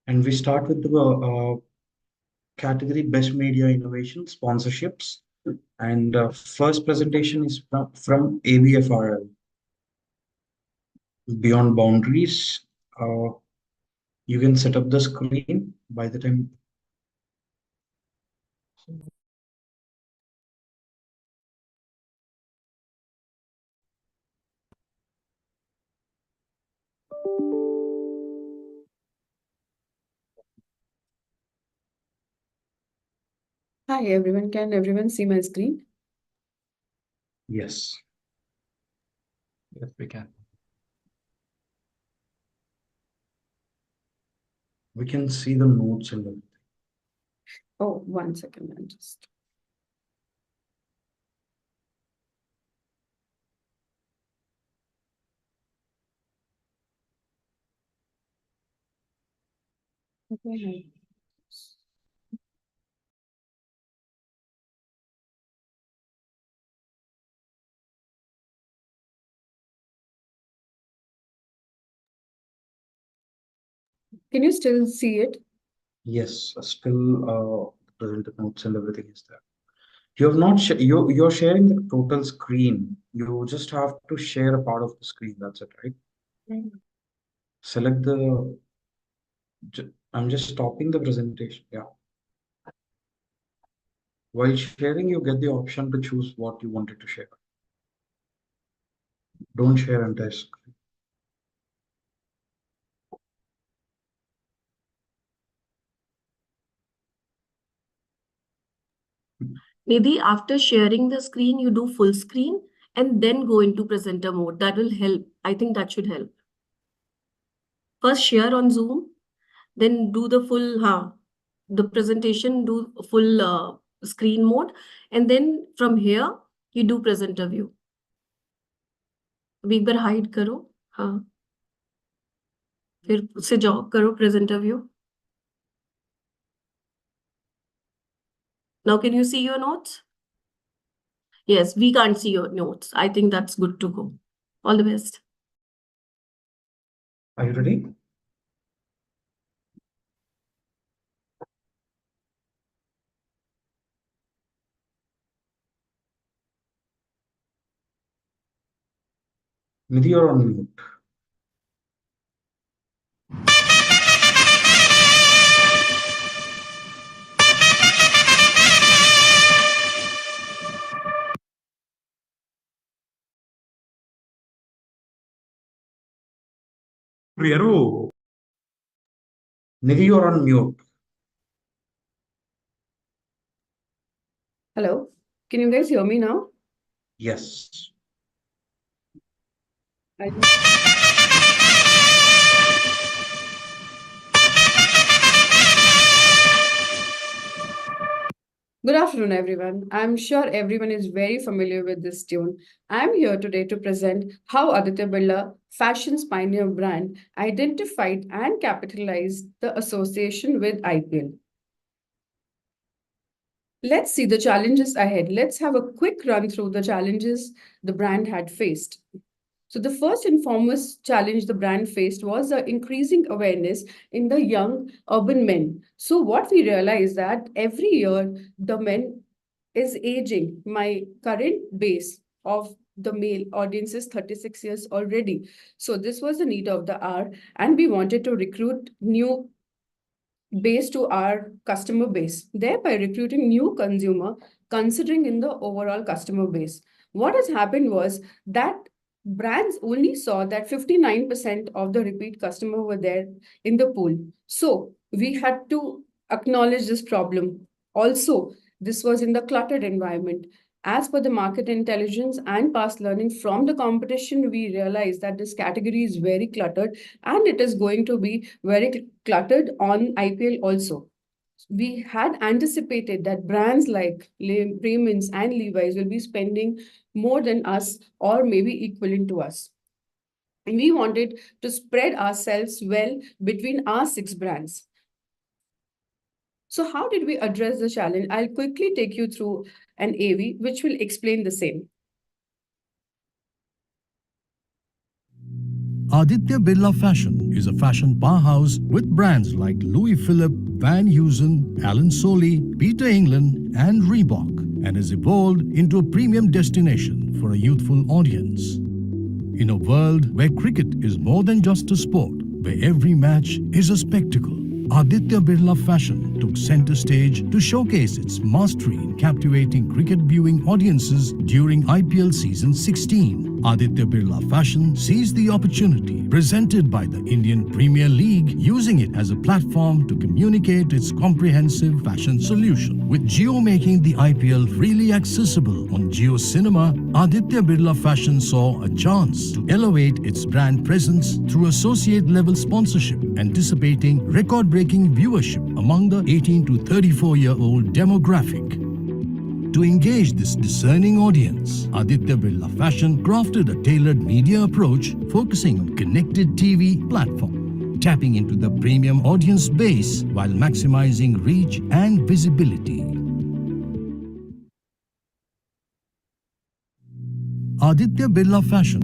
And we start with the category Best Media Innovation Sponsorships. And first presentation is from ABFRL, Beyond Boundaries. Uh, you can set up the screen by the time. Hi everyone, can everyone see my screen? Yes. Yes, we can. We can see the notes and everything. Oh, 1 second, I'm just. Okay. Can you still see it? Yes, still present the notes and everything is there. You have not you're sharing the total screen. You just have to share a part of the screen. That's it, right? Select the. I'm just stopping the presentation. Yeah. While sharing, you get the option to choose what you wanted to share. Don't share entire screen. Maybe after sharing the screen, you do full screen and then go into presenter mode. That will help. I think that should help. First share on Zoom, then do the the presentation, do full screen mode. And then from here, you do presenter view. अभी एक बार hide करो हाँ फिर उससे जाओ करो presenter view. Now can you see your notes? Yes, we can't see your notes. I think that's good to go. All the best. Are you ready? Nidhi, you're on mute. Nidhi, you're on mute. Hello, can you guys hear me now? Yes. Good afternoon, everyone. I'm sure everyone is very familiar with this tune. I'm here today to present how Aditya Birla, fashion's pioneer brand, identified and capitalized the association with IPL. Let's see the challenges ahead. Let's have a quick run through the challenges the brand had faced. So, the first and foremost challenge the brand faced was the increasing awareness in the young urban men. So, what we realized that every year the men is aging. My current base of the male audience is 36 years already. So, this was the need of the hour, and we wanted to recruit new base to our customer base, thereby recruiting new consumer considering in the overall customer base. What has happened was that brands only saw that 59% of the repeat customer were there in the pool. So we had to acknowledge this problem. Also, this was in the cluttered environment. As per the market intelligence and past learning from the competition, we realized that this category is very cluttered and it is going to be very cluttered on IPL also. We had anticipated that brands like Raymond's and Levi's will be spending more than us or maybe equivalent to us. And we wanted to spread ourselves well between our 6 brands. So how did we address the challenge? I'll quickly take you through an AV which will explain the same. Aditya Birla Fashion is a fashion powerhouse with brands like Louis Philippe, Van Heusen, Allen Solly, Peter England, and Reebok, and has evolved into a premium destination for a youthful audience. In a world where cricket is more than just a sport, where every match is a spectacle, Aditya Birla Fashion took center stage to showcase its mastery in captivating cricket viewing audiences during IPL season 16. Aditya Birla Fashion seized the opportunity presented by the Indian Premier League, using it as a platform to communicate its comprehensive fashion solution. With Jio making the IPL freely accessible on Jio Cinema, Aditya Birla Fashion saw a chance to elevate its brand presence through associate-level sponsorship, anticipating record-breaking viewership among the 18 to 34-year-old demographic. To engage this discerning audience, Aditya Birla Fashion crafted a tailored media approach focusing on connected TV platform, tapping into the premium audience base while maximizing reach and visibility. Aditya Birla Fashion.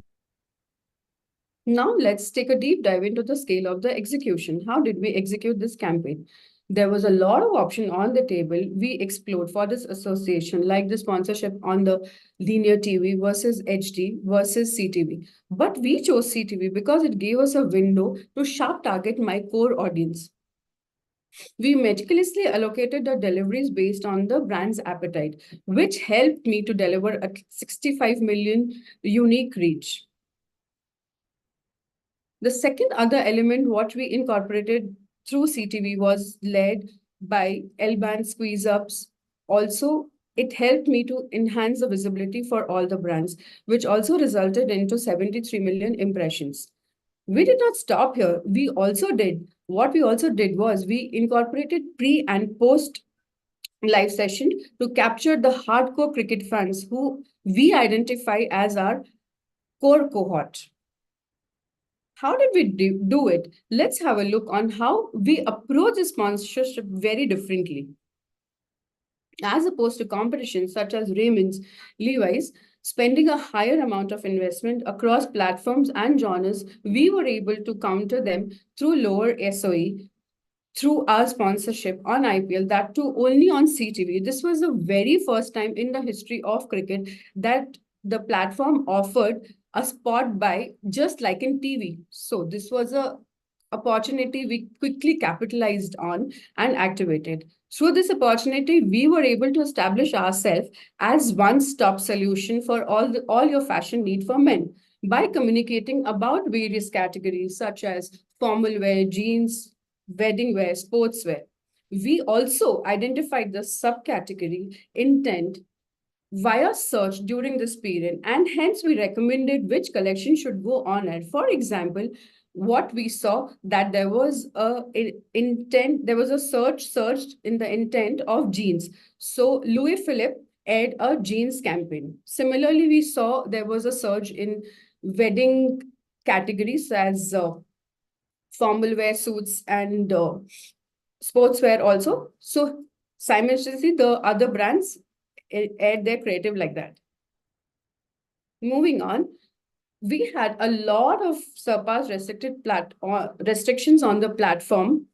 Now let's take a deep dive into the scale of the execution. How did we execute this campaign? There was a lot of option on the table we explored for this association, like the sponsorship on the linear TV versus HD versus CTV. But we chose CTV because it gave us a window to sharp target my core audience. We meticulously allocated the deliveries based on the brand's appetite, which helped me to deliver a 65 million unique reach. The second other element what we incorporated through CTV was led by L-band squeeze-ups. Also, it helped me to enhance the visibility for all the brands, which also resulted into 73 million impressions. We did not stop here. What we also did was we incorporated pre and post live session to capture the hardcore cricket fans who we identify as our core cohort. How did we do it? Let's have a look on how we approach the sponsorship very differently. As opposed to competitions such as Raymond's, Levi's, spending a higher amount of investment across platforms and genres, we were able to counter them through lower SOE, through our sponsorship on IPL, that too only on CTV. This was the very first time in the history of cricket that the platform offered a spot buy just like in TV. So this was a opportunity we quickly capitalized on and activated. Through this opportunity, we were able to establish ourselves as one-stop solution for all your fashion need for men by communicating about various categories such as formal wear, jeans, wedding wear, sportswear. We also identified the subcategory intent via search during this period, and hence we recommended which collection should go on it. For example, what we saw that there was a search searched in the intent of jeans. So Louis Philippe aired a jeans campaign. Similarly, we saw there was a surge in wedding categories as formal wear, suits, and sportswear also. So simultaneously, the other brands aired their creative like that. Moving on, we had a lot of surpassed restrictions on the platform.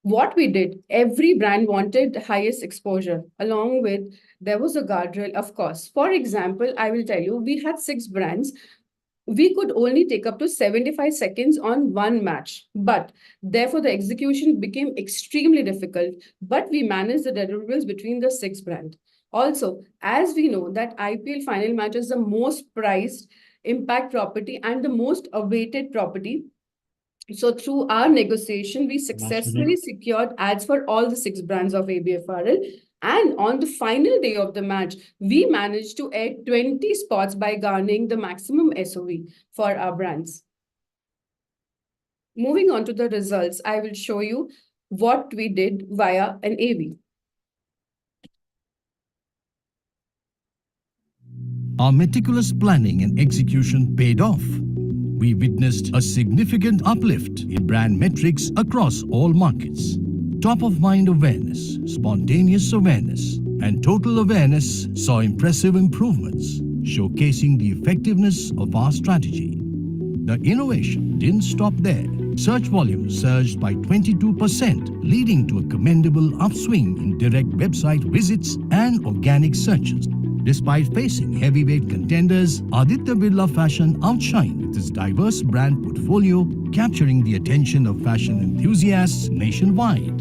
What we did, every brand wanted highest exposure. Along with, there was a guardrail, of course. For example, I will tell you, we had 6 brands. We could only take up to 75 seconds on one match, but therefore the execution became extremely difficult, but we managed the deliverables between the 6 brands. Also, as we know that IPL final match is the most prized impact property and the most awaited property. So through our negotiation, we successfully secured ads for all the 6 brands of ABFRL. And on the final day of the match, we managed to add 20 spots by garnering the maximum SOV for our brands. Moving on to the results, I will show you what we did via an AV. Our meticulous planning and execution paid off. We witnessed a significant uplift in brand metrics across all markets. Top-of-mind awareness, spontaneous awareness, and total awareness saw impressive improvements, showcasing the effectiveness of our strategy. The innovation didn't stop there. Search volume surged by 22%, leading to a commendable upswing in direct website visits and organic searches. Despite facing heavyweight contenders, Aditya Birla Fashion outshined with its diverse brand portfolio, capturing the attention of fashion enthusiasts nationwide.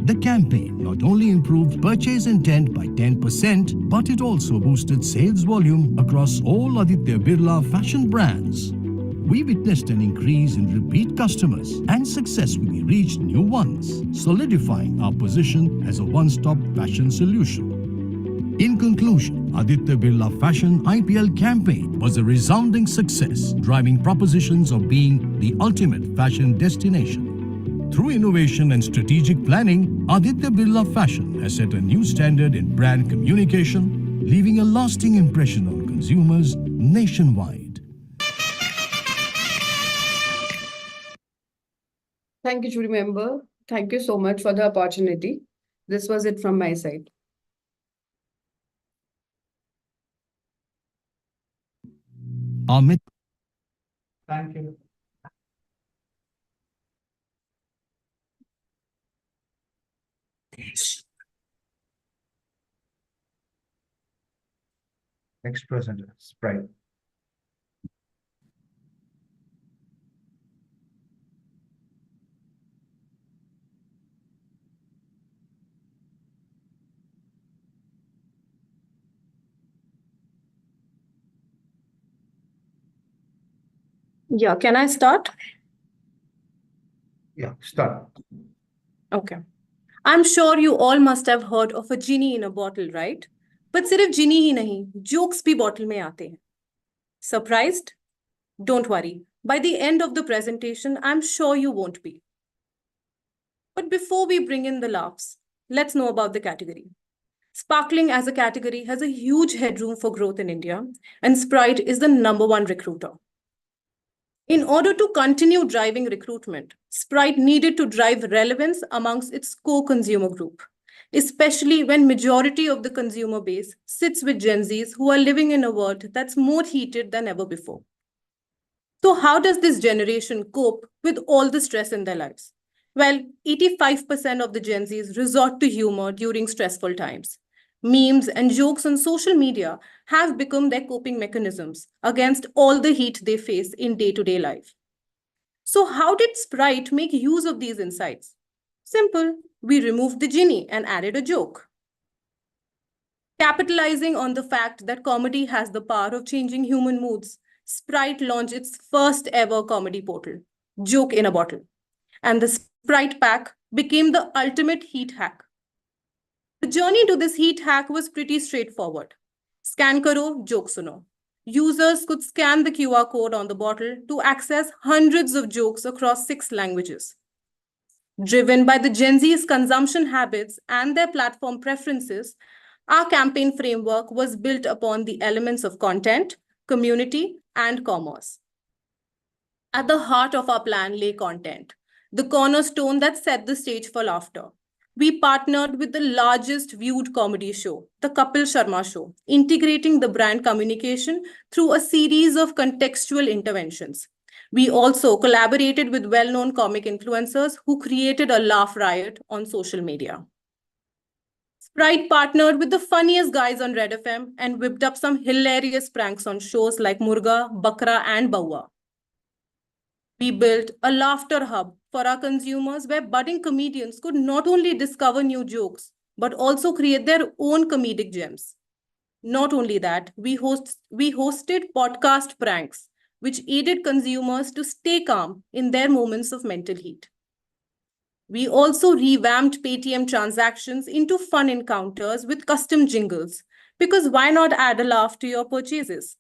The campaign not only improved purchase intent by 10%, but it also boosted sales volume across all Aditya Birla fashion brands. We witnessed an increase in repeat customers and successfully reached new ones, solidifying our position as a one-stop fashion solution. In conclusion, Aditya Birla Fashion IPL campaign was a resounding success, driving propositions of being the ultimate fashion destination. Through innovation and strategic planning, Aditya Birla Fashion has set a new standard in brand communication, leaving a lasting impression on consumers nationwide. Thank you, jury member. Thank you so much for the opportunity. This was it from my side. Amit, Thank you. Next presenter, Sprite. Yeah, can I start? Yeah, start. Okay. I'm sure you all must have heard of a genie in a bottle, right? But सिर्फ genie ही नहीं, jokes भी bottle में आते हैं. Surprised? Don't worry. By the end of the presentation, I'm sure you won't be. But before we bring in the laughs, let's know about the category. Sparkling as a category has a huge headroom for growth in India, and Sprite is the #1 recruiter. In order to continue driving recruitment, Sprite needed to drive relevance amongst its core consumer group, especially when majority of the consumer base sits with Gen Zs who are living in a world that's more heated than ever before. So how does this generation cope with all the stress in their lives? Well, 85% of the Gen Zs resort to humor during stressful times. Memes and jokes on social media have become their coping mechanisms against all the heat they face in day-to-day life. So how did Sprite make use of these insights? Simple, we removed the genie and added a joke. Capitalizing on the fact that comedy has the power of changing human moods, Sprite launched its first ever comedy portal, Joke in a Bottle. And the Sprite pack became the ultimate heat hack. The journey to this heat hack was pretty straightforward. Scan karo, joke suno. Users could scan the QR code on the bottle to access hundreds of jokes across 6 languages. Driven by the Gen Z's consumption habits and their platform preferences, our campaign framework was built upon the elements of content, community, and commerce. At the heart of our plan lay content, the cornerstone that set the stage for laughter. We partnered with the largest viewed comedy show, The Kapil Sharma Show, integrating the brand communication through a series of contextual interventions. We also collaborated with well-known comic influencers who created a laugh riot on social media. Sprite partnered with the funniest guys on Red FM and whipped up some hilarious pranks on shows like Murga, Bakra, and Baua. We built a laughter hub for our consumers where budding comedians could not only discover new jokes, but also create their own comedic gems. Not only that, we hosted podcast pranks, which aided consumers to stay calm in their moments of mental heat. We also revamped Paytm transactions into fun encounters with custom jingles, because why not add a laugh to your purchases?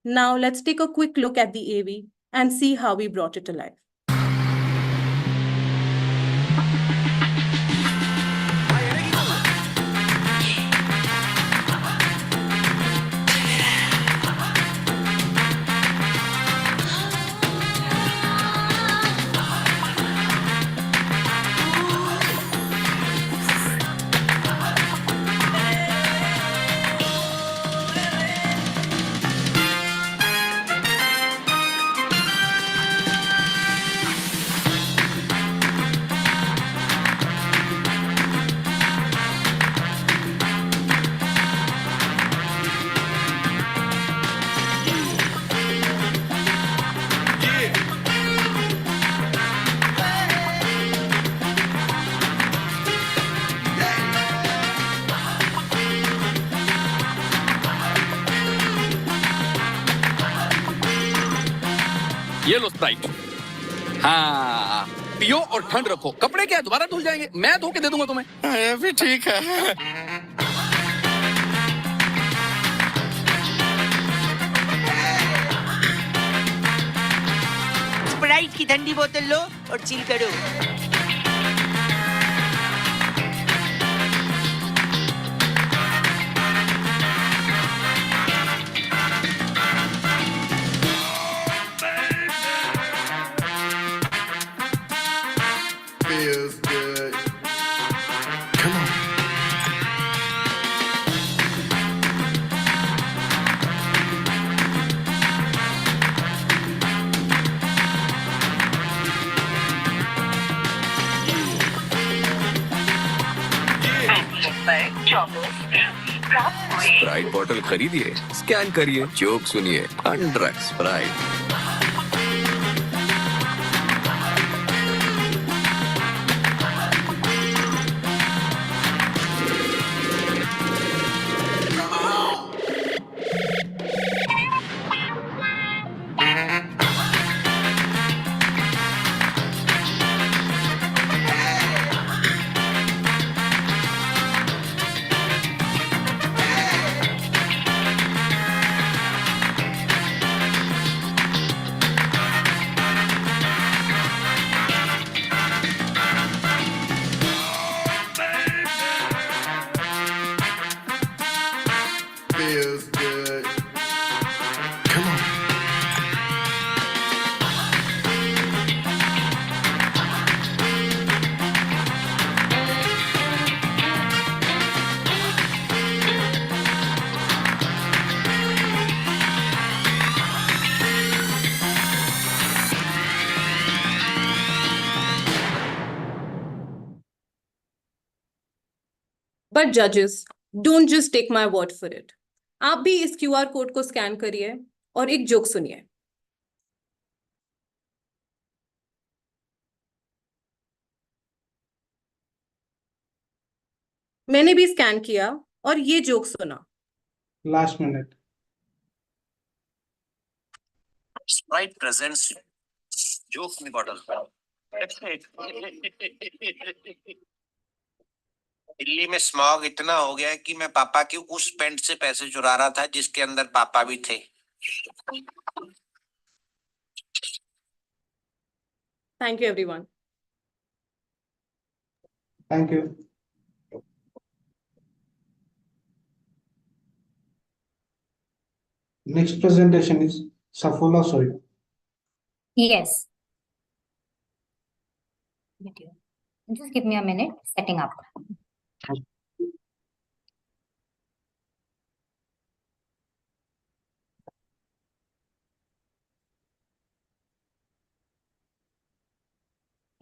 Now let's take a quick look at the AV and see how we brought it alive. ये लो Sprite. हाँ, पियो और ठंड रखो। कपड़े क्या दोबारा धुल जाएंगे, मैं धो के दे दूंगा तुम्हें। ये भी ठीक है। स्प्राइट की ठंडी बोतल लो और चिल करो। Feels good. Come on. Sprite bottle खरीदिए, स्कैन करिए, जोक सुनिए, अनड्रग Sprite. Feels good. Come on. But judges, don't just take my word for it. आप भी इस QR कोड को स्कैन करिए और एक जोक सुनिए। मैंने भी स्कैन किया और ये जोक सुना। Last minute. Sprite presents joke in the bottle. Delhi में स्मॉग इतना हो गया है कि मैं पापा के उस पेंट से पैसे चुरा रहा था जिसके अंदर पापा भी थे। Thank you, everyone. Thank you. Next presentation is Saffola soya. Yes. Just give me a minute, setting up.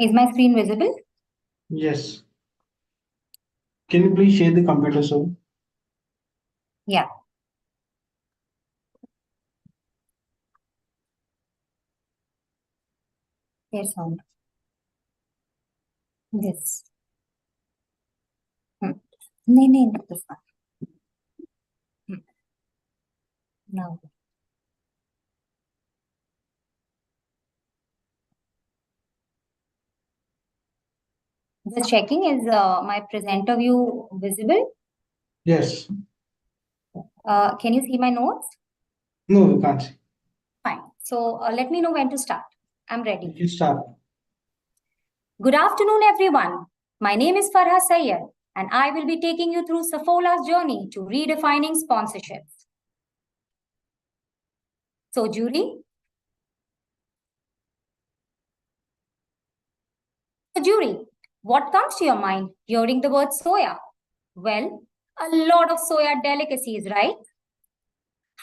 Is my screen visible? Yes. Can you please share the computer soon? Yeah. Share sound. This. No, this one. No. Just checking, is my presenter view visible? Yes. Can you see my notes? No, you can't see. Fine. So let me know when to start. I'm ready. You start. Good afternoon, everyone. My name is Farha Sayyed, and I will be taking you through Saffola's journey to redefining sponsorships. So, jury? What comes to your mind hearing the word soya? Well, a lot of soya delicacies, right?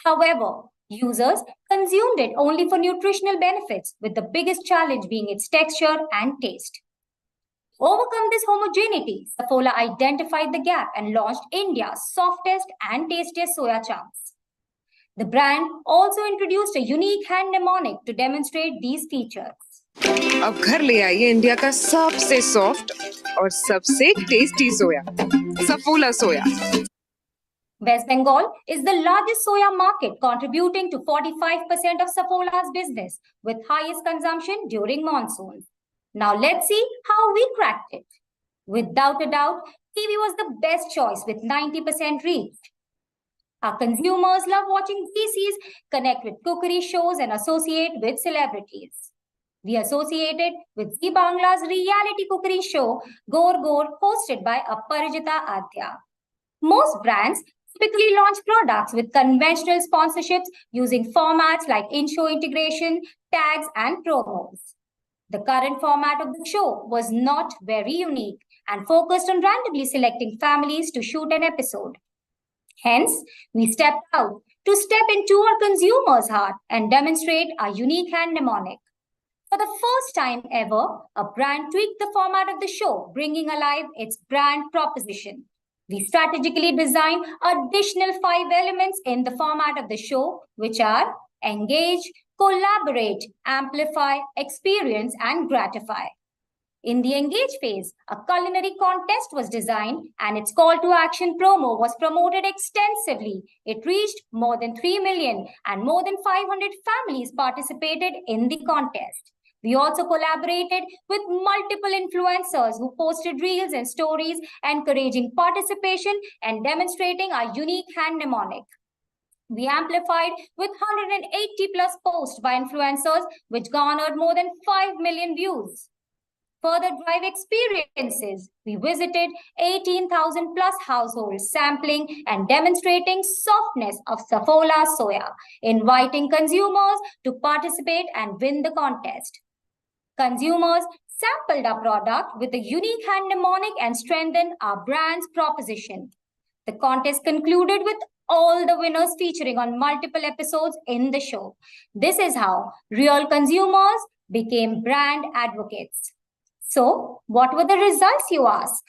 However, users consumed it only for nutritional benefits, with the biggest challenge being its texture and taste. To overcome this homogeneity, Saffola identified the gap and launched India's softest and tastiest soya chunks. The brand also introduced a unique hand mnemonic to demonstrate these features. अब घर ले आइए India का सबसे soft और सबसे tasty soya, Saffola soya. West Bengal is the largest soya market, contributing to 45% of Saffola's business, with highest consumption during monsoon. Now let's see how we cracked it. Without a doubt, TV was the best choice with 90% reach. Our consumers love watching DCs, connect with cookery shows, and associate with celebrities. We associated with Zee Bangla's reality cookery show, Gor Gor, hosted by Aparajita Adya. Most brands typically launch products with conventional sponsorships using formats like in-show integration, tags, and promos. The current format of the show was not very unique and focused on randomly selecting families to shoot an episode. Hence, we stepped out to step into our consumer's heart and demonstrate our unique hand mnemonic. For the first time ever, a brand tweaked the format of the show, bringing alive its brand proposition. We strategically designed additional 5 elements in the format of the show, which are engage, collaborate, amplify, experience, and gratify. In the engage phase, a culinary contest was designed and its call to action promo was promoted extensively. It reached more than 3 million and more than 500 families participated in the contest. We also collaborated with multiple influencers who posted reels and stories, encouraging participation and demonstrating our unique hand mnemonic. We amplified with 180 plus posts by influencers, which garnered more than 5 million views. Further drive experiences, we visited 18,000 plus households, sampling and demonstrating softness of Saffola soya, inviting consumers to participate and win the contest. Consumers sampled our product with a unique hand mnemonic and strengthened our brand's proposition. The contest concluded with all the winners featuring on multiple episodes in the show. This is how real consumers became brand advocates. So, what were the results, you ask?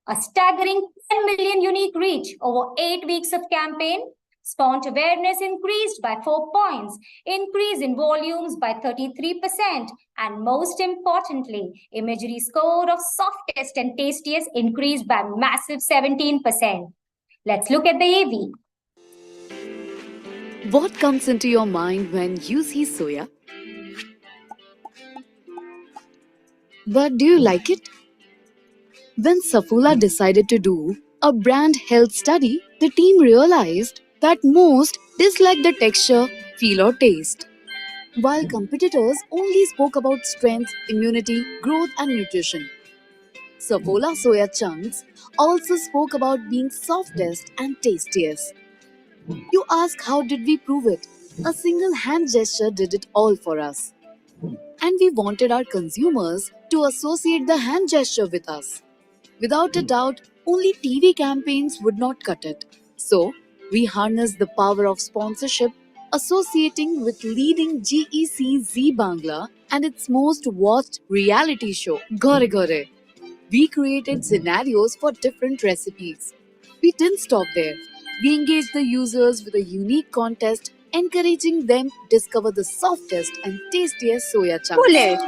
A staggering 10 million unique reach over 8 weeks of campaign. Spawned awareness increased by 4 points, increase in volumes by 33%, and most importantly, imagery score of softest and tastiest increased by massive 17%. Let's look at the AV. What comes into your mind when you see soya? But do you like it? When Saffola decided to do a brand health study, the team realized that most dislike the texture, feel or taste. While competitors only spoke about strength, immunity, growth and nutrition. Saffola soya chunks also spoke about being softest and tastiest. You ask, how did we prove it? A single hand gesture did it all for us. And we wanted our consumers to associate the hand gesture with us. Without a doubt, only TV campaigns would not cut it. So, we harnessed the power of sponsorship, associating with leading GEC Zee Bangla and its most watched reality show, Gore Gore. We created scenarios for different recipes. We didn't stop there. We engaged the users with a unique contest, encouraging them to discover the softest and tastiest soya chunks.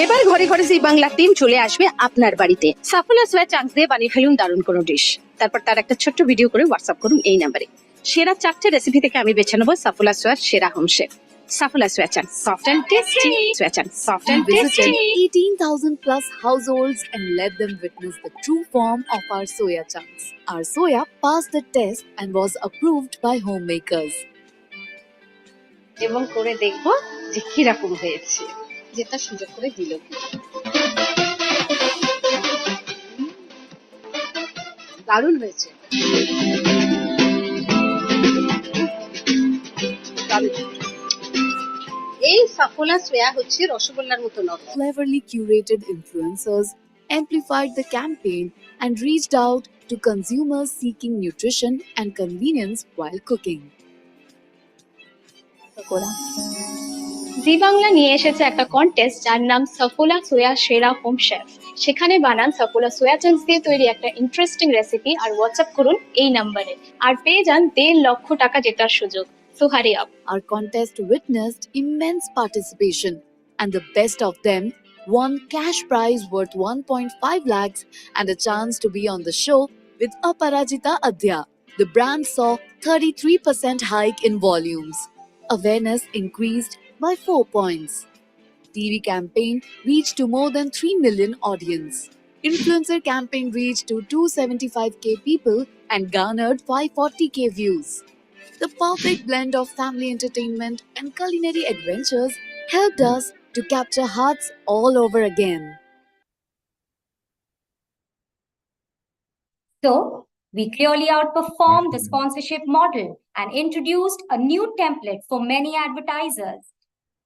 এবার ঘরে ঘরে জি Bangla team চলে আসবে আপনার বাড়িতে। Saffola সোয়া chunks দিয়ে বানিয়ে ফেলুন দারুণ কোনো ডিশ। তারপর তার একটা ছোট্ট ভিডিও করে হোয়াটসঅ্যাপ করুন এই নম্বরে। সেরা 4টে রেসিপি থেকে আমি বেছে নেব সাফোলা সোয়ার সেরা home chef. Saffola soya chunks, soft and tasty. Soya chunks, soft and tasty. 18,000 plus households and let them witness the true form of our soya chunks. Our soya passed the test and was approved by homemakers. এবং করে দেখবো যে কিরকম হয়েছে, যেটা সুযোগ করে দিল। দারুণ হয়েছে। এই সাফোলা সোয়া হচ্ছে রসগোল্লার মতো নরম। Cleverly curated influencers amplified the campaign and reached out to consumers seeking nutrition and convenience while cooking. জি বাংলা নিয়ে এসেছে একটা কন্টেস্ট যার নাম সাফোলা সোয়া সেরা হোম শেফ। সেখানে বানান সাফোলা সোয়া চাংস দিয়ে তৈরি একটা ইন্টারেস্টিং রেসিপি আর হোয়াটসঅ্যাপ করুন এই নম্বরে আর পেয়ে যান 1.5 লক্ষ টাকা জেতার সুযোগ। So hurry up. Our contest witnessed immense participation and the best of them won cash prize worth 1.5 lakhs and a chance to be on the show With Aparajita Adya, the brand saw 33% hike in volumes. Awareness increased by 4 points. TV campaign reached to more than 3 million audience. Influencer campaign reached to 275k people and garnered 540k views. The perfect blend of family entertainment and culinary adventures helped us to capture hearts all over again. So, we clearly outperformed the sponsorship model and introduced a new template for many advertisers.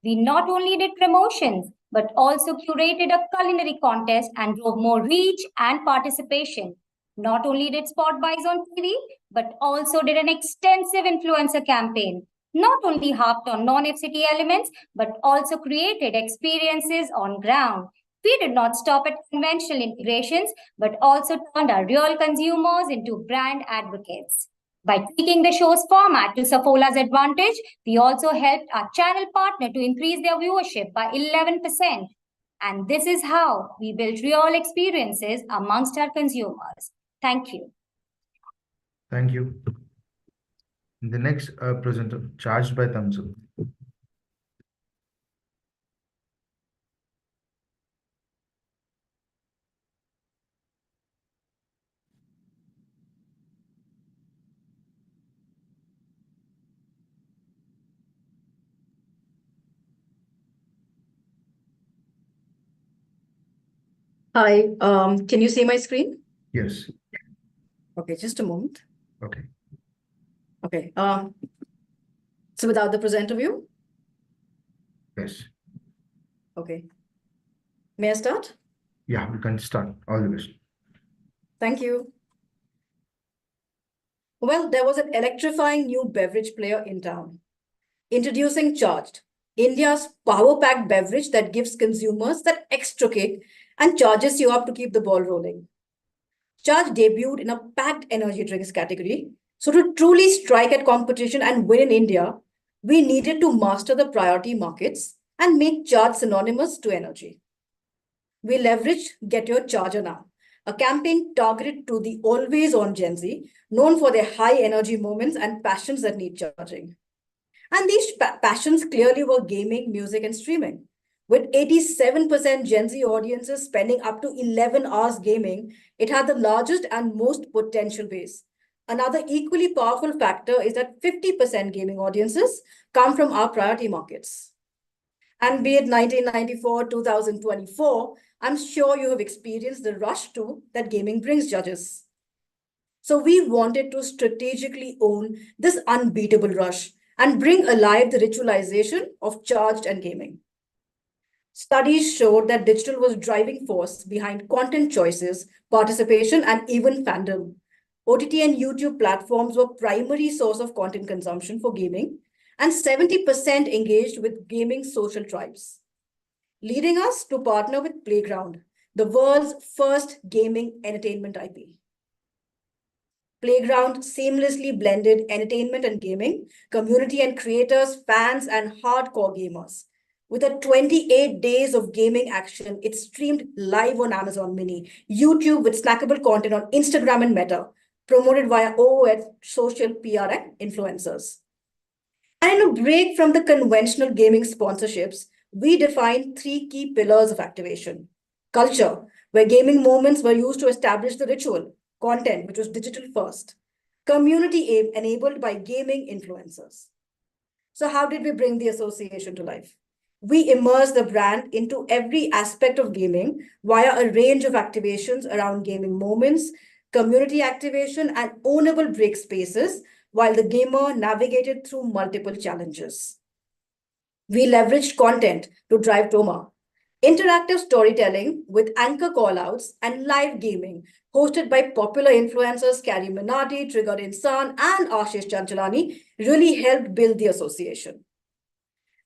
We not only did promotions, but also curated a culinary contest and drove more reach and participation. Not only did spot buys on TV, but also did an extensive influencer campaign. Not only harped on non-FCT elements, but also created experiences on ground. We did not stop at conventional integrations, but also turned our real consumers into brand advocates. By tweaking the show's format to Saffola's advantage, we also helped our channel partner to increase their viewership by 11%. And this is how we build real experiences amongst our consumers. Thank you. Thank you. The next presenter, charged by Thums Up. Hi, can you see my screen? Yes. Okay, just a moment. Okay. Okay, so without the presenter view? Yes. Okay. May I start? Yeah, we can start. All the best. Thank you. Well, there was an electrifying new beverage player in town. Introducing Charged, India's power-packed beverage that gives consumers that extra kick and charges you up to keep the ball rolling. Charge debuted in a packed energy drinks category. So to truly strike at competition and win in India, we needed to master the priority markets and make Charge synonymous to energy. We leveraged Get Your Charger Now, a campaign targeted to the always-on Gen Z, known for their high energy moments and passions that need charging. And these passions clearly were gaming, music, and streaming. With 87% Gen Z audiences spending up to 11 hours gaming, it had the largest and most potential base. Another equally powerful factor is that 50% gaming audiences come from our priority markets. And be it 1994, 2024, I'm sure you have experienced the rush too that gaming brings judges. So we wanted to strategically own this unbeatable rush and bring alive the ritualization of charged and gaming. Studies showed that digital was driving force behind content choices, participation, and even fandom. OTT and YouTube platforms were primary source of content consumption for gaming, and 70% engaged with gaming social tribes, leading us to partner with Playground, the world's first gaming entertainment IP. Playground seamlessly blended entertainment and gaming, community and creators, fans, and hardcore gamers. With a 28 days of gaming action, it streamed live on Amazon Mini, YouTube with snackable content on Instagram and Meta, promoted via OOS, social PR, and influencers. And in a break from the conventional gaming sponsorships, we defined 3 key pillars of activation. Culture, where gaming moments were used to establish the ritual. Content, which was digital first. Community enabled by gaming influencers. So how did we bring the association to life? We immersed the brand into every aspect of gaming via a range of activations around gaming moments, community activation, and ownable break spaces, while the gamer navigated through multiple challenges. We leveraged content to drive Toma. Interactive storytelling with anchor callouts and live gaming, hosted by popular influencers Carrie Minati, Trigger Insan, and Ashish Chanchalani, really helped build the association.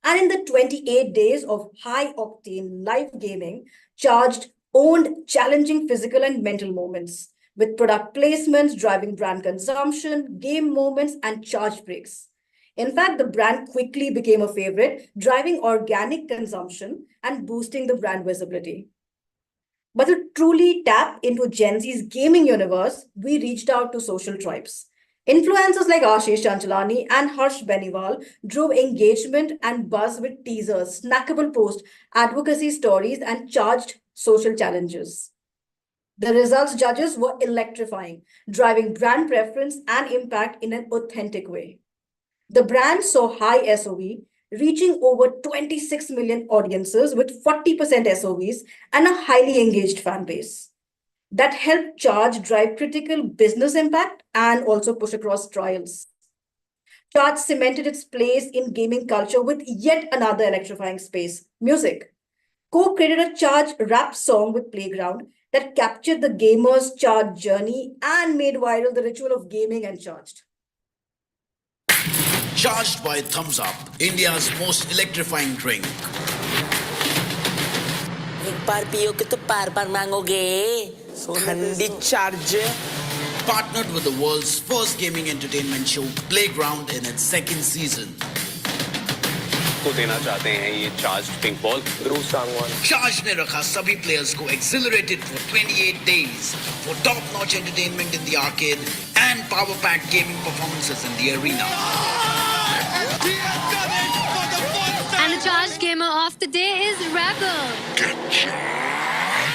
And in the 28 days of high-octane live gaming, Charged owned challenging physical and mental moments, with product placements driving brand consumption, game moments, and charge breaks. In fact, the brand quickly became a favorite, driving organic consumption and boosting the brand visibility. But to truly tap into Gen Z's gaming universe, we reached out to social tribes. Influencers like Ashish Chanchalani and Harsh Beniwal drove engagement and buzz with teasers, snackable posts, advocacy stories, and charged social challenges. The results judges were electrifying, driving brand preference and impact in an authentic way. The brand saw high SOV, reaching over 26 million audiences with 40% SOVs and a highly engaged fan base. That helped Charge drive critical business impact and also push across trials. Charge cemented its place in gaming culture with yet another electrifying space, music. Co-created a Charge rap song with Playground that captured the gamer's Charge journey and made viral the ritual of gaming and charged. Charged by Thums Up, India's most electrifying drink. एक बार पियोगे तो बार बार मांगोगे ठंडी charge Partnered with the world's first gaming entertainment show, Playground, in its second season. को देना चाहते हैं ये charge pink ball brew Sangwan Charge ने रखा सभी players को exhilarated for 28 days for top-notch entertainment in the arcade and power-packed gaming performances in the arena. And the charged gamer of the day is Rebel.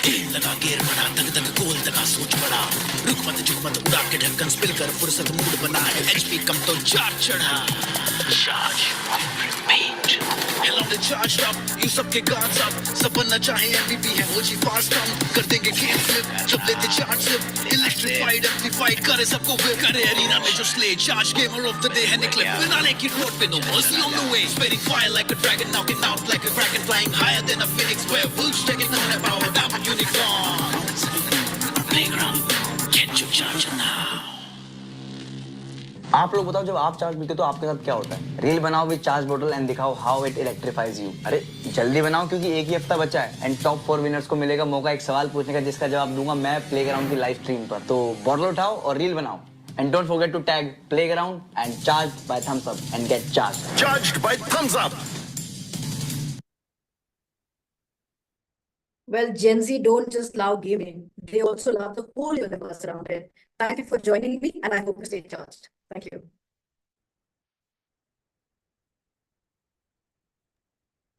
Game लगा गेर बना तक तक गोल तका सोच बड़ा रुक मत झुक मत उड़ा के ढक्कन स्पिल कर फुर्सत मूड बना है एचपी कम तो चार्ज चढ़ा charge repeat hello the charge up you सबके गार्ड्स अप सब बनना चाहे एमवीपी है ओजी फास्ट हम कर देंगे गेम फ्लिप जब लेते चार्ज सिप इलेक्ट्रिफाइड एम्प्लीफाइड करे सबको विल करे एरिना में जो slay charge gamer of the day है निकले फिनाले की रोड पे no mercy on the way spitting fire like a dragon knocking out like a kraken flying higher than a phoenix where bulls taking on about Playground, get your charger now. आप लोग बताओ जब आप charge पीते हो तो आपके साथ क्या होता है रील बनाओ विद चार्ज बोतल एंड दिखाओ हाउ इट इलेक्ट्रीफाइज यू अरे जल्दी बनाओ क्योंकि एक ही हफ्ता बचा है एंड टॉप 4 विनर्स को मिलेगा मौका एक सवाल पूछने का जिसका जवाब दूंगा मैं प्लेग्राउंड की लाइव स्ट्रीम पर तो बोतल उठाओ और रील बनाओ and don't forget to tag Playground and charge by Thums Up and get charge Charged by Thums Up. Well, Gen Z don't just love gaming, they also love the whole universe around it. Thank you for joining me, and I hope you stay charged. Thank you.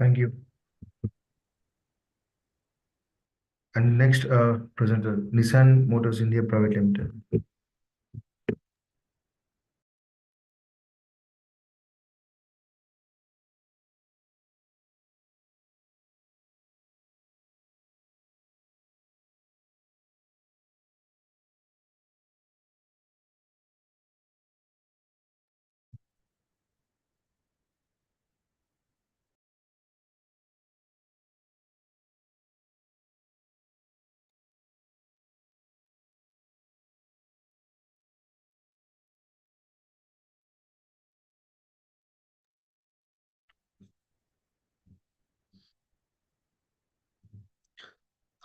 Thank you. And next presenter, Nissan Motors India Private Limited.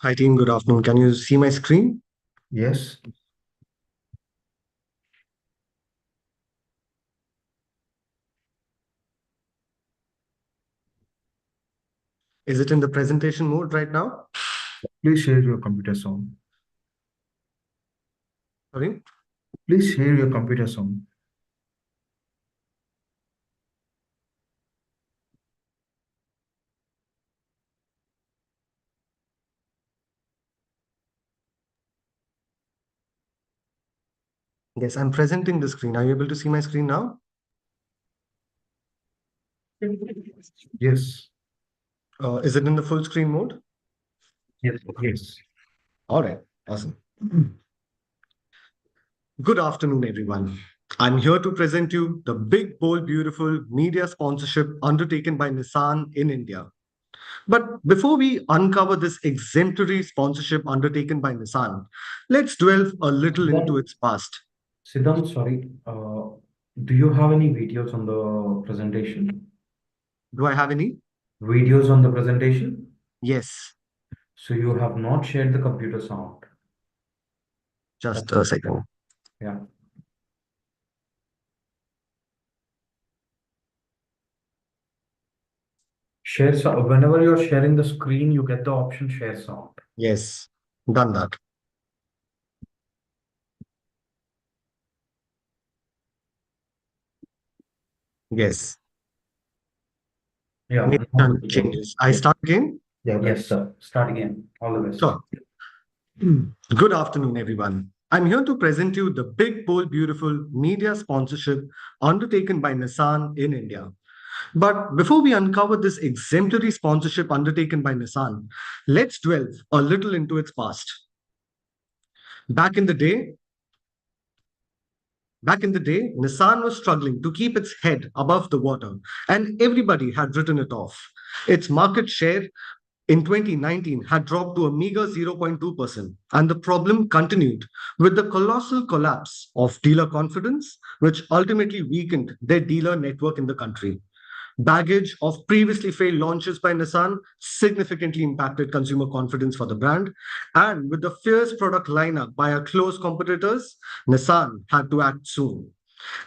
Hi team, good afternoon. Can you see my screen? Yes. Is it in the presentation mode right now? Please share your computer sound. Sorry? Please share your computer sound. Yes, I'm presenting the screen. Are you able to see my screen now? Yes. Is it in the full screen mode? Yes. Yes. All right, awesome. Good afternoon, everyone. I'm here to present you the big, bold, beautiful media sponsorship undertaken by Nissan in India. But before we uncover this exemplary sponsorship undertaken by Nissan, let's delve a little into its past. Siddhant, sorry. Do you have any videos on the presentation? Do I have any? Videos on the presentation? Yes. So you have not shared the computer sound. Just a second. Yeah. Share sound. Whenever you're sharing the screen, you get the option share sound. Yes. done that. Yes. Yeah. Make some changes. I start again? Yeah, yes, sir. Start again. All the best. Sure. Good afternoon, everyone. I'm here to present you the big, bold, beautiful media sponsorship undertaken by Nissan in India. But before we uncover this exemplary sponsorship undertaken by Nissan, let's delve a little into its past. Back in the day, Nissan was struggling to keep its head above the water, and everybody had written it off. Its market share in 2019 had dropped to a meager 0.2%, and the problem continued with the colossal collapse of dealer confidence, which ultimately weakened their dealer network in the country. Baggage of previously failed launches by Nissan significantly impacted consumer confidence for the brand. And with the fierce product lineup by our close competitors, Nissan had to act soon.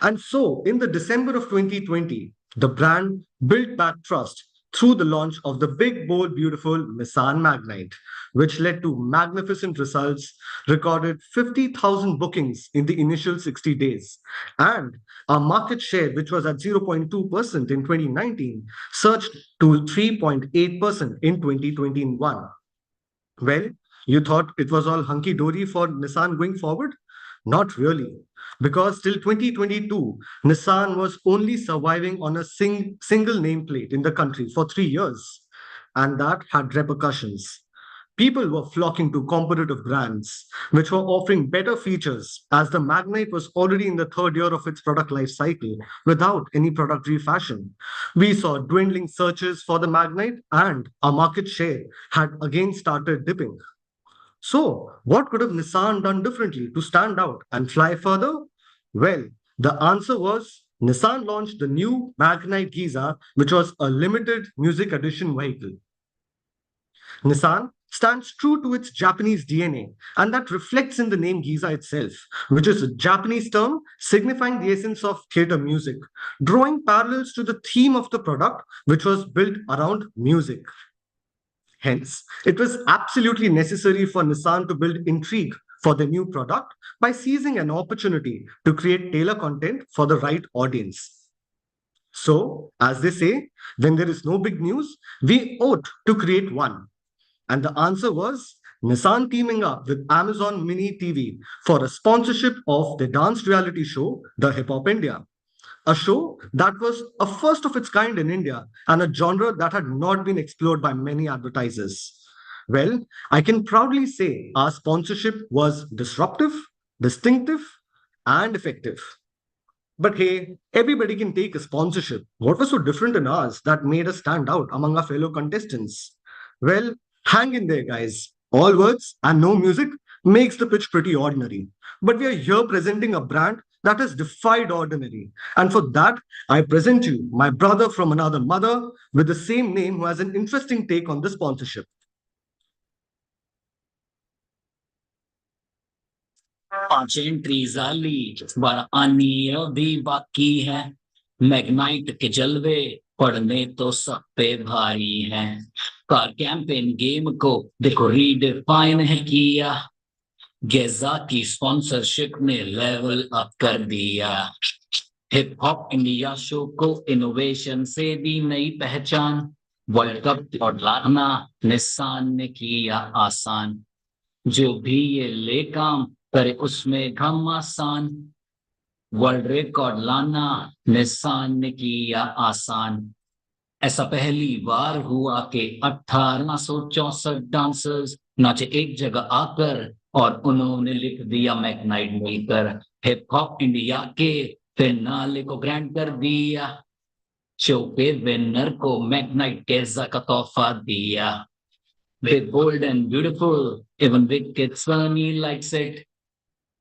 And so, in the December of 2020, the brand built back trust through the launch of the big, bold, beautiful Nissan Magnite, which led to magnificent results, recorded 50,000 bookings in the initial 60 days. And our market share, which was at 0.2% in 2019, surged to 3.8% in 2021. Well, you thought it was all hunky-dory for Nissan going forward? Not really, because till 2022, Nissan was only surviving on a single nameplate in the country for 3 years, and that had repercussions. People were flocking to competitive brands, which were offering better features, as the Magnite was already in the third year of its product life cycle without any product refashion. We saw dwindling searches for the Magnite, and our market share had again started dipping. So, what could have Nissan done differently to stand out and fly further? Well, the answer was Nissan launched the new Magnite Giza, which was a limited music edition vehicle. Nissan stands true to its Japanese DNA, and that reflects in the name Giza itself, which is a Japanese term signifying the essence of theater music, drawing parallels to the theme of the product, which was built around music. Hence, it was absolutely necessary for Nissan to build intrigue for the new product by seizing an opportunity to create tailor content for the right audience. So, as they say, when there is no big news, we ought to create one. And the answer was Nissan teaming up with Amazon Mini TV for a sponsorship of the dance reality show, The Hip Hop India. A show that was a first of its kind in India and a genre that had not been explored by many advertisers. Well, I can proudly say our sponsorship was disruptive, distinctive, and effective. But hey, everybody can take a sponsorship. What was so different in ours that made us stand out among our fellow contestants? Well, hang in there, guys. All words and no music makes the pitch pretty ordinary. But we are here presenting a brand that has defied ordinary. And for that, I present you my brother from another mother with the same name who has an interesting take on the sponsorship. पांच entries आली बारह आनी अभी बाकी है Magnite के जलवे पढ़ने तो सब पे भारी है कार कैंपेन गेम को देखो रीडिफाइन है किया गेजा की स्पॉन्सरशिप ने लेवल अप कर दिया हिप हॉप इंडिया शो को इनोवेशन से दी नई पहचान वर्ल्ड कप और लाना निसान ने किया आसान जो भी ये ले काम करे उसमें घम आसान वर्ल्ड रिकॉर्ड लाना निसान ने किया आसान ऐसा पहली बार हुआ कि 1864 डांसर्स नाचे एक जगह आकर और उन्होंने लिख दिया मैग्नाइट मिलकर हिप हॉप इंडिया के फिनाले को ग्रैंड कर दिया शो के विनर को मैग्नाइट गेजा का तोहफा दिया Big, bold and beautiful, even Big Kids Funny likes it.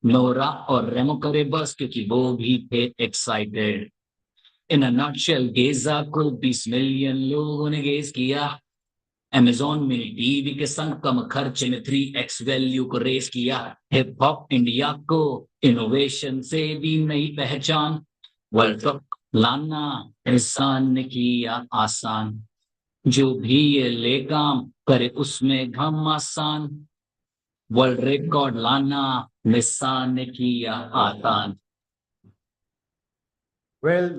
Nora और रेमो करे बस क्योंकि वो भी थे एक्साइटेड इन अ नटशेल गेजा को 20 मिलियन लोगों ने गेज किया अमेज़न में टीवी के संग कम खर्चे में 3x वैल्यू को रेस किया हिप हॉप इंडिया को इनोवेशन से दी नई पहचान वर्ल्ड कप लाना इंसान ने किया आसान जो भी ये ले काम करे उसमें घम आसान वर्ल्ड रिकॉर्ड लाना निसान ने किया आसान। Well,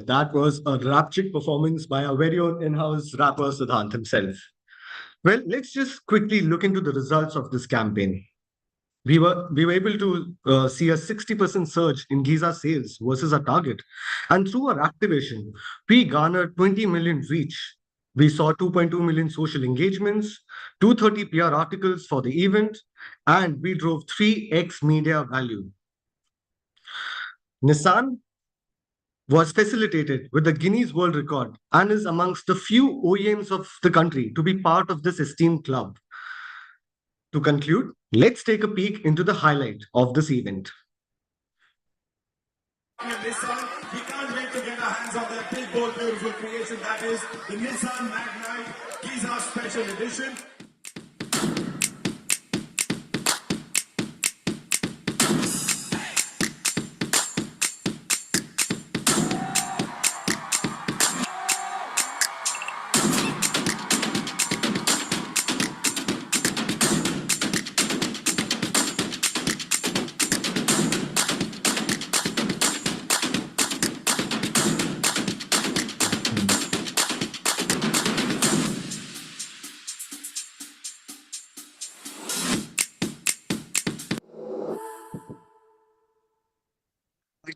that was a rapture performance by our very own in-house rapper Siddhant himself. Well, let's just quickly look into the results of this campaign. We were able to see a 60% surge in Giza sales versus our target. And through our activation, we garnered 20 million reach. We saw 2.2 million social engagements, 230 PR articles for the event, and we drove 3x media value. Nissan was facilitated with the Guinness World Record and is amongst the few OEMs of the country to be part of this esteemed club. To conclude, let's take a peek into the highlight of this event. Nissan, we can't wait to get our hands on that big, bold, beautiful creation that is the Nissan Magnite Giza Special Edition.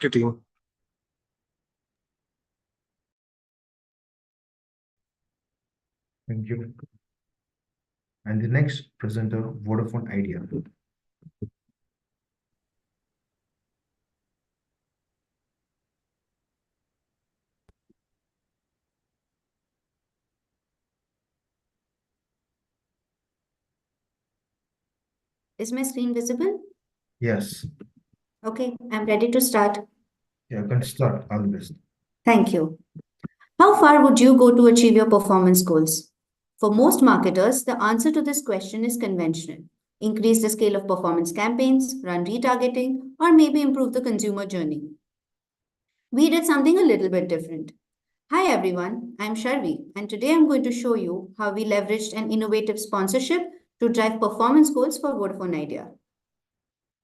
Thank you, team. Thank you. And the next presenter, Vodafone Idea. Is my screen visible? Yes, Okay, I'm ready to start. you can start. All the best. Thank you. How far would you go to achieve your performance goals? For most marketers, the answer to this question is conventional. Increase the scale of performance campaigns, run retargeting, or maybe improve the consumer journey. We did something a little bit different. Hi everyone, I'm Sharvi, and today I'm going to show you how we leveraged an innovative sponsorship to drive performance goals for Vodafone Idea.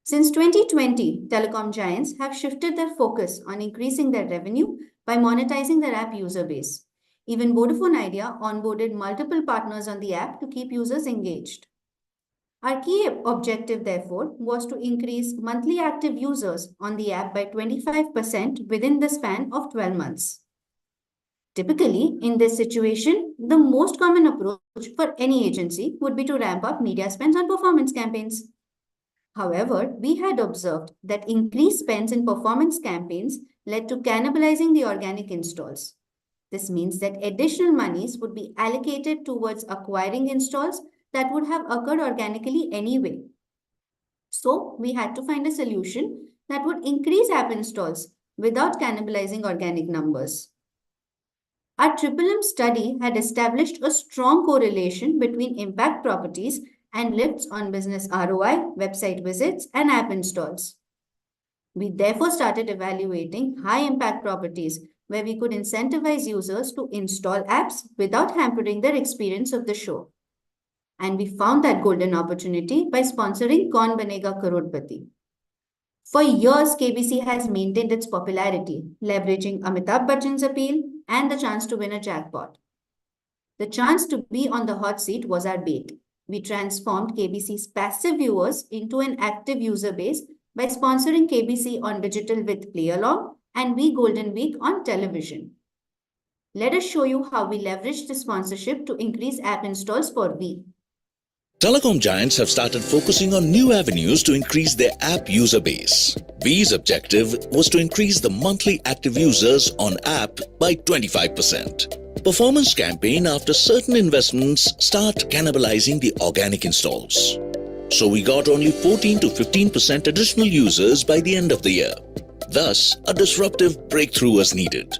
Since 2020, telecom giants have shifted their focus on increasing their revenue by monetizing their app user base. Even Vodafone Idea onboarded multiple partners on the app to keep users engaged. Our key objective, therefore, was to increase monthly active users on the app by 25% within the span of 12 months. Typically, in this situation, the most common approach for any agency would be to ramp up media spends on performance campaigns. However, we had observed that increased spends in performance campaigns led to cannibalizing the organic installs. This means that additional monies would be allocated towards acquiring installs that would have occurred organically anyway. So, we had to find a solution that would increase app installs without cannibalizing organic numbers. Our M study had established a strong correlation between impact properties and lifts on business ROI, website visits, and app installs. We therefore started evaluating high impact properties where we could incentivize users to install apps without hampering their experience of the show. And we found that golden opportunity by sponsoring Kaun Banega Crorepati. For years, KBC has maintained its popularity, leveraging Amitabh Bachchan's appeal and the chance to win a jackpot. The chance to be on the hot seat was our bait. We transformed KBC's passive viewers into an active user base by sponsoring KBC on digital with Play Along and We Golden Week on television. Let us show you how we leveraged the sponsorship to increase app installs for We. Telecom giants have started focusing on new avenues to increase their app user base. Vee's objective was to increase the monthly active users on app by 25%. Performance campaign after certain investments start cannibalizing the organic installs. So we got only 14 to 15% additional users by the end of the year. Thus, a disruptive breakthrough was needed.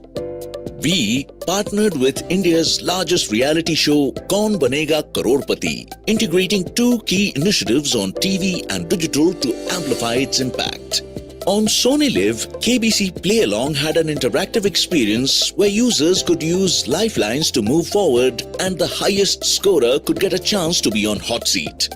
We partnered with India's largest reality show, Kaun Banega Crorepati, integrating two key initiatives on TV and digital to amplify its impact. On Sony Live, KBC Play Along had an interactive experience where users could use lifelines to move forward and the highest scorer could get a chance to be on hot seat.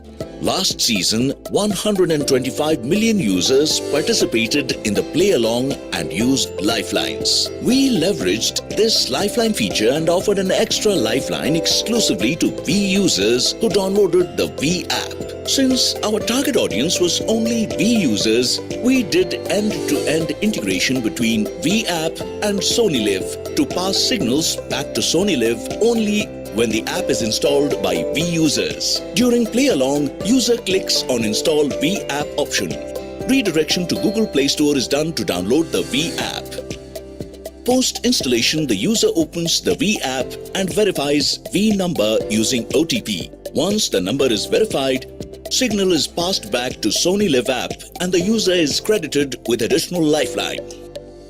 Last season, 125 million users participated in the play-along and used lifelines. We leveraged this lifeline feature and offered an extra lifeline exclusively to V users who downloaded the V app. Since our target audience was only V users, we did end-to-end integration between V app and SonyLiv to pass signals back to SonyLiv only when the app is installed by V users. During play along, user clicks on Install V app option. Redirection to Google Play Store is done to download the V app. Post-installation, the user opens the V app and verifies V number using OTP. Once the number is verified, signal is passed back to SonyLiv app and the user is credited with additional lifeline.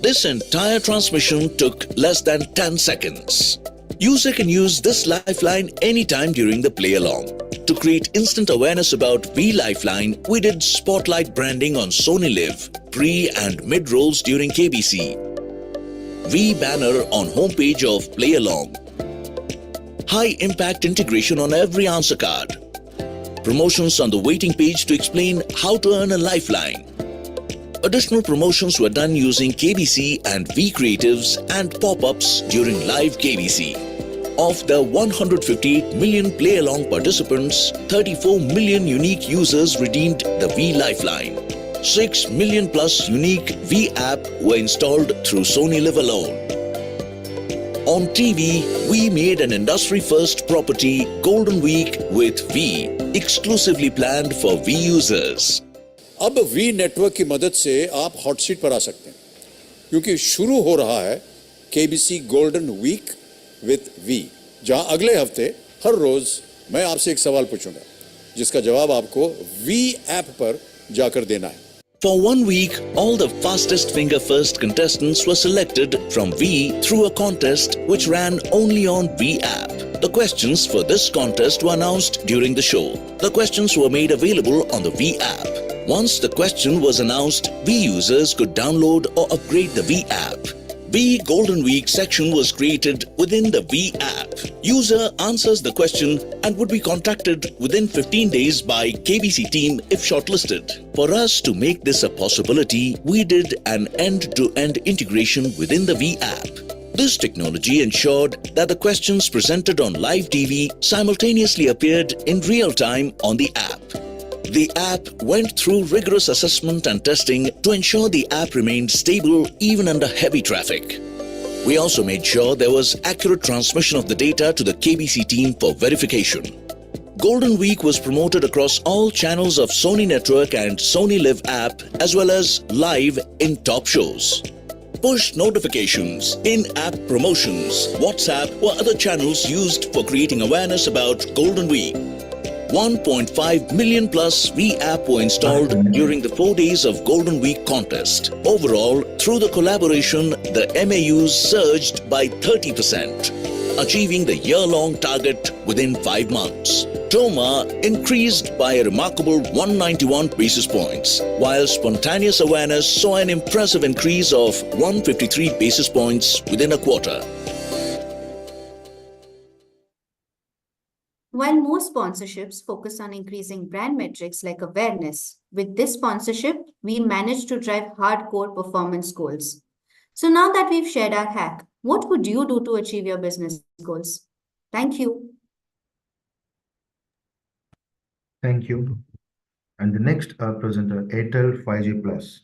This entire transmission took less than 10 seconds. User can use this lifeline anytime during the play along. To create instant awareness about V Lifeline, we did spotlight branding on SonyLiv, pre and mid rolls during KBC. V banner on homepage of play along. High impact integration on every answer card. Promotions on the waiting page to explain how to earn a lifeline. Additional promotions were done using KBC and V creatives and pop-ups during live KBC. Of the 158 million play-along participants, 34 million unique users redeemed the V Lifeline. 6 million plus unique V app were installed through SonyLiv alone. On TV, we made an industry-first property, Golden Week with V, exclusively planned for V users. अब we network की मदद से आप hot seat पर आ सकते हैं क्योंकि शुरू हो रहा है KBC golden week with Vi, जहां अगले हफ्ते हर रोज मैं आपसे एक सवाल पूछूंगा जिसका जवाब आपको वी ऐप पर जाकर देना है. For 1 week, all the fastest finger first contestants were selected from V through a contest which ran only on V app. The questions for this contest were announced during the show. The questions were made available on the V app. Once the question was announced, V users could download or upgrade the V app. V Golden Week section was created within the V app. User answers the question and would be contacted within 15 days by KBC team if shortlisted. For us to make this a possibility, we did an end-to-end integration within the V app. This technology ensured that the questions presented on live TV simultaneously appeared in real time on the app. The app went through rigorous assessment and testing to ensure the app remained stable even under heavy traffic. We also made sure there was accurate transmission of the data to the KBC team for verification. Golden Week was promoted across all channels of Sony Network and SonyLiv app as well as live in top shows. Push notifications, in-app promotions, WhatsApp or other channels used for creating awareness about Golden Week. 1.5 million plus V app were installed during the 4 days of Golden Week contest. Overall, through the collaboration, the MAUs surged by 30%, achieving the year-long target within 5 months. TOMA increased by a remarkable 191 basis points, while spontaneous awareness saw an impressive increase of 153 basis points within a quarter. While most sponsorships focus on increasing brand metrics like awareness, with this sponsorship, we managed to drive hardcore performance goals. So now that we've shared our hack, what would you do to achieve your business goals? Thank you. Thank you. And the next presenter, Airtel 5G Plus.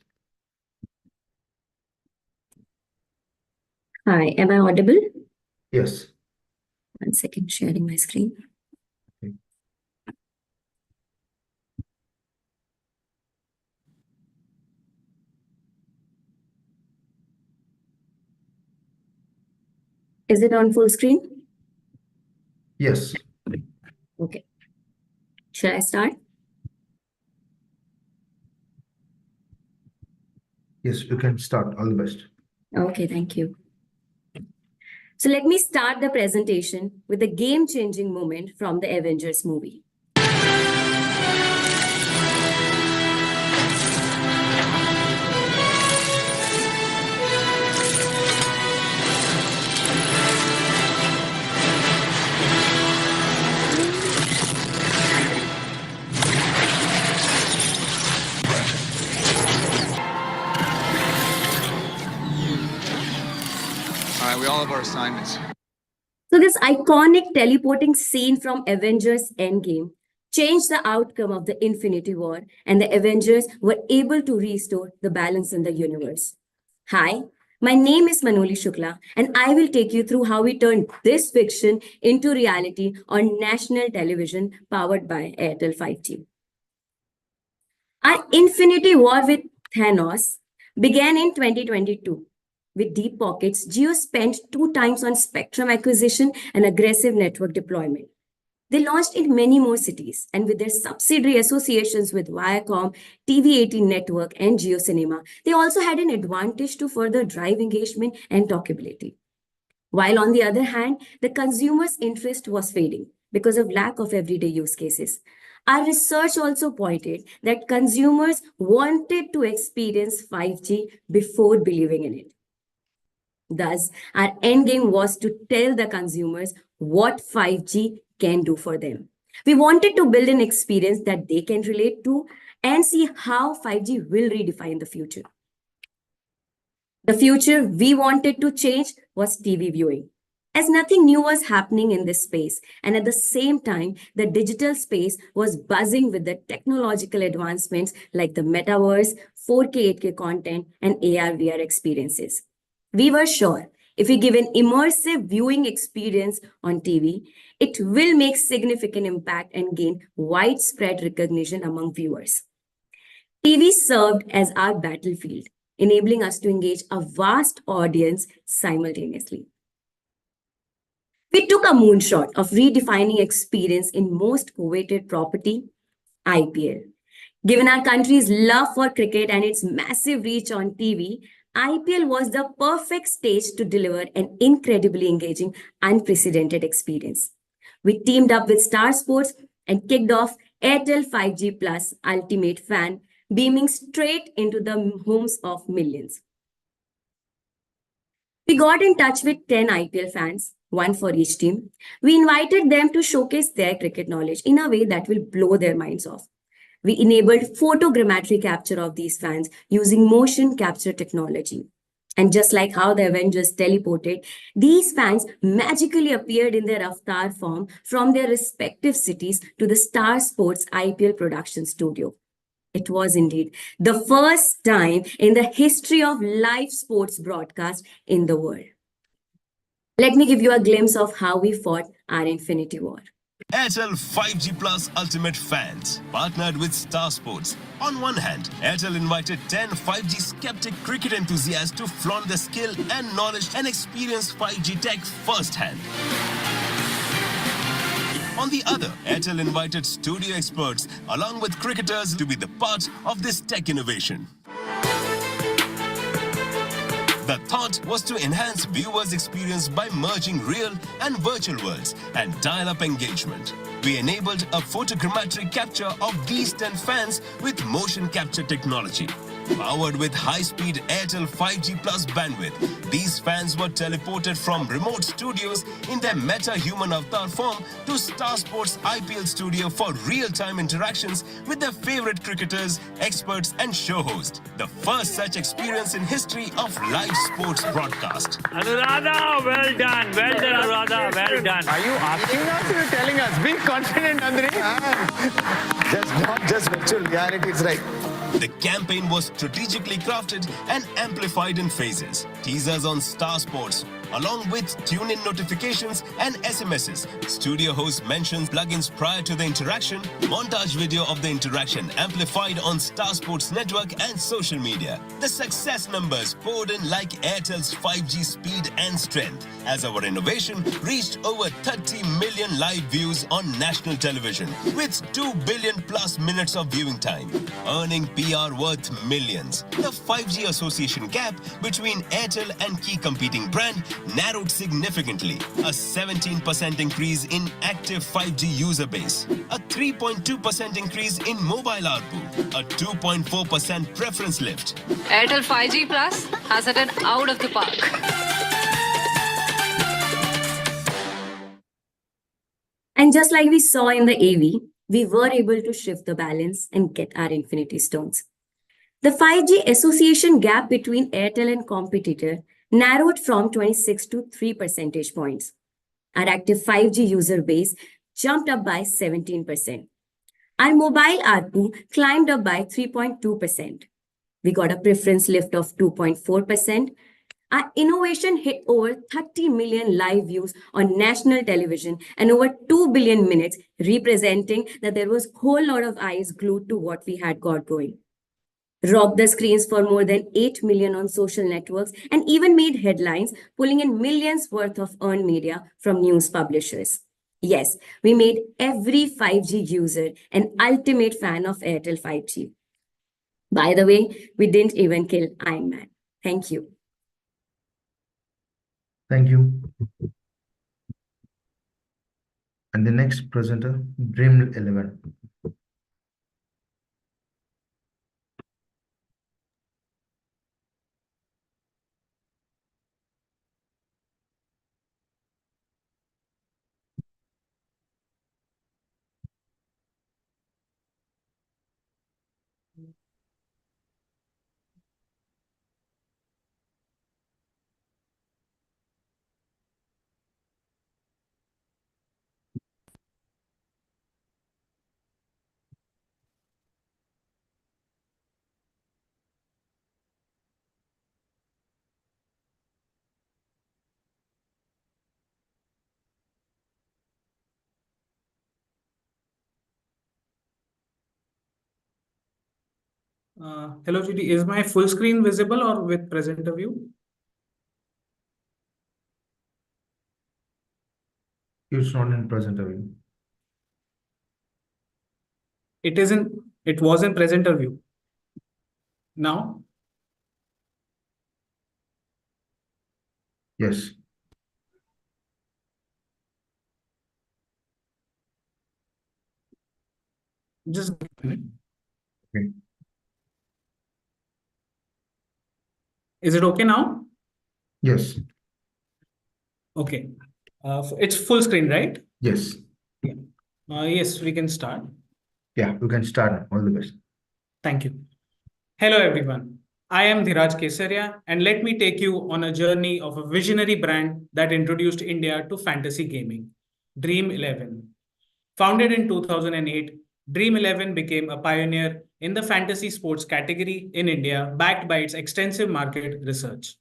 Hi, am I audible? Yes. 1 second, sharing my screen. Is it on full screen? Yes. Okay. Should I start? Yes, you can start. All the best. Okay, thank you. So let me start the presentation with a game-changing moment from the Avengers movie. of our assignments. So this iconic teleporting scene from Avengers Endgame changed the outcome of the Infinity War, and the Avengers were able to restore the balance in the universe. Hi, my name is Manoli Shukla, and I will take you through how we turned this fiction into reality on national television powered by Airtel 5G. Our Infinity War with Thanos began in 2022. With deep pockets, Jio spent 2 times on spectrum acquisition and aggressive network deployment. They launched in many more cities, and with their subsidiary associations with Viacom, TV18 Network, and Jio Cinema, they also had an advantage to further drive engagement and talkability. While on the other hand, the consumer's interest was fading because of lack of everyday use cases. Our research also pointed that consumers wanted to experience 5G before believing in it. Thus, our endgame was to tell the consumers what 5G can do for them. We wanted to build an experience that they can relate to and see how 5G will redefine the future. The future we wanted to change was TV viewing, as nothing new was happening in this space, and at the same time, the digital space was buzzing with the technological advancements like the metaverse, 4K, 8K content, and AR/VR experiences. We were sure if we give an immersive viewing experience on TV, it will make significant impact and gain widespread recognition among viewers. TV served as our battlefield, enabling us to engage a vast audience simultaneously. We took a moonshot of redefining experience in most coveted property, IPL. Given our country's love for cricket and its massive reach on TV, IPL was the perfect stage to deliver an incredibly engaging, unprecedented experience. We teamed up with Star Sports and kicked off Airtel 5G Plus Ultimate Fan, beaming straight into the homes of millions. We got in touch with 10 IPL fans, 1 for each team. We invited them to showcase their cricket knowledge in a way that will blow their minds off. We enabled photogrammetry capture of these fans using motion capture technology. And just like how the Avengers teleported, these fans magically appeared in their avatar form from their respective cities to the Star Sports IPL production studio. It was indeed the first time in the history of live sports broadcast in the world. Let me give you a glimpse of how we fought our Infinity War. Airtel 5G Plus Ultimate Fans partnered with Star Sports. On one hand, Airtel invited 10 5G skeptic cricket enthusiasts to flaunt their skill and knowledge and experience 5G tech firsthand. On the other, Airtel invited studio experts along with cricketers to be the part of this tech innovation. The thought was to enhance viewers' experience by merging real and virtual worlds and dial up engagement. We enabled a photogrammetry capture of these 10 fans with motion capture technology. Powered with high-speed Airtel 5G Plus bandwidth, these fans were teleported from remote studios in their meta-human avatar form to Star Sports IPL studio for real-time interactions with their favorite cricketers, experts and show hosts. The first such experience in history of live sports broadcast. Anuradha, well done. Well done, Anuradha. Well done. Are you asking us or you're telling us? Be confident, Andre. Not just virtual reality, it's right. The campaign was strategically crafted and amplified in phases. Teasers on Star Sports, along with tune-in notifications and SMSs. Studio host mentions plugins prior to the interaction. Montage video of the interaction amplified on Star Sports network and social media. The success numbers poured in like Airtel's 5G speed and strength, as our innovation reached over 30 million live views on national television, with 2 billion plus minutes of viewing time, earning PR worth millions. The 5G association gap between Airtel and key competing brand narrowed significantly. A 17% increase in active 5G user base, a 3.2% increase in mobile ARPU, a 2.4% preference lift. Airtel 5G Plus has hit it out of the park. And just like we saw in the AV, we were able to shift the balance and get our Infinity Stones. The 5G association gap between Airtel and competitor narrowed from 26 to 3 percentage points. Our active 5G user base jumped up by 17%. Our mobile ARPU climbed up by 3.2%. We got a preference lift of 2.4%. Our innovation hit over 30 million live views on national television and over 2 billion minutes, representing that there was a whole lot of eyes glued to what we had got going. Robbed the screens for more than 8 million on social networks and even made headlines, pulling in millions worth of earned media from news publishers. Yes, we made every 5G user an ultimate fan of Airtel 5G. By the way, we didn't even kill Iron Man. Thank you. Thank you. And the next presenter, Dream11. Hello, Judy. Is my full screen visible or with presenter view? It's not in presenter view. It isn't. It was in presenter view. Now? Yes. Just a minute. Okay. Is it okay now? Yes. Okay. It's full screen, right? Yes. Yeah. Yes, we can start. Yeah, you can start now. All the best. Thank you. Hello, everyone. I am Dhiraj Kesaria, and let me take you on a journey of a visionary brand that introduced India to fantasy gaming, Dream11. Founded in 2008, Dream11 became a pioneer in the fantasy sports category in India, backed by its extensive market research.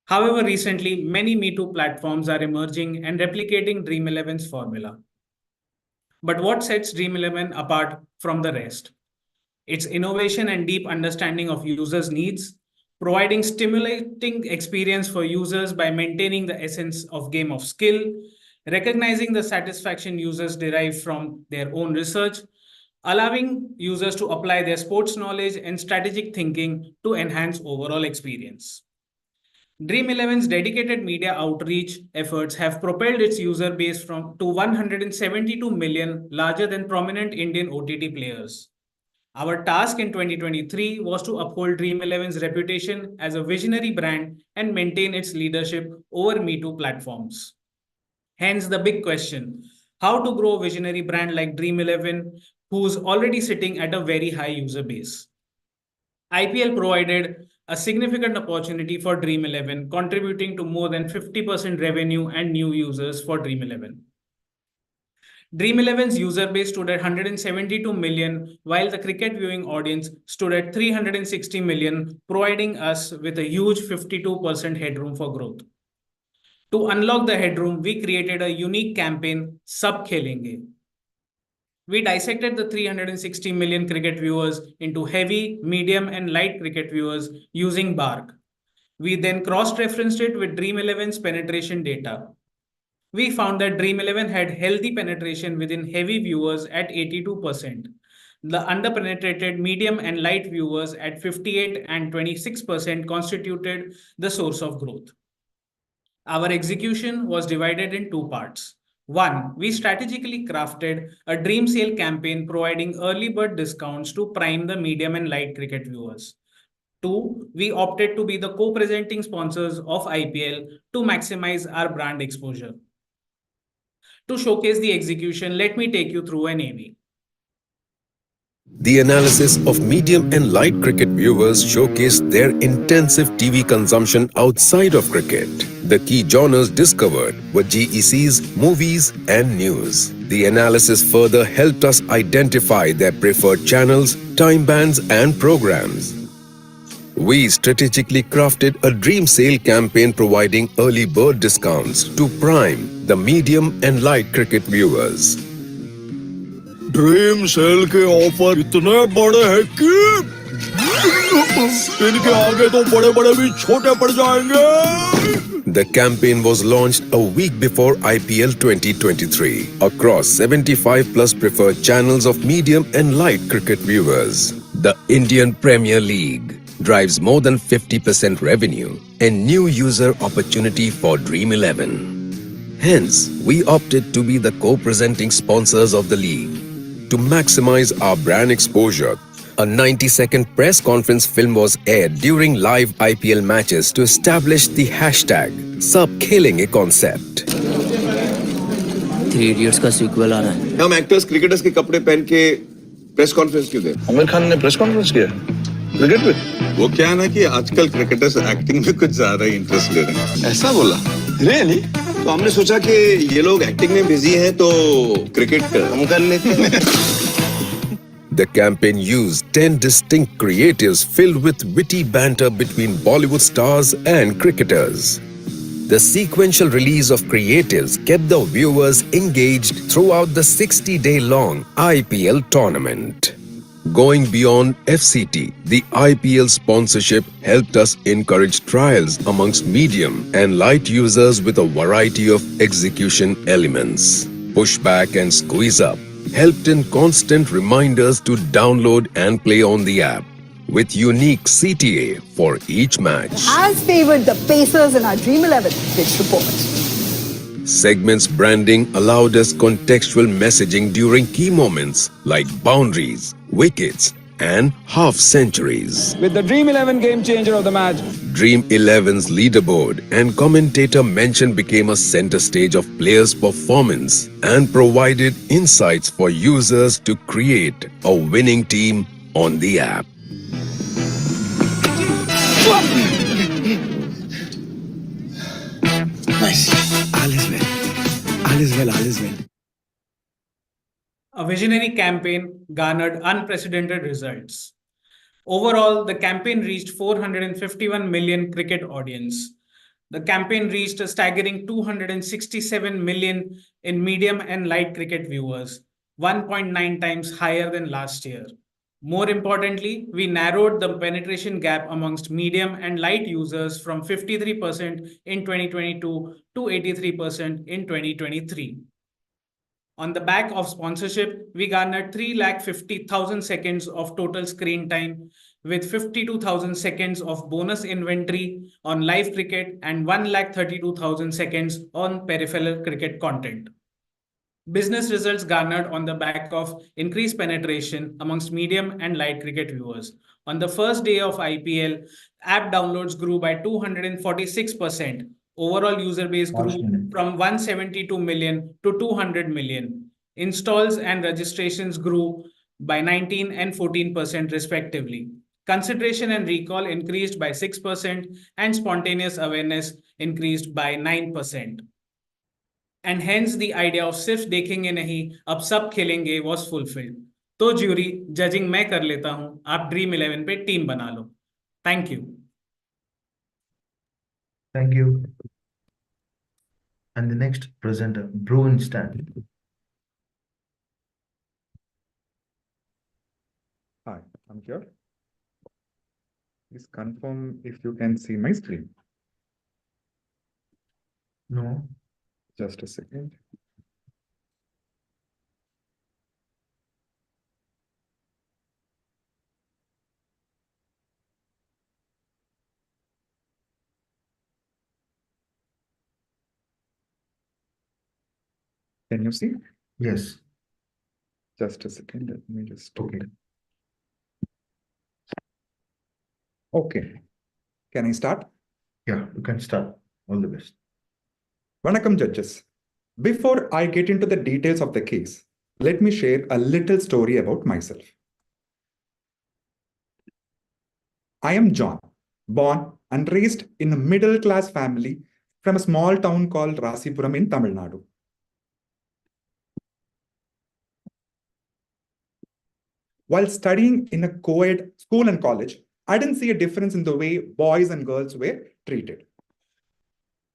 However, recently, many Me Too platforms are emerging and replicating Dream11's formula. But what sets Dream11 apart from the rest? Its innovation and deep understanding of users' needs, providing stimulating experience for users by maintaining the essence of game of skill, recognizing the satisfaction users derive from their own research, allowing users to apply their sports knowledge and strategic thinking to enhance overall experience. Dream11's dedicated media outreach efforts have propelled its user base to 172 million, larger than prominent Indian OTT players. Our task in 2023 was to uphold Dream11's reputation as a visionary brand and maintain its leadership over Me Too platforms. Hence the big question, how to grow a visionary brand like Dream11, who's already sitting at a very high user base. IPL provided a significant opportunity for Dream11, contributing to more than 50% revenue and new users for Dream11. Dream11's user base stood at 172 million, while the cricket viewing audience stood at 360 million, providing us with a huge 52% headroom for growth. To unlock the headroom, we created a unique campaign, Sab Khelenge. We dissected the 360 million cricket viewers into heavy, medium, and light cricket viewers using BARC. We then cross-referenced it with Dream11's penetration data. We found that Dream11 had healthy penetration within heavy viewers at 82%. The underpenetrated medium and light viewers at 58 and 26% constituted the source of growth. Our execution was divided in two parts. One, we strategically crafted a dream sale campaign providing early bird discounts to prime the medium and light cricket viewers. Two, we opted to be the co-presenting sponsors of IPL to maximize our brand exposure. To showcase the execution, let me take you through an AV. The analysis of medium and light cricket viewers showcased their intensive TV consumption outside of cricket. The key genres discovered were GECs, movies and news. The analysis further helped us identify their preferred channels, time bands and programs. We strategically crafted a dream sale campaign providing early bird discounts to prime the medium and light cricket viewers. Dream sale के offer इतने बड़े हैं कि इनके आगे तो बड़े-बड़े भी छोटे पड़ जाएंगे। The campaign was launched a week before IPL 2023 across 75 plus preferred channels of medium and light cricket viewers. The Indian Premier League drives more than 50% revenue and new user opportunity for Dream11. Hence, we opted to be the co-presenting sponsors of the league. To maximize our brand exposure, a 90-second press conference film was aired during live IPL matches to establish the hashtag #SabKhelenge concept. 3 Idiots का sequel आ रहा है। हम actors cricketers के कपड़े पहन के press conference क्यों दे? आमिर खान ने प्रेस कॉन्फ्रेंस किया क्रिकेट में। वो क्या है ना कि आजकल क्रिकेटर्स एक्टिंग में कुछ ज्यादा ही इंटरेस्ट ले रहे हैं। ऐसा बोला? रियली? तो हमने सोचा कि ये लोग एक्टिंग में बिजी हैं तो क्रिकेट हम कर लेते हैं। The campaign used 10 distinct creatives filled with witty banter between Bollywood stars and cricketers. The sequential release of creatives kept the viewers engaged throughout the 60-day-long IPL tournament. Going beyond FCT, the IPL sponsorship helped us encourage trials amongst medium and light users with a variety of execution elements. Pushback and squeeze up helped in constant reminders to download and play on the app, with unique CTA for each match. As favored the Pacers in our Dream11 pitch report. Segments branding allowed us contextual messaging during key moments like boundaries, wickets, and half centuries. With the Dream11 game changer of the match, Dream11's leaderboard and commentator mention became a center stage of players' performance and provided insights for users to create a winning team on the app. nice. All is well. All is well. All is well. A visionary campaign garnered unprecedented results. Overall, the campaign reached 451 million cricket audience. The campaign reached a staggering 267 million in medium and light cricket viewers, 1.9 times higher than last year. More importantly, we narrowed the penetration gap amongst medium and light users from 53% in 2022 to 83% in 2023. On the back of sponsorship, we garnered 350,000 seconds of total screen time, with 52,000 seconds of bonus inventory on live cricket and 132,000 seconds on peripheral cricket content. Business results garnered on the back of increased penetration amongst medium and light cricket viewers. On the first day of IPL, app downloads grew by 246%. Overall user base grew from 172 million to 200 million. Installs and registrations grew by 19 and 14% respectively. Consideration and recall increased by 6% and spontaneous awareness increased by 9%. And hence the idea of सिर्फ देखेंगे नहीं अब सब खेलेंगे was fulfilled. तो jury judging मैं कर लेता हूं, आप Dream11 पे टीम बना लो. Thank you. Thank you. And the next presenter, Brew Instant. Hi, I'm here. Please confirm if you can see my screen. No. Just a second. Can you see? Yes. Just a second. Let me just. Okay. Okay. Can I start? Yeah, you can start. All the best. Vanakkam judges. Before I get into the details of the case, let me share a little story about myself. I am John, born and raised in a middle-class family from a small town called Rasipuram in Tamil Nadu. While studying in a co-ed school and college, I didn't see a difference in the way boys and girls were treated.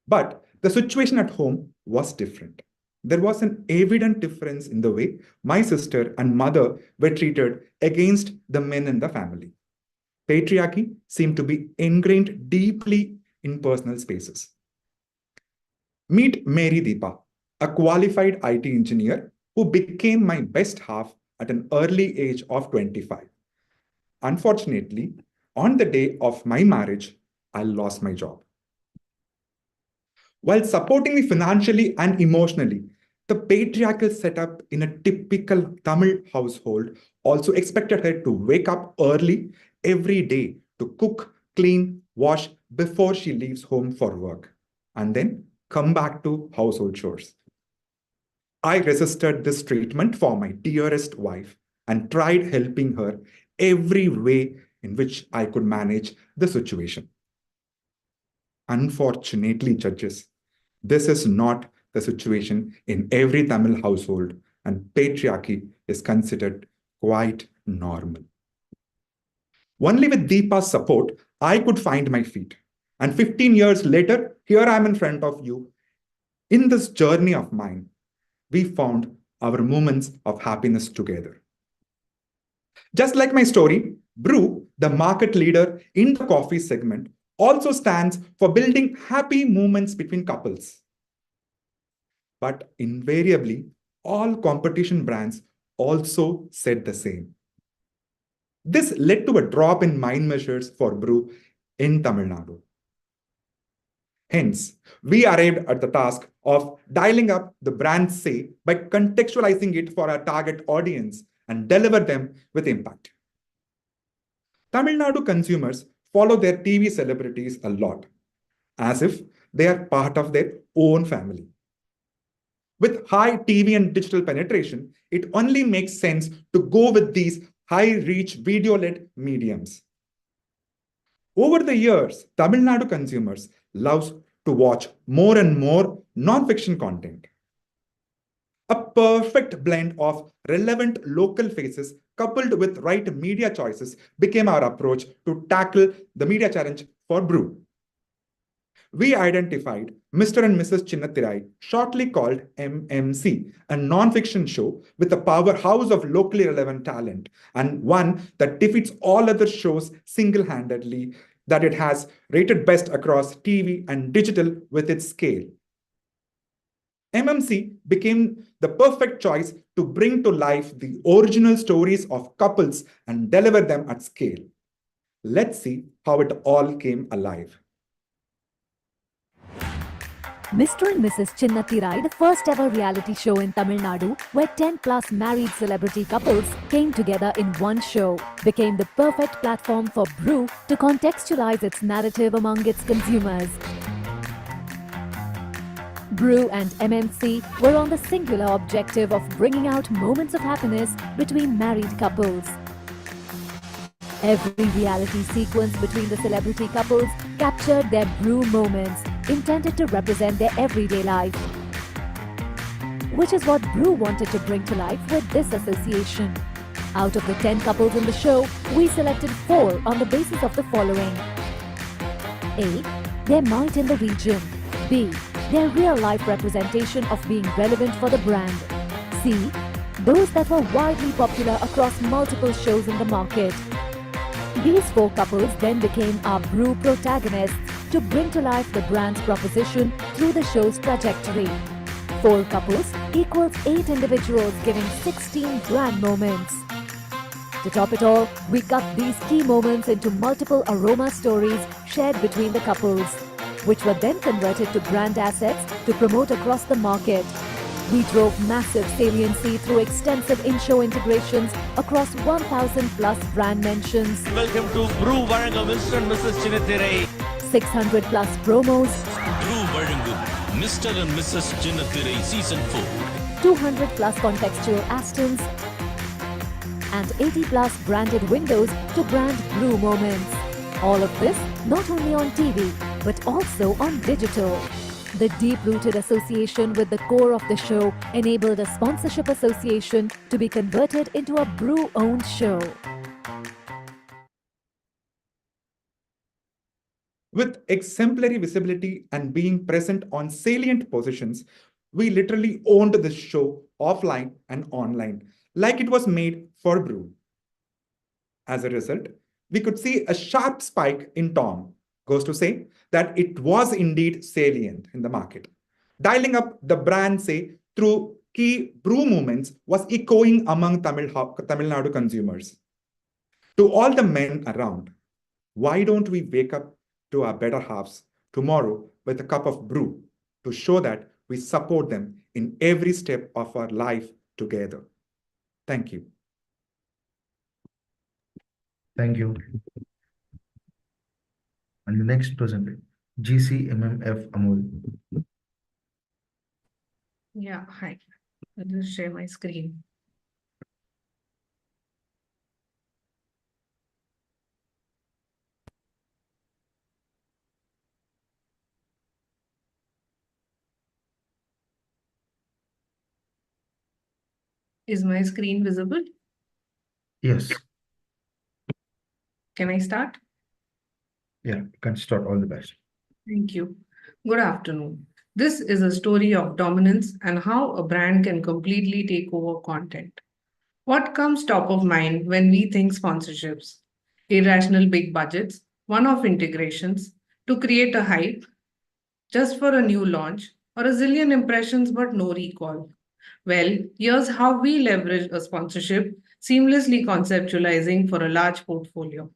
But the situation at home was different. There was an evident difference in the way my sister and mother were treated against the men in the family. Patriarchy seemed to be ingrained deeply in personal spaces. Meet Mary Deepa, a qualified IT engineer who became my best half at an early age of 25. Unfortunately, on the day of my marriage, I lost my job. While supporting me financially and emotionally, the patriarchal setup in a typical Tamil household also expected her to wake up early every day to cook, clean, wash before she leaves home for work, and then come back to household chores. I resisted this treatment for my dearest wife and tried helping her every way in which I could manage the situation. Unfortunately, judges, this is not the situation in every Tamil household, and patriarchy is considered quite normal. Only with Deepa's support, I could find my feet. And 15 years later, here I am in front of you. In this journey of mine, we found our moments of happiness together. Just like my story, Brew, the market leader in the coffee segment, also stands for building happy moments between couples. But invariably, all competition brands also said the same. This led to a drop in mind measures for Brew in Tamil Nadu. Hence, we arrived at the task of dialing up the brand's say by contextualizing it for our target audience and deliver them with impact. Tamil Nadu consumers follow their TV celebrities a lot, as if they are part of their own family. With high TV and digital penetration, it only makes sense to go with these high-reach video-led mediums. Over the years, Tamil Nadu consumers love to watch more and more non-fiction content. A perfect blend of relevant local faces coupled with right media choices became our approach to tackle the media challenge for Brew. We identified Mr. and Mrs. Chinnathirai, shortly called MMC, a non-fiction show with a powerhouse of locally relevant talent and one that defeats all other shows single-handedly, that it has rated best across TV and digital with its scale. MMC became the perfect choice to bring to life the original stories of couples and deliver them at scale. Let's see how it all came alive. Mr. and Mrs. Chinnathirai, the first ever reality show in Tamil Nadu, where 10+ married celebrity couples came together in one show, became the perfect platform for Brew to contextualize its narrative among its consumers. Brew and MMC were on the singular objective of bringing out moments of happiness between married couples. Every reality sequence between the celebrity couples captured their Brew moments, intended to represent their everyday life. Which is what Brew wanted to bring to life with this association. Out of the 10 couples in the show, we selected 4 on the basis of the following. A. Their might in the region. B. Their real-life representation of being relevant for the brand. C. Those that were widely popular across multiple shows in the market. These 4 couples then became our Brew protagonists to bring to life the brand's proposition through the show's trajectory. 4 couples equals 8 individuals giving 16 brand moments. To top it all, we cut these key moments into multiple aroma stories shared between the couples, which were then converted to brand assets to promote across the market. We drove massive saliency through extensive in-show integrations across 1,000+ brand mentions. Welcome to Brew Varangu, Mr. and Mrs. Chinnathirai. 600+ promos. Brew Varangu, Mr. and Mrs. Chinnathirai Season 4. 200+ contextual Astons. And 80+ branded windows to brand Brew moments. All of this not only on TV, but also on digital. The deep-rooted association with the core of the show enabled a sponsorship association to be converted into a Brew-owned show. With exemplary visibility and being present on salient positions, we literally owned this show offline and online, like it was made for Brew. As a result, we could see a sharp spike in Tom, goes to say that it was indeed salient in the market. Dialing up the brand say through key brew movements was echoing among Tamil Nadu consumers. To all the men around, why don't we wake up to our better halves tomorrow with a cup of brew to show that we support them in every step of our life together? Thank you. Thank you. And the next presenter, GCMMF Amul. Yeah, hi. I'll just share my screen. Is my screen visible? Yes. Can I start? Yeah, you can start. All the best. Thank you. Good afternoon. This is a story of dominance and how a brand can completely take over content. What comes top of mind when we think sponsorships? Irrational big budgets, one-off integrations to create a hype just for a new launch, or a zillion impressions but no recall. Well, here's how we leverage a sponsorship, seamlessly conceptualizing for a large portfolio.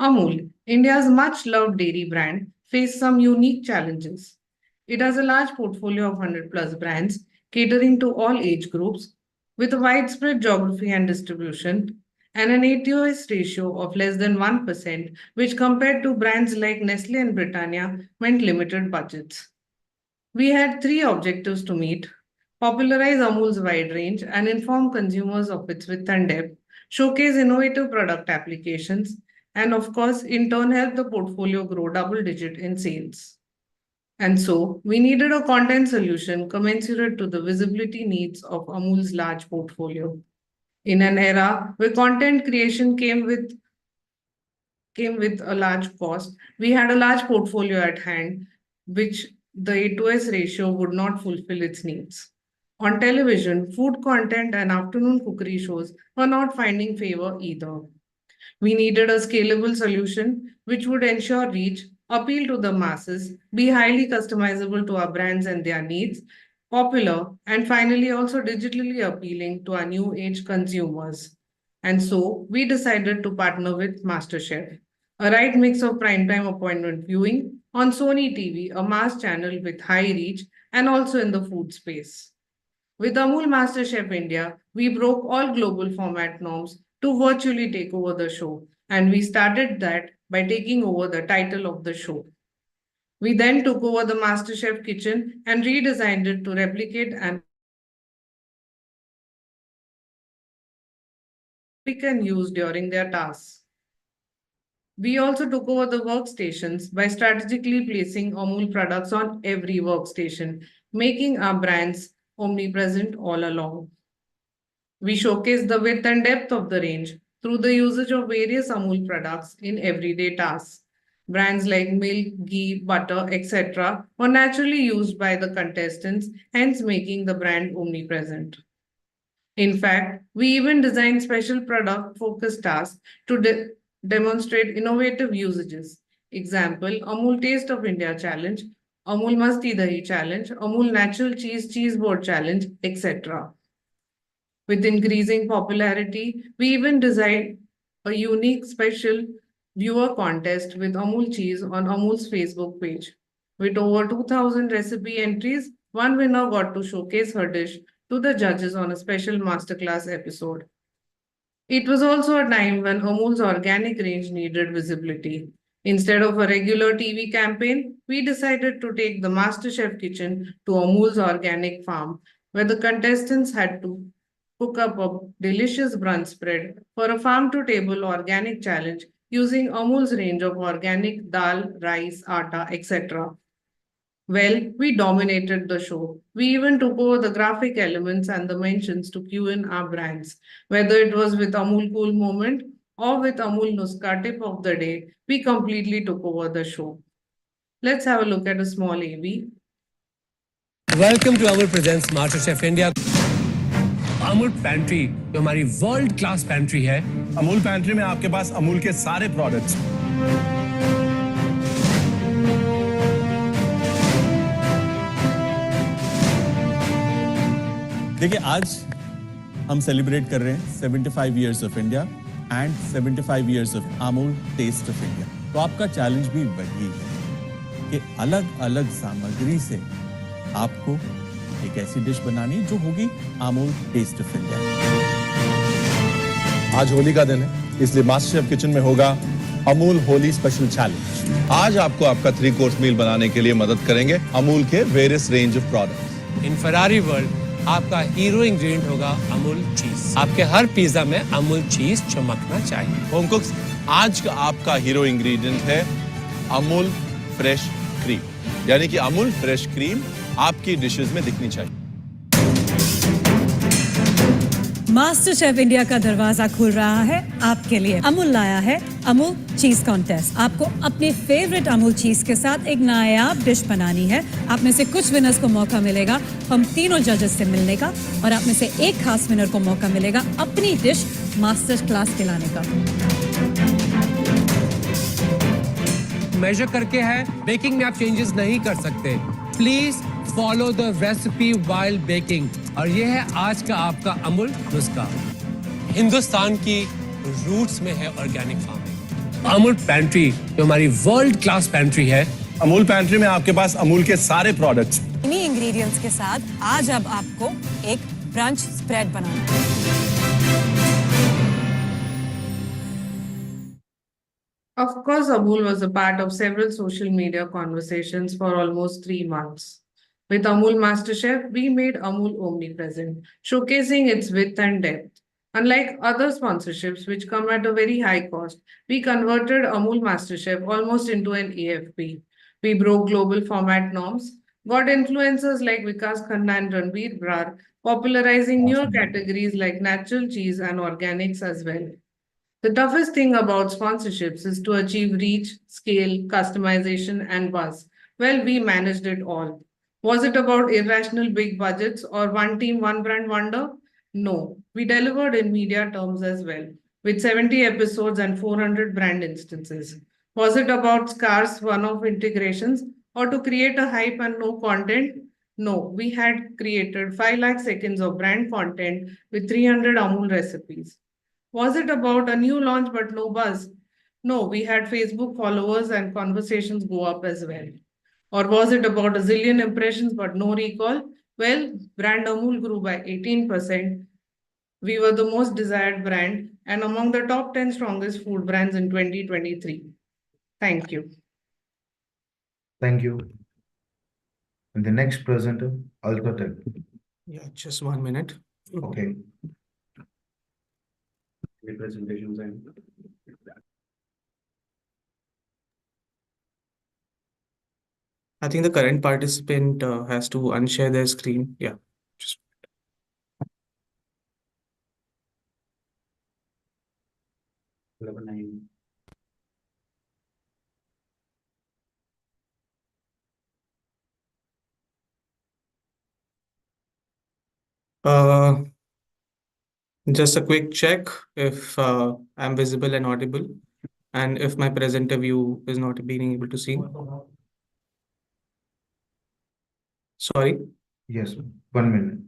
Amul, India's much-loved dairy brand, faced some unique challenges. It has a large portfolio of 100 plus brands, catering to all age groups, with a widespread geography and distribution, and an ATOS ratio of less than 1%, which compared to brands like Nestle and Britannia meant limited budgets. We had three objectives to meet: popularize Amul's wide range and inform consumers of its width and depth, showcase innovative product applications, and of course, in turn, help the portfolio grow double-digit in sales. And so, we needed a content solution commensurate to the visibility needs of Amul's large portfolio. In an era where content creation came with a large cost, we had a large portfolio at hand, which the A2S ratio would not fulfill its needs. On television, food content and afternoon cookery shows were not finding favor either. We needed a scalable solution which would ensure reach, appeal to the masses, be highly customizable to our brands and their needs, popular, and finally also digitally appealing to our new age consumers. And so we decided to partner with MasterChef, a right mix of primetime appointment viewing on Sony TV, a mass channel with high reach and also in the food space. With Amul MasterChef India, we broke all global format norms to virtually take over the show, and we started that by taking over the title of the show. We then took over the MasterChef kitchen and redesigned it to replicate and can use during their tasks. We also took over the workstations by strategically placing Amul products on every workstation, making our brands omnipresent all along. We showcase the width and depth of the range through the usage of various Amul products in everyday tasks. Brands like milk, ghee, butter, etc. were naturally used by the contestants, hence making the brand omnipresent. In fact, we even designed special product-focused tasks to demonstrate innovative usages. Example, Amul Taste of India Challenge, Amul Masti Dahi Challenge, Amul Natural Cheese Board Challenge, etc. With increasing popularity, we even designed a unique special viewer contest with Amul cheese on Amul's Facebook page. With over 2,000 recipe entries, one winner got to showcase her dish to the judges on a special masterclass episode. It was also a time when Amul's organic range needed visibility. Instead of a regular TV campaign, we decided to take the MasterChef kitchen to Amul's organic farm, where the contestants had to cook up a delicious brunch spread for a farm-to-table organic challenge using Amul's range of organic dal, rice, atta, etc. Well, we dominated the show. We even took over the graphic elements and the mentions to cue in our brands. Whether it was with Amul Cool Moment or with Amul Nuska Tip of the Day, we completely took over the show. Let's have a look at a small AV. Welcome to Amul Presents MasterChef India. Amul pantry जो हमारी world class pantry है। Amul pantry में आपके पास अमूल के सारे products. देखिए आज हम सेलिब्रेट कर रहे हैं 75 years of India and 75 years of Amul taste of India. तो आपका चैलेंज भी वही है कि अलग-अलग सामग्री से आपको एक ऐसी डिश बनानी जो होगी अमूल टेस्ट ऑफ इंडिया। आज होली का दिन है, इसलिए मास्टरशेफ किचन में होगा अमूल होली स्पेशल चैलेंज। आज आपको आपका 3 कोर्स मील बनाने के लिए मदद करेंगे अमूल के various range of products. In Ferrari world आपका हीरो इंग्रेडिएंट होगा अमूल चीज। आपके हर पिज्जा में अमूल चीज चमकना चाहिए। होम कुक्स, आज का आपका हीरो इंग्रेडिएंट है अमूल फ्रेश क्रीम, यानी कि अमूल फ्रेश क्रीम आपकी डिशेस में दिखनी चाहिए। मास्टर शेफ इंडिया का दरवाजा खुल रहा है आपके लिए। अमूल लाया है अमूल चीज कॉन्टेस्ट। आपको अपने फेवरेट अमूल चीज के साथ एक नायाब डिश बनानी है। आप में से कुछ विनर्स को मौका मिलेगा हम तीनों जजेस से मिलने का, और आप में से एक खास विनर को मौका मिलेगा अपनी डिश मास्टर क्लास खिलाने का। मेजर करके है, बेकिंग में आप चेंजेस नहीं कर सकते। Please follow the recipe while baking. और ये है आज का आपका अमूल नुस्खा। हिंदुस्तान की रूट्स में है ऑर्गेनिक फार्मिंग। अमूल पैंट्री जो हमारी वर्ल्ड क्लास पैंट्री है। अमूल पैंट्री में आपके पास अमूल के सारे प्रोडक्ट्स। इन्हीं इंग्रेडिएंट्स के साथ आज अब आपको एक ब्रंच स्प्रेड बनाना है। Of course, Amul was a part of several social media conversations for almost 3 months. With Amul MasterChef, we made Amul omnipresent, showcasing its width and depth. Unlike other sponsorships, which come at a very high cost, we converted Amul MasterChef almost into an AFP. We broke global format norms, got influencers like Vikas Khanna and Ranveer Brar, popularizing newer categories like natural cheese and organics as well. The toughest thing about sponsorships is to achieve reach, scale, customization, and buzz. Well, we managed it all. Was it about irrational big budgets or one team, one brand wonder? No, we delivered in media terms as well, with 70 episodes and 400 brand instances. Was it about scarce one-off integrations or to create a hype and no content? No, we had created 5 lakh seconds of brand content with 300 Amul recipes. Was it about a new launch but no buzz? No, we had Facebook followers and conversations go up as well. Or was it about a zillion impressions but no recall? Well, brand Amul grew by 18%. We were the most desired brand and among the top 10 strongest food brands in 2023. Thank you. Thank you. And the next presenter, UltraTech. Yeah, just 1 minute. Okay. Presentations and I think the current participant has to unshare their screen. Yeah, just level 9. Just a quick check if I'm visible and audible, and if my presenter view is not being able to see. Sorry? Yes, 1 minute.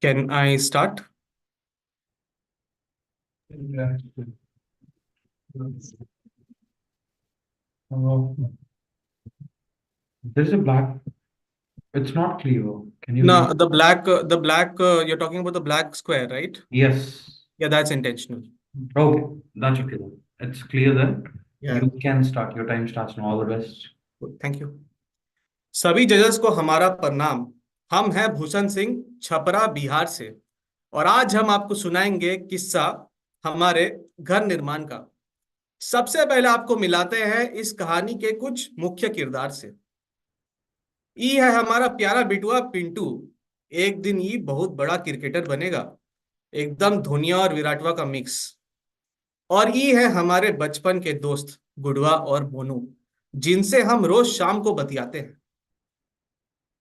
Can I start? There's a black. It's not clear. Can you? No, the black, you're talking about the black square, right? Yes. Yeah, that's intentional. Okay, that's okay then. It's clear then. Yeah. You can start. Your time starts now. All the best. Thank you. सभी जजेस को हमारा प्रणाम। हम हैं भूषण सिंह, छपरा, बिहार से, और आज हम आपको सुनाएंगे किस्सा हमारे घर निर्माण का। सबसे पहले आपको मिलाते हैं इस कहानी के कुछ मुख्य किरदार से। ई है हमारा प्यारा बिटुआ पिंटू। एक दिन ये बहुत बड़ा क्रिकेटर बनेगा, एकदम धोनिया और विराटवा का मिक्स। और ये है हमारे बचपन के दोस्त गुडवा और मोनू, जिनसे हम रोज शाम को बतियाते हैं।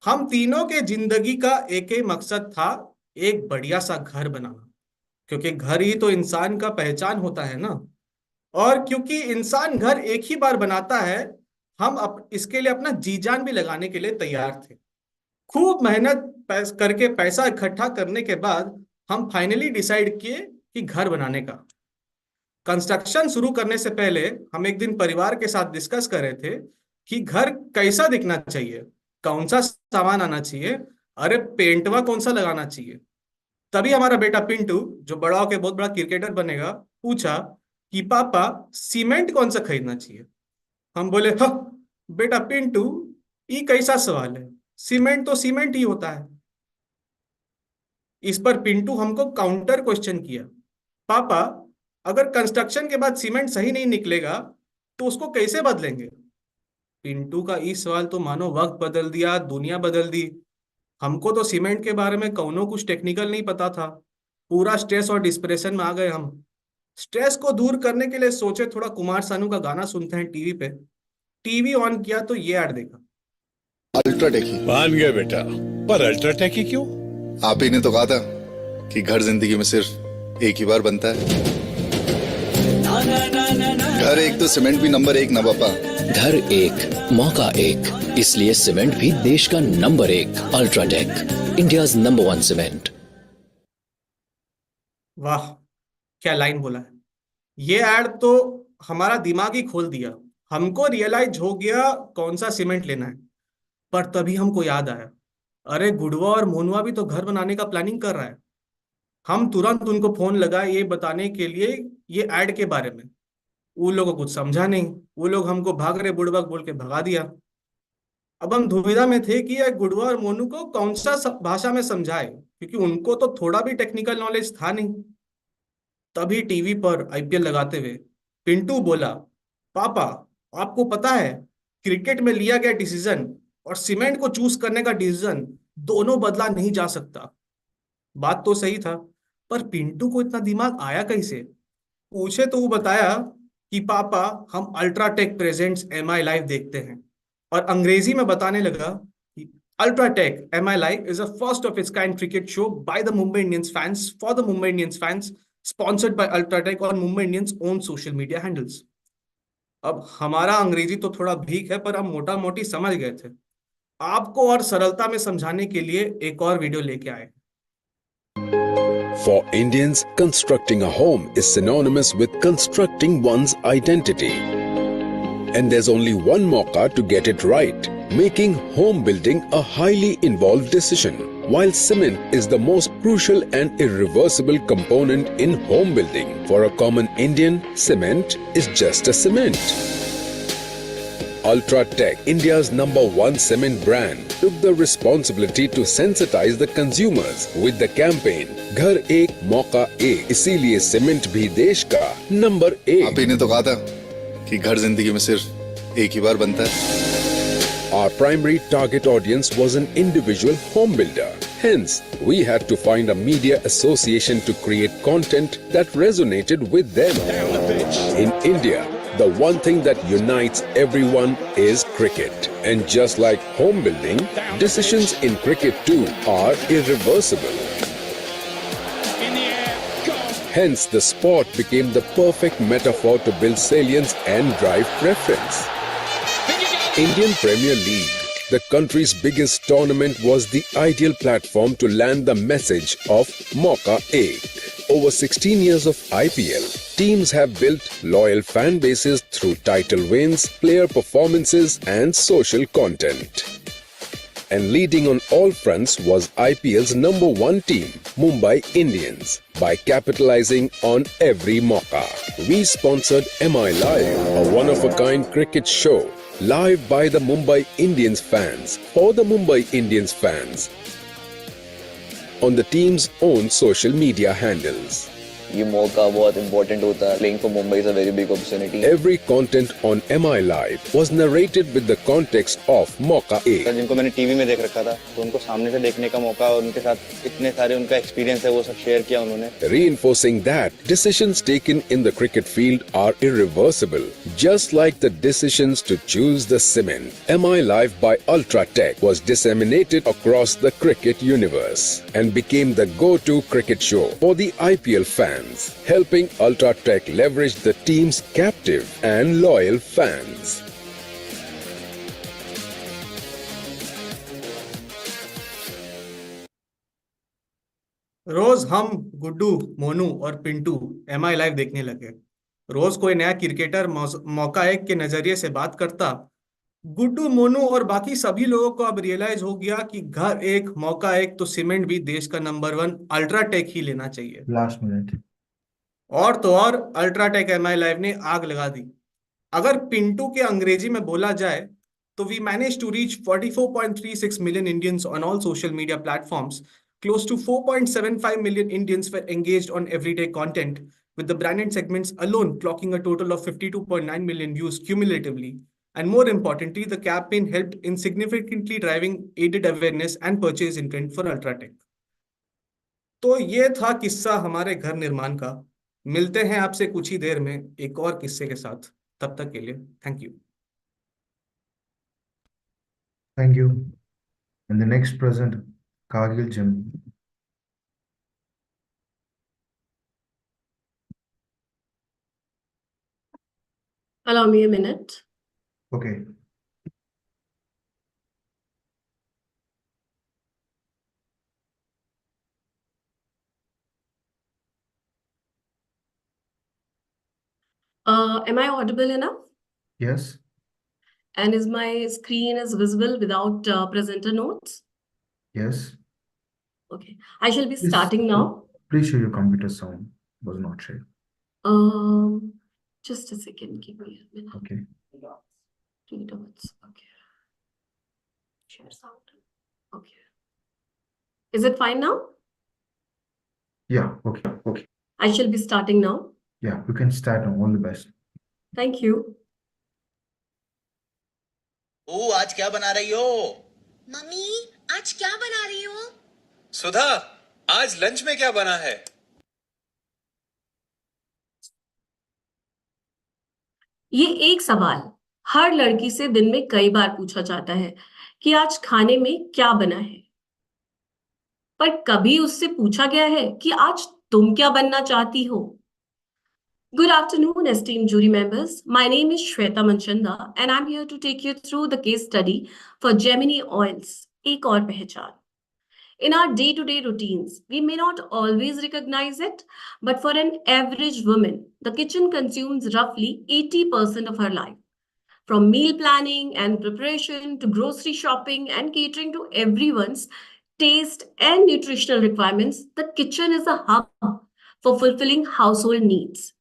हम तीनों के जिंदगी का एक ही मकसद था, एक बढ़िया सा घर बनाना, क्योंकि घर ही तो इंसान का पहचान होता है ना। और क्योंकि इंसान घर एक ही बार बनाता है, हम इसके लिए अपना जी जान भी लगाने के लिए तैयार थे। खूब मेहनत करके पैसा इकट्ठा करने के बाद हम फाइनली डिसाइड किए कि घर बनाने का। कंस्ट्रक्शन शुरू करने से पहले हम एक दिन परिवार के साथ डिस्कस कर रहे थे कि घर कैसा दिखना चाहिए, कौन सा सामान आना चाहिए, अरे पेंटवा कौन सा लगाना चाहिए। तभी हमारा बेटा पिंटू, जो बड़ा होकर बहुत बड़ा क्रिकेटर बनेगा, पूछा कि पापा सीमेंट कौन सा खरीदना चाहिए। हम बोले, हाँ बेटा पिंटू, ये कैसा सवाल है, सीमेंट तो सीमेंट ही होता है। इस पर पिंटू हमको काउंटर क्वेश्चन किया, पापा अगर कंस्ट्रक्शन के बाद सीमेंट सही नहीं निकलेगा तो उसको कैसे बदलेंगे। पिंटू का इस सवाल तो मानो वक्त बदल दिया, दुनिया बदल दी। हमको तो सीमेंट के बारे में कौनो कुछ टेक्निकल नहीं पता था। पूरा स्ट्रेस और डिस्प्रेशन में आ गए हम। स्ट्रेस को दूर करने के लिए सोचे थोड़ा कुमार सानू का गाना सुनते हैं टीवी पे। टीवी ऑन किया तो ये ऐड देखा, अल्ट्राटेक ही मान गया बेटा, पर अल्ट्राटेक ही क्यों? आप ही ने तो कहा था कि घर जिंदगी में सिर्फ एक ही बार बनता है। घर एक तो सीमेंट भी नंबर 1 ना पापा। घर एक, मौका एक, इसलिए सीमेंट भी देश का number 1। UltraTech, India's number 1 cement. वाह क्या लाइन बोला है। ये ऐड तो हमारा दिमाग ही खोल दिया। हमको रियलाइज हो गया कौन सा सीमेंट लेना है। पर तभी हमको याद आया, अरे गुडवा और मोनुआ भी तो घर बनाने का प्लानिंग कर रहा है। हम तुरंत उनको फोन लगाए ये बताने के लिए ये ऐड के बारे में। वो लोगों को कुछ समझा नहीं, वो लोग हमको भाग रहे बुड़बक बोल के भगा दिया। अब हम दुविधा में थे कि गुडवा और मोनू को कौन सा भाषा में समझाए, क्योंकि उनको तो थोड़ा भी टेक्निकल नॉलेज था नहीं। तभी टीवी पर आईपीएल लगाते हुए पिंटू बोला, पापा आपको पता है क्रिकेट में लिया गया डिसीजन और सीमेंट को चूज करने का डिसीजन दोनों बदला नहीं जा सकता। बात तो सही था, पर पिंटू को इतना दिमाग आया कैसे। पूछे तो वो बताया कि पापा हम अल्ट्राटेक प्रेजेंट्स MI लाइव देखते हैं, और अंग्रेजी में बताने लगा कि UltraTech MI live is a first of its kind cricket show by the Mumbai Indians fans for the Mumbai Indians fans, sponsored by UltraTech और Mumbai Indians own social media handles. अब हमारा अंग्रेजी तो थोड़ा भीक है, पर हम मोटा मोटी समझ गए थे। आपको और सरलता में समझाने के लिए एक और वीडियो लेके आए। For Indians, constructing a home is synonymous with constructing one's identity. And there's only one mauka to get it right, making home building a highly involved decision. While cement is the most crucial and irreversible component in home building, for a common Indian, cement is just a cement. UltraTech, India's #1 cement brand, took the responsibility to sensitize the consumers with the campaign घर एक मौका एक, इसीलिए cement भी देश का number 1। आप ही ने तो कहा था कि घर जिंदगी में सिर्फ एक ही बार बनता है। Our primary target audience was an individual home builder. Hence, we had to find a media association to create content that resonated with them. In India, the one thing that unites everyone is cricket. And just like home building, decisions in cricket too are irreversible. Hence, the sport became the perfect metaphor to build salience and drive preference. Indian Premier League, the country's biggest tournament, was the ideal platform to land the message of Mauka Ek. Over 16 years of IPL, teams have built loyal fan bases through title wins, player performances, and social content. And leading on all fronts was IPL's #1 team, Mumbai Indians. By capitalizing on every mauka, we sponsored MI Live, a one-of-a-kind cricket show Live by the Mumbai Indians fans, for the Mumbai Indians fans, on the team's own social media handles. ये मौका बहुत important होता है. Playing for Mumbai is a very big opportunity. Every content on MI Live was narrated with the context of मौका A. जिनको मैंने TV में देख रखा था, तो उनको सामने से देखने का मौका और उनके साथ इतने सारे उनका एक्सपीरियंस है वो सब शेयर किया उन्होंने. Reinforcing that decisions taken in the cricket field are irreversible, just like the decisions to choose the cement. MI Live by UltraTech was disseminated across the cricket universe and became the go-to cricket show for the IPL fans, helping UltraTech leverage the team's captive and loyal fans. रोज हम गुड्डू, मोनू और Pintu MI live देखने लगे. रोज कोई नया cricketer मौका एक के नजरिए से बात करता. गुड्डू, मोनू और बाकी सभी लोगों को अब रियलाइज हो गया कि घर एक मौका एक तो सीमेंट भी देश का नंबर 1 अल्ट्राटेक ही लेना चाहिए. Last minute. और तो और अल्ट्राटेक MI लाइव ने आग लगा दी. अगर पिंटू के अंग्रेजी में बोला जाए तो we managed to reach 44.36 million Indians on all social media platforms. Close to 4.75 million Indians were engaged on everyday content, with the branded segments alone clocking a total of 52.9 million views cumulatively. And more importantly, the campaign helped in significantly driving aided awareness and purchase intent for UltraTech. तो ये था किस्सा हमारे घर निर्माण का. मिलते हैं आपसे कुछ ही देर में एक और किस्से के साथ. तब तक के लिए thank you. Thank you. And the next present, Kargil Jim. Allow me a minute. Okay. Am I audible enough? Yes. And is my screen is visible without presenter notes? Yes. Okay. I shall be starting now. Please show your computer sound was not shared. Just a second. Give me a minute. Okay. 3 dots. Okay. Share sound. Okay. Is it fine now? Yeah. Okay. Okay. I shall be starting now. Yeah. You can start now. All the best. Thank you. ओ आज क्या बना रही हो? Mummy आज क्या बना रही हो? सुधा, आज लंच में क्या बना है? ये एक सवाल हर लड़की से दिन में कई बार पूछा जाता है कि आज खाने में क्या बना है, पर कभी उससे पूछा गया है कि आज तुम क्या बनना चाहती हो? Good afternoon, esteemed jury members. My name is Shweta Manchanda and I'm here to take you through the case study for Gemini Oil's Ek Aur Pehchan. In our day-to-day routines, we may not always recognize it, but for an average woman, the kitchen consumes roughly 80% of her life. From meal planning and preparation to grocery shopping and catering to everyone's taste and nutritional requirements, the kitchen is a hub for fulfilling household needs.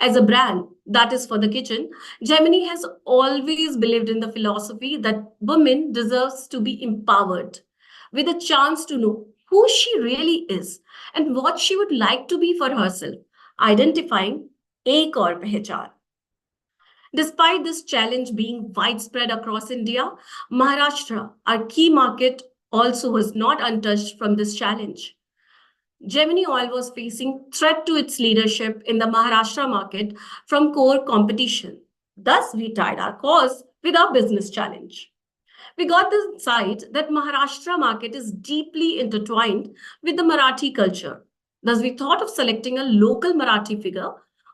As a brand that is for the kitchen, Gemini has always believed in the philosophy that women deserves to be empowered with a chance to know who she really is and what she would like to be for herself, identifying Ek Aur Pehchan. Despite this challenge being widespread across India, Maharashtra, our key market, also was not untouched from this challenge. Gemini Oil was facing threat to its leadership in the Maharashtra market from core competition. Thus, we tied our cause with our business challenge. We got the insight that Maharashtra market is deeply intertwined with the Marathi culture. Thus, we thought of selecting a local Marathi figure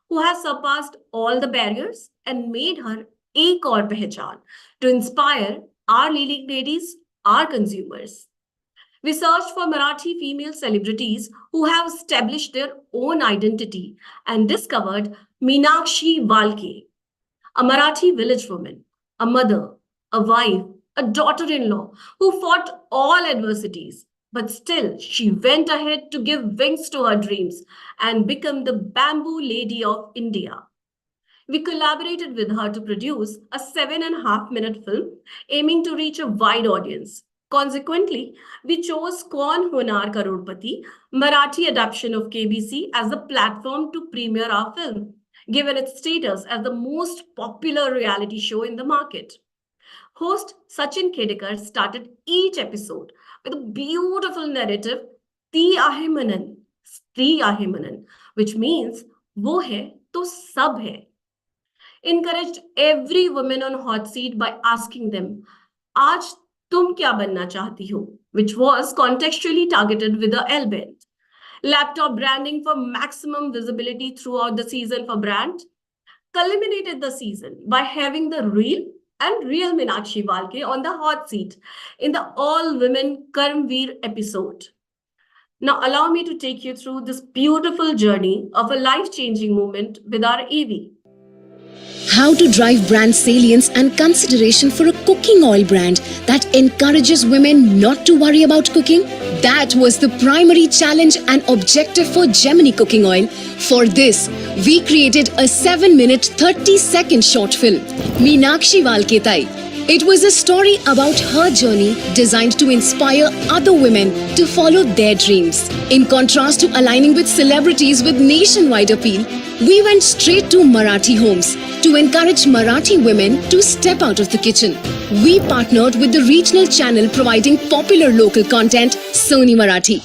who has surpassed all the barriers and made her Ek Aur Pehchan to inspire our leading ladies, our consumers. We searched for Marathi female celebrities who have established their own identity and discovered Meenakshi Walke, a Marathi village woman, a mother, a wife, a daughter-in-law who fought all adversities, but still she went ahead to give wings to her dreams and become the bamboo lady of India. We collaborated with her to produce a 7.5-minute film aiming to reach a wide audience. Consequently, we chose Kaun Honar Karodpati, Marathi adaptation of KBC, as the platform to premiere our film, given its status as the most popular reality show in the market. Host Sachin Khedekar started each episode with a beautiful narrative, Sti Ahe Manan, Sti Ahe Manan, which means wo hai to sab hai. Encouraged every woman on hot seat by asking them, Aaj tum kya banna chahti ho? Which was contextually targeted with a L bend. Laptop branding for maximum visibility throughout the season for brand. Culminated the season by having the real Meenakshi Walke on the hot seat in the all-women Karmveer episode. Now allow me to take you through this beautiful journey of a life-changing moment with our EV. How to drive brand salience and consideration for a cooking oil brand that encourages women not to worry about cooking? That was the primary challenge and objective for Gemini Cooking Oil. For this, we created a 7-minute 30-second short film, Meenakshi Walke Tai. It was a story about her journey designed to inspire other women to follow their dreams. In contrast to aligning with celebrities with nationwide appeal, we went straight to Marathi homes to encourage Marathi women to step out of the kitchen. We partnered with the regional channel providing popular local content, Sony Marathi.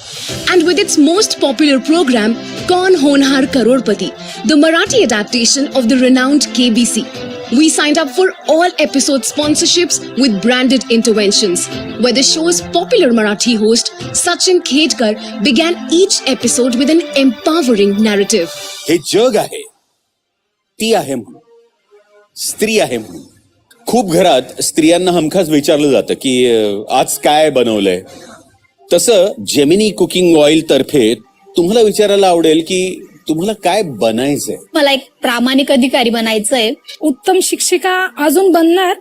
And with its most popular program, Kaun Honar Karodpati, the Marathi adaptation of the renowned KBC. We signed up for all episode sponsorships with branded interventions, where the show's popular Marathi host, Sachin Khedekar, began each episode with an empowering narrative. हे जग आहे, ती आहे म्हणून, स्त्री आहे म्हणून. खूप घरात स्त्रियांना हमखास विचारलं जातं की आज काय बनवलंय. तसं जेमिनी कुकिंग ऑइल तर्फे तुम्हाला विचारायला आवडेल की तुम्हाला काय बनायचंय. मला एक प्रामाणिक अधिकारी बनायचंय, उत्तम शिक्षिका अजून बनणार,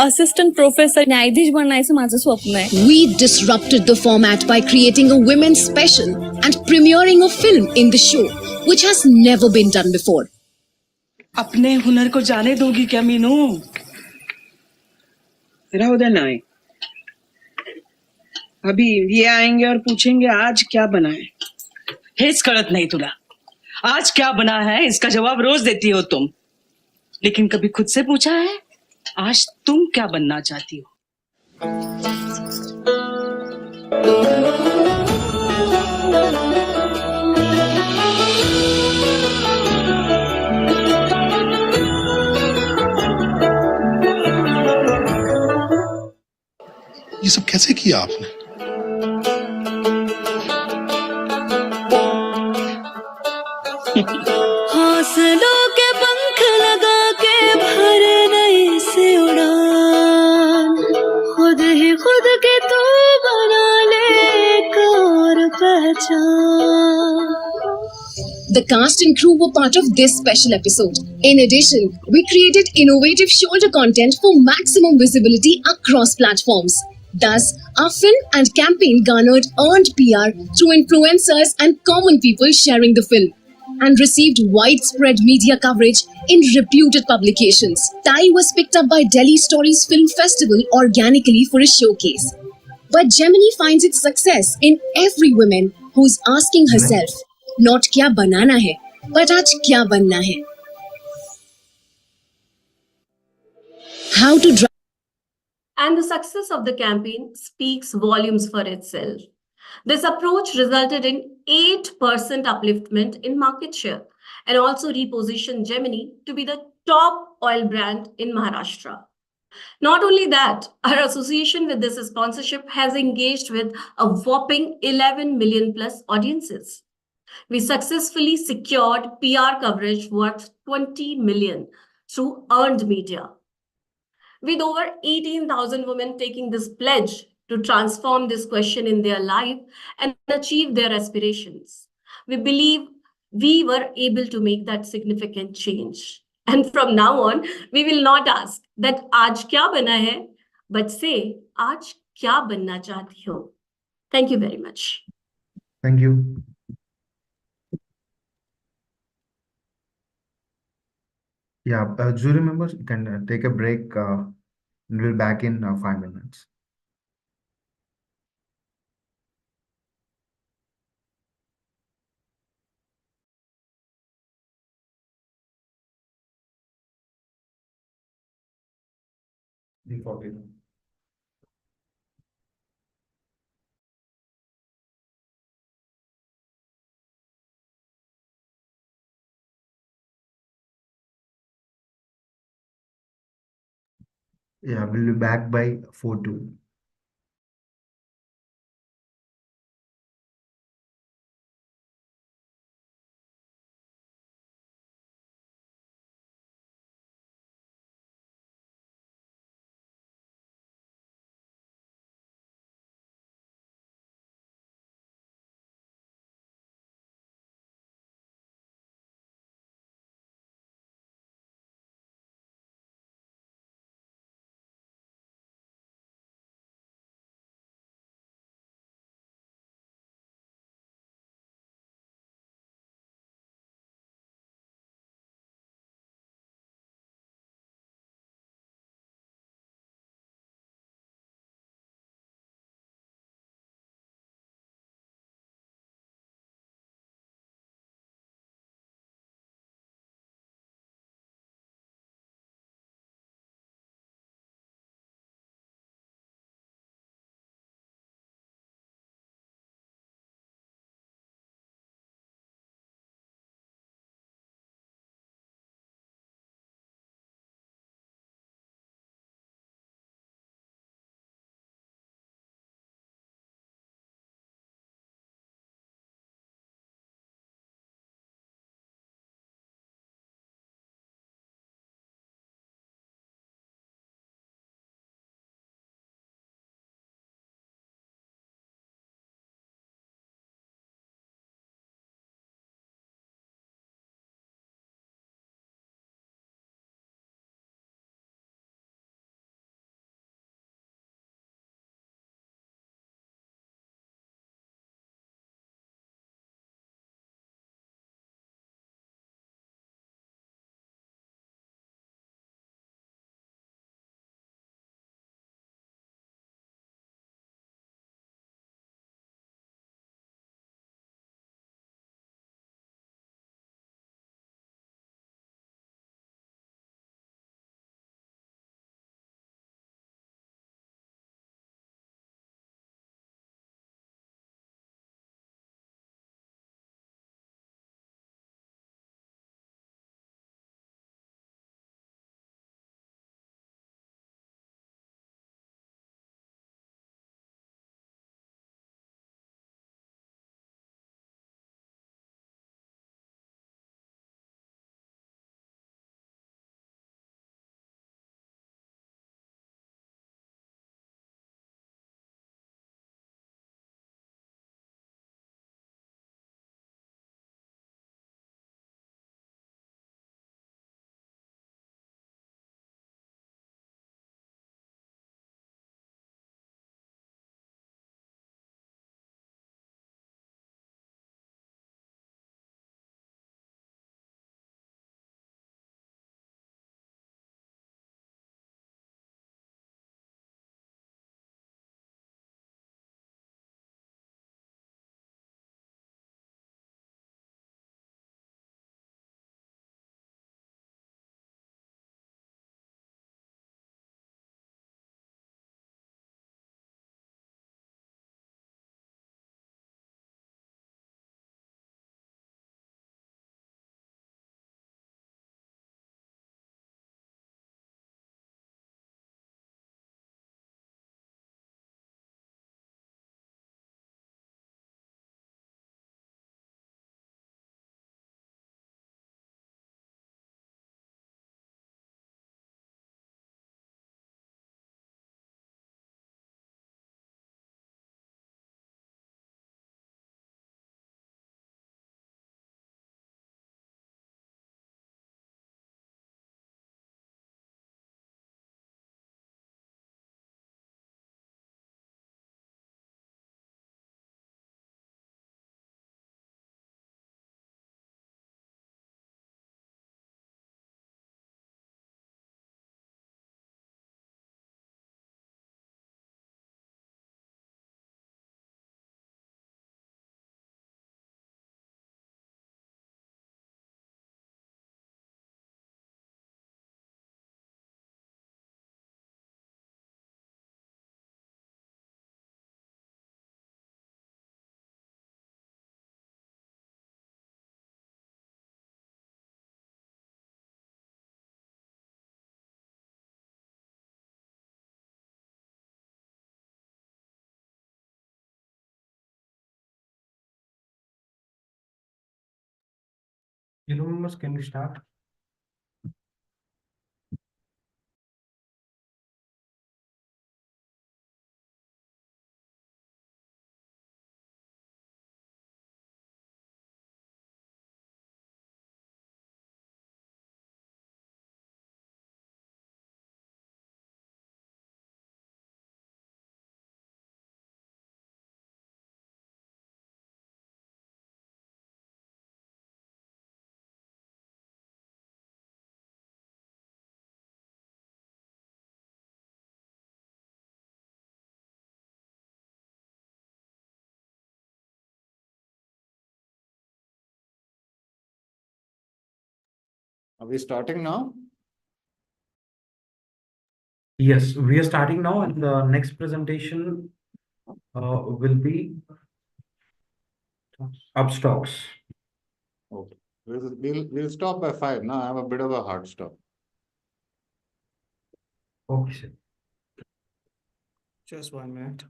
असिस्टंट प्रोफेसर, न्यायाधीश बनायचं माझं स्वप्न आहे. We disrupted the format by creating a women's special and premiering a film in the show, which has never been done before. अपने हुनर को जाने दोगी क्या मीनू? राहु दे ना, अभी ये आएंगे और पूछेंगे आज क्या बना है. हेच कळत नहीं तुला. आज क्या बना है इसका जवाब रोज देती हो तुम, लेकिन कभी खुद से पूछा है आज तुम क्या बनना चाहती हो? ये सब कैसे किया आपने? हौसलों के पंख लगा के भरे नई से उड़ान, खुद ही खुद के तू बना ले एक और पहचान. The cast and crew were part of this special episode. In addition, we created innovative shoulder content for maximum visibility across platforms. Thus, our film and campaign garnered earned PR through influencers and common people sharing the film, and received widespread media coverage in reputed publications. Tai was picked up by Delhi Stories Film Festival organically for a showcase. But Gemini finds its success in every woman who's asking herself, not kya banana hai, but aaj kya banna hai. How to drive. And the success of the campaign speaks volumes for itself. This approach resulted in 8% upliftment in market share and also repositioned Gemini to be the top oil brand in Maharashtra. Not only that, our association with this sponsorship has engaged with a whopping 11 million plus audiences. We successfully secured PR coverage worth 20 million through earned media. With over 18,000 women taking this pledge to transform this question in their life and achieve their aspirations, we believe we were able to make that significant change. And from now on, we will not ask that aaj kya bana hai, but say aaj kya banna chahti ho. Thank you very much. Thank you. Yeah, jury members, you can take a break. We'll be back in 5 minutes. Default. Yeah, we'll be back by 4:2. Hello members, can we start? Are we starting now? Yes, we are starting now, and the next presentation will be Upstox. Okay. We'll stop by 5 now. I have a bit of a hard stop. Okay, sir. Just 1 minute.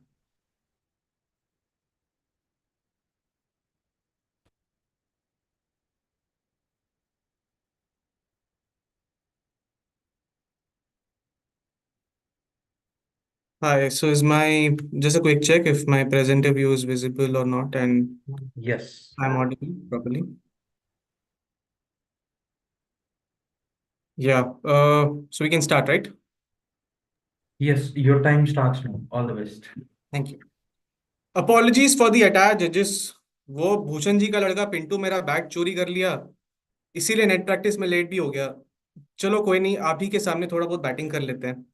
Hi, so is my just a quick check if my presenter view is visible or not, and Yes. I'm audible properly. Yeah, so we can start, right? Yes, your time starts now. All the best. Thank you. Apologies for the attire judges. वो भूषण जी का लड़का पिंटू मेरा bag चोरी कर लिया, इसीलिए net practice में late भी हो गया. चलो कोई नहीं, आप ही के सामने थोड़ा बहुत बैटिंग कर लेते हैं.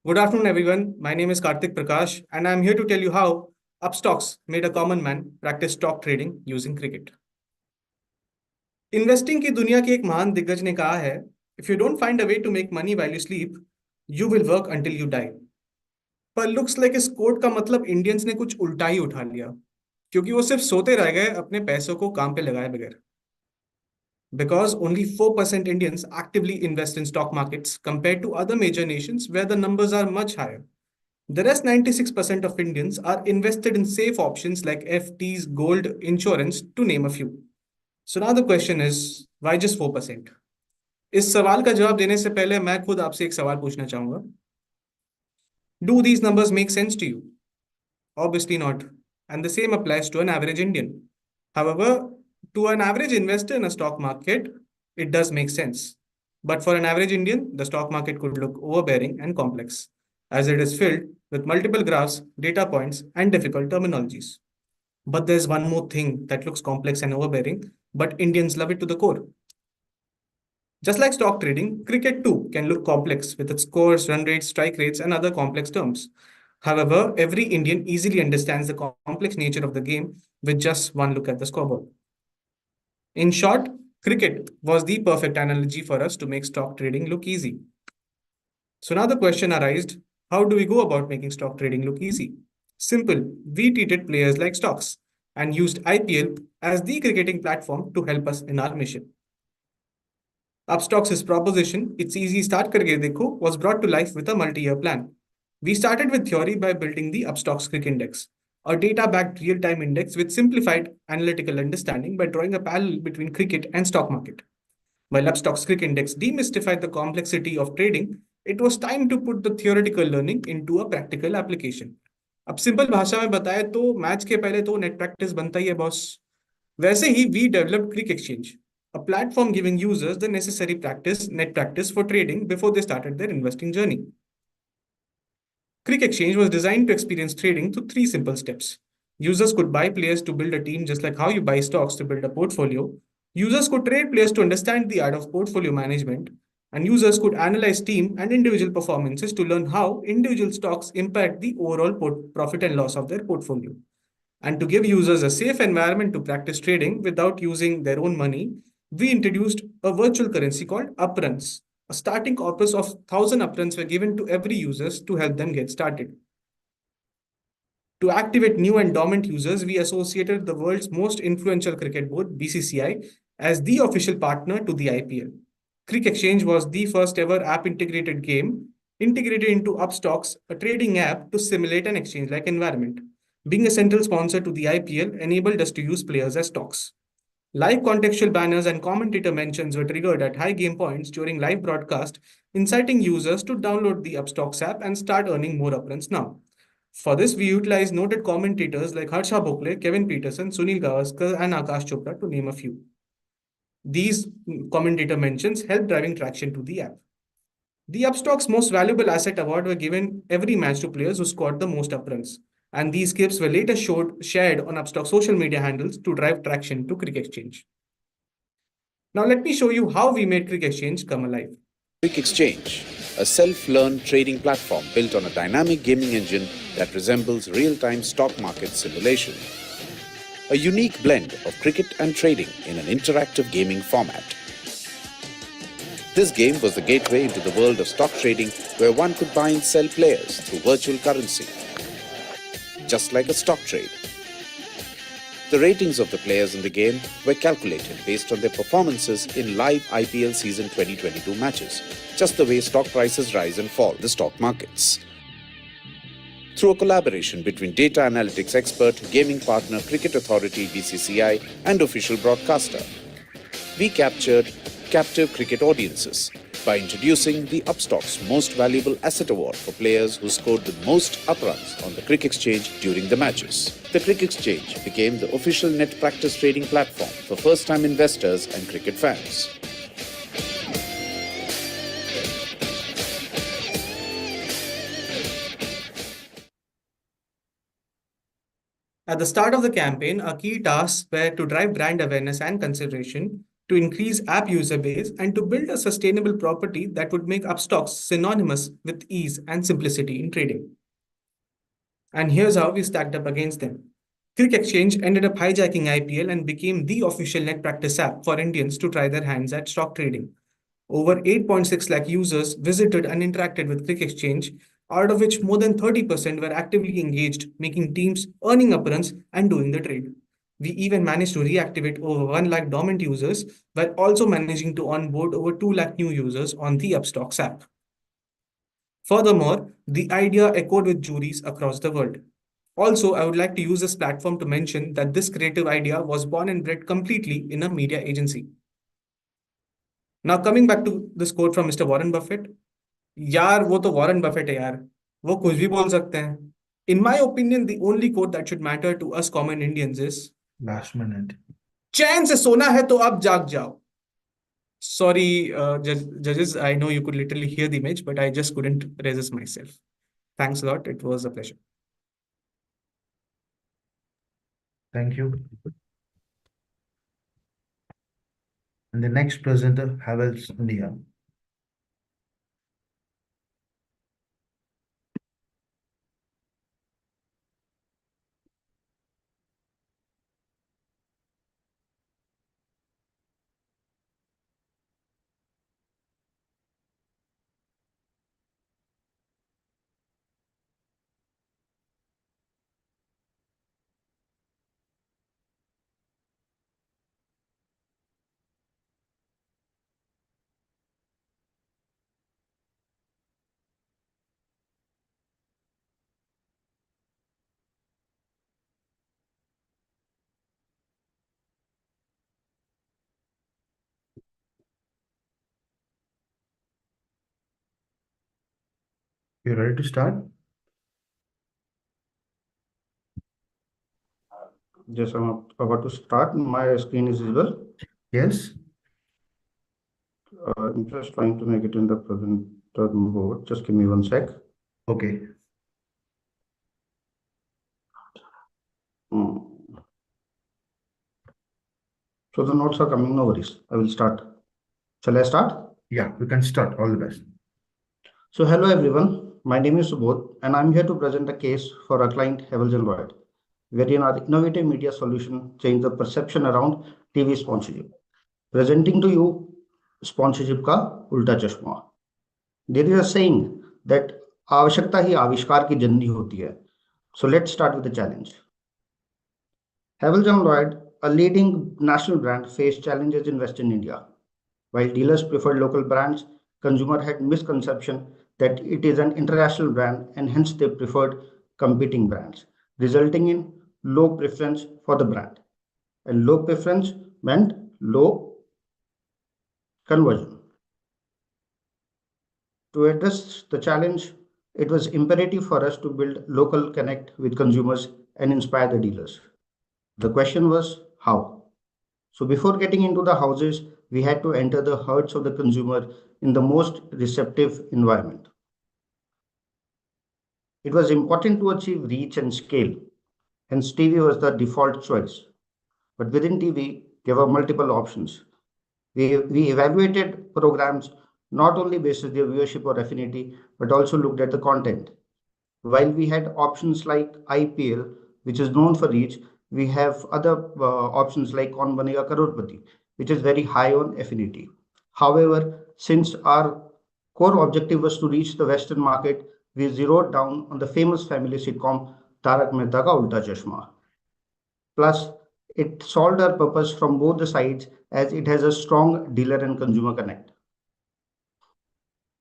Good afternoon, everyone. My name is Karthik Prakash, and I'm here to tell you how Upstox made a common man practice stock trading using cricket. Investing की दुनिया के एक महान दिग्गज ने कहा है, if you don't find a way to make money while you sleep, you will work until you die. पर looks like इस कोट का मतलब इंडियंस ने कुछ उल्टा ही उठा लिया, क्योंकि वो सिर्फ सोते रह गए अपने पैसों को काम पे लगाए बगैर. Because only 4% Indians actively invest in stock markets compared to other major nations where the numbers are much higher. The rest 96% of Indians are invested in safe options like FDs, gold, insurance, to name a few. So now the question is, why just 4%? इस सवाल का जवाब देने से पहले मैं खुद आपसे एक सवाल पूछना चाहूंगा. Do these numbers make sense to you? Obviously not. And the same applies to an average Indian. However, to an average investor in a stock market, it does make sense. But for an average Indian, the stock market could look overbearing and complex, as it is filled with multiple graphs, data points, and difficult terminologies. But there's one more thing that looks complex and overbearing, but Indians love it to the core. Just like stock trading, cricket too can look complex with its scores, run rates, strike rates, and other complex terms. However, every Indian easily understands the complex nature of the game with just one look at the scoreboard. In short, cricket was the perfect analogy for us to make stock trading look easy. So now the question arises, how do we go about making stock trading look easy? Simple, we treated players like stocks and used IPL as the cricketing platform to help us in our mission. Upstox's proposition, It's Easy Start Karke Dekho, was brought to life with a multi-year plan. We started with theory by building the Upstox Cricket Index, a data-backed real-time index with simplified analytical understanding by drawing a parallel between cricket and stock market. While Upstox Cricket Index demystified the complexity of trading, it was time to put the theoretical learning into a practical application. अब simple भाषा में बताए तो match के पहले तो net practice बनता ही है बॉस. वैसे ही we developed Crick Exchange, a platform giving users the necessary net practice for trading before they started their investing journey. Crick Exchange was designed to experience trading through 3 simple steps. Users could buy players to build a team just like how you buy stocks to build a portfolio. Users could trade players to understand the art of portfolio management. And users could analyze team and individual performances to learn how individual stocks impact the overall profit and loss of their portfolio. And to give users a safe environment to practice trading without using their own money, we introduced a virtual currency called upruns. A starting corpus of 1,000 upruns were given to every user to help them get started. To activate new and dormant users, we associated the world's most influential cricket board, BCCI, as the official partner to the IPL. Crick Exchange was the first ever app-integrated game, integrated into Upstox, a trading app to simulate an exchange-like environment. Being a central sponsor to the IPL enabled us to use players as stocks. Live contextual banners and commentator mentions were triggered at high game points during live broadcast, inciting users to download the Upstox app and start earning more upruns now. For this, we utilized noted commentators like Harsha Bhokle, Kevin Peterson, Sunil Gavaskar, and Akash Chopra, to name a few. These commentator mentions helped driving traction to the app. The Upstox Most Valuable Asset Award were given every match to players who scored the most upruns, and these clips were later shared on Upstox social media handles to drive traction to Crick Exchange. Now let me show you how we made Crick Exchange come alive. Crick Exchange, a self-learned trading platform built on a dynamic gaming engine that resembles real-time stock market simulation. A unique blend of cricket and trading in an interactive gaming format. This game was the gateway into the world of stock trading, where one could buy and sell players through virtual currency, just like a stock trade. The ratings of the players in the game were calculated based on their performances in live IPL season 2022 matches, just the way stock prices rise and fall in the stock markets. Through a collaboration between data analytics expert, gaming partner, cricket authority BCCI, and official broadcaster, we captured captive cricket audiences by introducing the Upstox Most Valuable Asset Award for players who scored the most upruns on the Crick Exchange during the matches. The Crick Exchange became the official net practice trading platform for first-time investors and cricket fans. At the start of the campaign, our key tasks were to drive brand awareness and consideration, to increase app user base, and to build a sustainable property that would make Upstox synonymous with ease and simplicity in trading. And here's how we stacked up against them. Crick Exchange ended up hijacking IPL and became the official net practice app for Indians to try their hands at stock trading. Over 8.6 lakh users visited and interacted with Crick Exchange, out of which more than 30% were actively engaged, making teams, earning upruns, and doing the trade. We even managed to reactivate over 1 lakh dormant users, while also managing to onboard over 2 lakh new users on the Upstox app. Furthermore, the idea echoed with juries across the world. Also, I would like to use this platform to mention that this creative idea was born and bred completely in a media agency. Now coming back to this quote from Mr. Warren Buffett, यार वो तो Warren Buffett है यार, वो कुछ भी बोल सकते हैं. In my opinion, the only quote that should matter to us common Indians is Last minute. चैन से सोना है तो अब जाग जाओ. Sorry, judges, I know you could literally hear the image, but I just couldn't resist myself. Thanks a lot. It was a pleasure. Thank you. And the next presenter, Havells India. You ready to start? Yes, I'm about to start. My screen is visible. Yes. I'm just trying to make it in the presenter mode. Just give me 1 sec. Okay. So the notes are coming, no worries. I will start. Shall I start? Yeah, we can start. All the best. So hello everyone. My name is Subodh and I'm here to present a case for our client Havells Lloyd, wherein our innovative media solution changed the perception around TV sponsorship. Presenting to you sponsorship का उल्टा चश्मा. There is a saying that आवश्यकता ही आविष्कार की जननी होती है. So let's start with the challenge. Havells Lloyd, a leading national brand, faced challenges in Western India. While dealers preferred local brands, consumers had misconception that it is an international brand and hence they preferred competing brands, resulting in low preference for the brand. And low preference meant low conversion. To address the challenge, it was imperative for us to build local connect with consumers and inspire the dealers. The question was how? So before getting into the houses, we had to enter the hearts of the consumer in the most receptive environment. It was important to achieve reach and scale, hence TV was the default choice. But within TV, there were multiple options. We evaluated programs not only based on their viewership or affinity, but also looked at the content. While we had options like IPL, which is known for reach, we have other options like Kaun Banega Crorepati, which is very high on affinity. However, since our core objective was to reach the Western market, we zeroed down on the famous family sitcom Tarak Mehta Ka Ulta Chashma. Plus, it solved our purpose from both the sides as it has a strong dealer and consumer connect.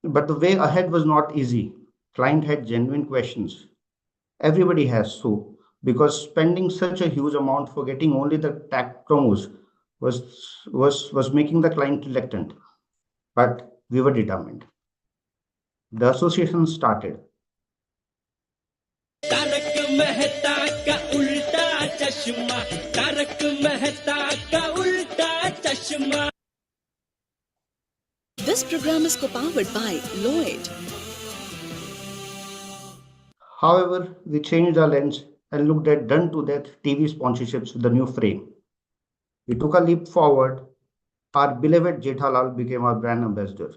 But the way ahead was not easy. Client had genuine questions. Everybody has so, because spending such a huge amount for getting only the tag promos was making the client reluctant. But we were determined. The association started. Tarak Mehta का उल्टा चश्मा, तारक मेहता का उल्टा चश्मा. This program is co-powered by Lloyd. However, we changed our lens and looked at done-to-death TV sponsorships with a new frame. We took a leap forward. Our beloved Jethalal became our brand ambassador.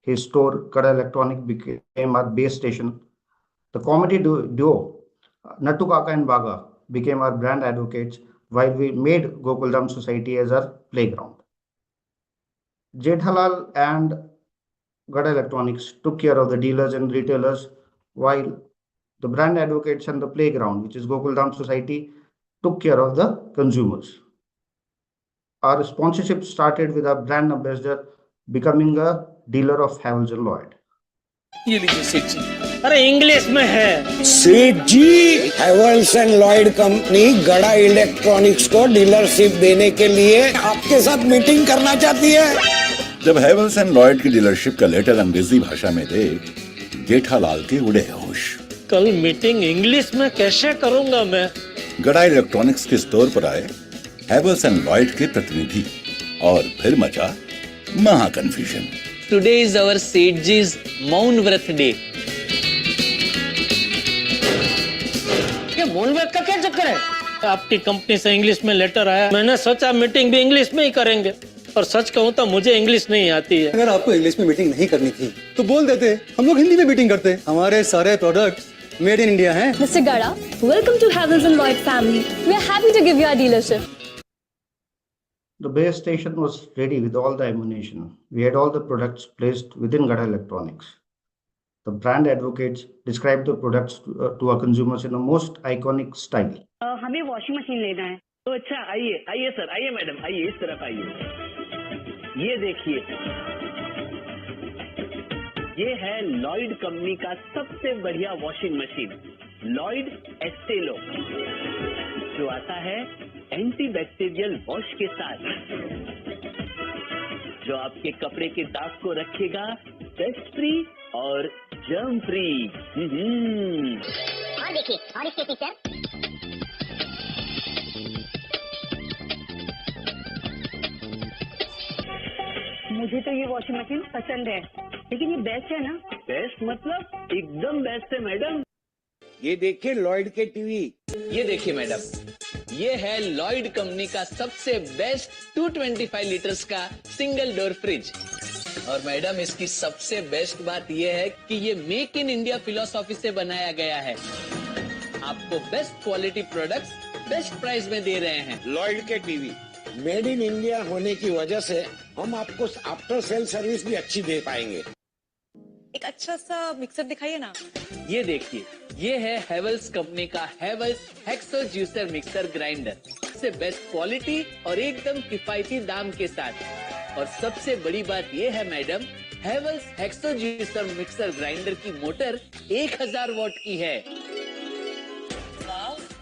His store, Kada Electronic, became our base station. The comedy duo, Nattu Kaka and Baga, became our brand advocates, while we made Gokuldham Society as our playground. Jethalal and Gada Electronics took care of the dealers and retailers, while the brand advocates and the playground, which is Gokuldham Society, took care of the consumers. Our sponsorship started with our brand ambassador becoming a dealer of Havells Lloyd. ये लीजिए सेठ जी. अरे English में है. सेठ जी, Havells and Lloyd company गड़ा electronics को dealership देने के लिए आपके साथ मीटिंग करना चाहती है. जब हैवेल्स एंड लॉयड की डीलरशिप का लेटर अंग्रेजी भाषा में दे, जेठालाल के उड़े होश. कल मीटिंग इंग्लिश में कैसे करूंगा मैं? गड़ा इलेक्ट्रॉनिक्स के स्टोर पर आए हैवेल्स एंड लॉयड के प्रतिनिधि और फिर मचा महा confusion. Today is our Sethji's मौन व्रत डे. ये मौन व्रत का क्या चक्कर है? आपकी कंपनी से इंग्लिश में लेटर आया. मैंने सोचा मीटिंग भी इंग्लिश में ही करेंगे. और सच कहूँ तो मुझे इंग्लिश नहीं आती है. अगर आपको इंग्लिश में मीटिंग नहीं करनी थी तो बोल देते, हम लोग हिंदी में मीटिंग करते. हमारे सारे प्रोडक्ट्स मेड इन इंडिया हैं. Mr. Gada, welcome to Havells and Lloyd family. We are happy to give you our dealership. The base station was ready with all the ammunition. We had all the products placed within Gada Electronics. The brand advocates described the products to our consumers in the most iconic style. हमें washing machine लेना है. तो अच्छा आइए आइए sir, आइए madam, आइए इस तरफ आइए. ये देखिए, ये है लॉयड कंपनी का सबसे बढ़िया वॉशिंग मशीन, लॉयड एस्टेलो, जो आता है एंटीबैक्टीरियल वॉश के साथ, जो आपके कपड़े के दाग को रखेगा डस्ट फ्री और जर्म फ्री. और देखिए, और इसके फीचर. मुझे तो ये वॉशिंग मशीन पसंद है, लेकिन ये बेस्ट है ना? बेस्ट मतलब एकदम बेस्ट है मैडम. ये देखिए लॉयड के टीवी. ये देखिए मैडम, ये है लॉयड कंपनी का सबसे बेस्ट 225 लीटर्स का सिंगल डोर फ्रिज. और मैडम इसकी सबसे बेस्ट बात यह है कि ये मेक इन इंडिया फिलॉसफी से बनाया गया है. आपको best quality products best price में दे रहे हैं. लॉयड के टीवी मेड इन इंडिया होने की वजह से हम आपको आफ्टर सेल सर्विस भी अच्छी दे पाएंगे. एक अच्छा सा मिक्सर दिखाइए ना. ये देखिए, ये है हैवेल्स कंपनी का Havells hexo juicer mixer grinder. सबसे बेस्ट क्वालिटी और एकदम किफायती दाम के साथ. और सबसे बड़ी बात ये है madam, Havells hexo juicer mixer grinder की मोटर 1000 वॉट की है.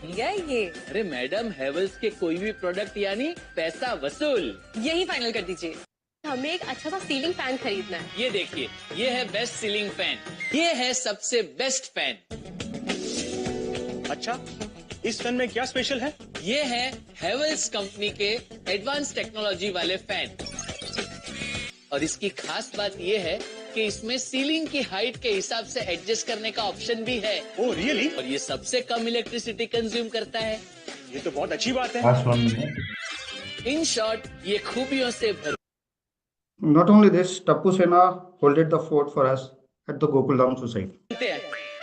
लिया है ये। अरे मैडम, हेवल्स के कोई भी प्रोडक्ट यानी पैसा वसूल। यही फाइनल कर दीजिए। हमें एक अच्छा सा सीलिंग फैन खरीदना है। ये देखिए, ये है बेस्ट सीलिंग फैन, ये है सबसे बेस्ट फैन। अच्छा, इस फैन में क्या स्पेशल है? ये है हेवल्स कंपनी के एडवांस टेक्नोलॉजी वाले फैन, और इसकी खास बात ये है कि इसमें सीलिंग की हाइट के हिसाब से एडजस्ट करने का ऑप्शन भी है। Oh really? और ये सबसे कम इलेक्ट्रिसिटी कंज्यूम करता है। ये तो बहुत अच्छी बात है। Last 1 minute. इन शॉर्ट, ये खूबियों से भर। Not only this, Tapu Sena holded the fort for us at the Gokulam Society.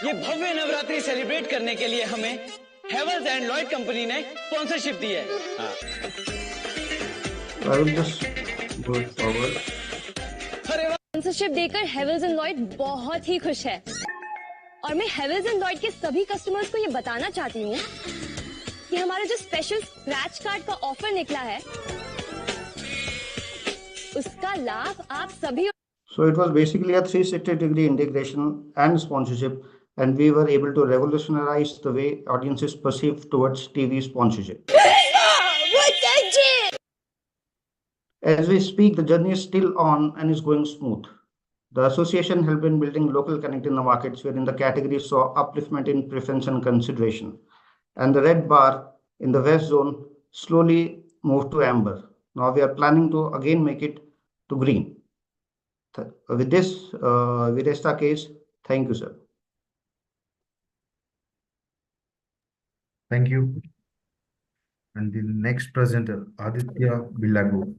ये भव्य नवरात्रि सेलिब्रेट करने के लिए हमें हेवल्स एंड लॉयड कंपनी ने स्पॉन्सरशिप दी है। I will just go forward. Sponsorship देकर हेवल्स एंड लॉयड बहुत ही खुश है, और मैं हेवल्स एंड लॉयड के सभी कस्टमर्स को ये बताना चाहती हूँ कि हमारा जो स्पेशल स्क्रैच कार्ड का ऑफर निकला है, उसका लाभ आप सभी। So it was basically a 360-degree integration and sponsorship, and we were able to revolutionize the way audiences perceive towards TV sponsorship. As we speak, the journey is still on and is going smooth. The association helped in building local connect in the markets, wherein the category saw upliftment in preference and consideration. And the red bar in the west zone slowly moved to amber. Now we are planning to again make it to green. With this, we rest our case. Thank you, sir. Thank you. And the next presenter, Aditya Birla Group.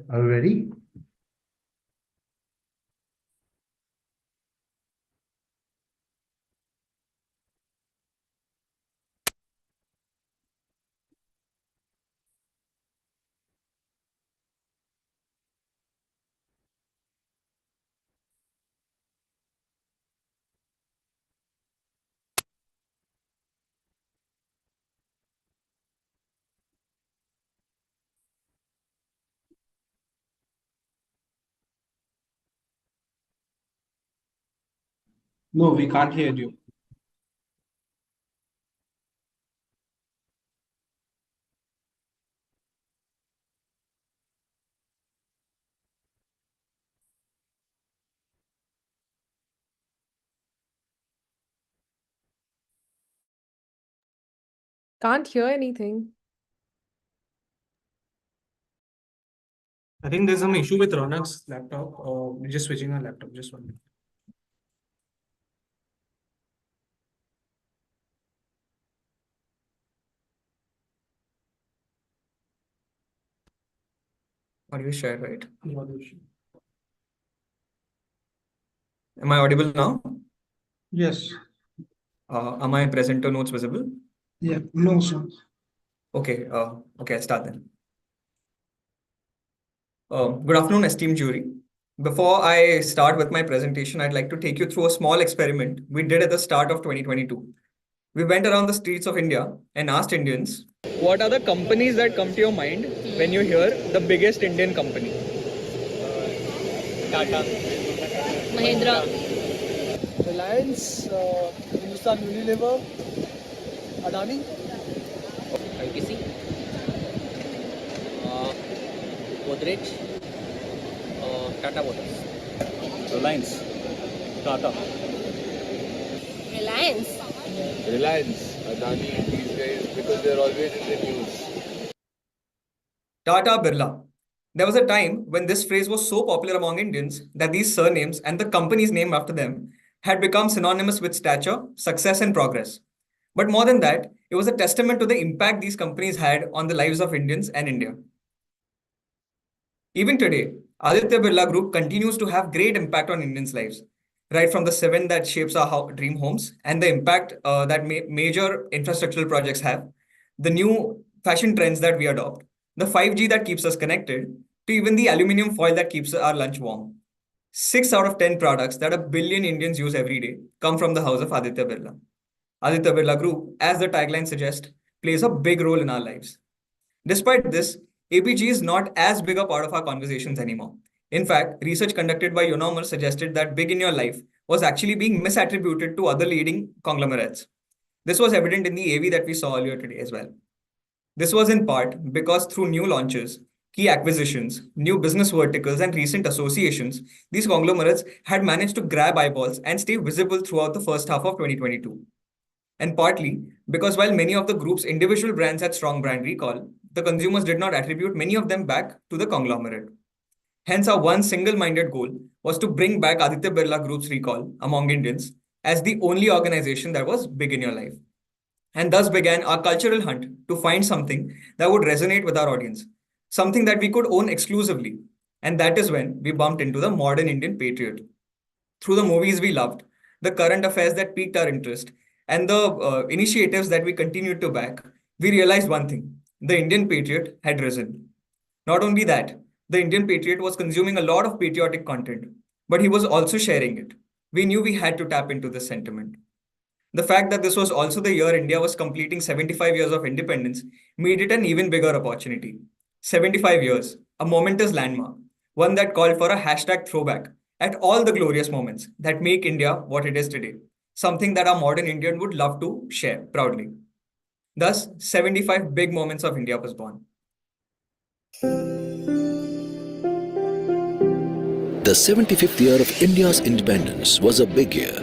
Are you ready? No, we can't hear you. Can't hear anything. I think there's some issue with Ronak's laptop. We're just switching our laptop. Just 1 minute. Audio share, right? Am I audible now? Yes. Are my presenter notes visible? Yeah. No, sir. Okay. Okay, I'll start then. Good afternoon, esteemed jury. Before I start with my presentation, I'd like to take you through a small experiment we did at the start of 2022. We went around the streets of India and asked Indians, what are the companies that come to your mind when you hear the biggest Indian company? Tata, Mahindra, Reliance, Hindustan Unilever, Adani, Bikis, Godrej, Tata Motors, Reliance, Tata, Reliance, Adani, these guys, because they're always in the news. Tata Birla. There was a time when this phrase was so popular among Indians that these surnames and the companies named after them had become synonymous with stature, success, and progress. But more than that, it was a testament to the impact these companies had on the lives of Indians and India. Even today, Aditya Birla Group continues to have great impact on Indians' lives, right from the 7 that shapes our dream homes and the impact that major infrastructural projects have, the new fashion trends that we adopt, the 5G that keeps us connected, to even the aluminium foil that keeps our lunch warm. 6 out of 10 products that 1 billion Indians use every day come from the house of Aditya Birla. Aditya Birla Group, as the tagline suggests, plays a big role in our lives. Despite this, APG is not as big a part of our conversations anymore. In fact, research conducted by Unomar suggested that big in your life was actually being misattributed to other leading conglomerates. This was evident in the AV that we saw earlier today as well. This was in part because through new launches, key acquisitions, new business verticals, and recent associations, these conglomerates had managed to grab eyeballs and stay visible throughout the first half of 2022. And partly because while many of the group's individual brands had strong brand recall, the consumers did not attribute many of them back to the conglomerate. Hence, our one single-minded goal was to bring back Aditya Birla Group's recall among Indians as the only organization that was big in your life. And thus began our cultural hunt to find something that would resonate with our audience, something that we could own exclusively. And that is when we bumped into the modern Indian patriot. Through the movies we loved, the current affairs that piqued our interest, and the initiatives that we continued to back, we realized one thing: the Indian patriot had risen. Not only that, the Indian patriot was consuming a lot of patriotic content, but he was also sharing it. We knew we had to tap into this sentiment. The fact that this was also the year India was completing 75 years of independence made it an even bigger opportunity. 75 years, a momentous landmark, one that called for a hashtag throwback at all the glorious moments that make India what it is today, something that our modern Indian would love to share proudly. Thus, 75 big moments of India was born. The 75th year of India's independence was a big year.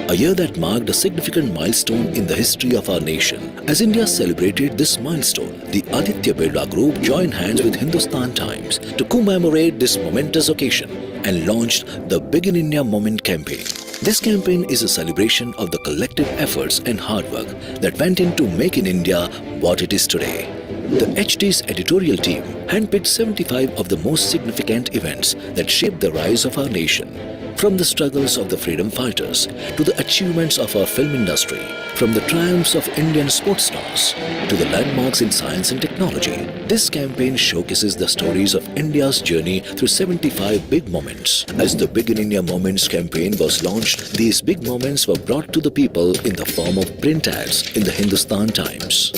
A year that marked a significant milestone in the history of our nation. As India celebrated this milestone, the Aditya Birla Group joined hands with Hindustan Times to commemorate this momentous occasion and launched the Big in India Moment campaign. This campaign is a celebration of the collective efforts and hard work that went into making India what it is today. The HD's editorial team handpicked 75 of the most significant events that shaped the rise of our nation. From the struggles of the freedom fighters to the achievements of our film industry, from the triumphs of Indian sports stars to the landmarks in science and technology, this campaign showcases the stories of India's journey through 75 big moments. As the Big in India Moments campaign was launched, these big moments were brought to the people in the form of print ads in the Hindustan Times.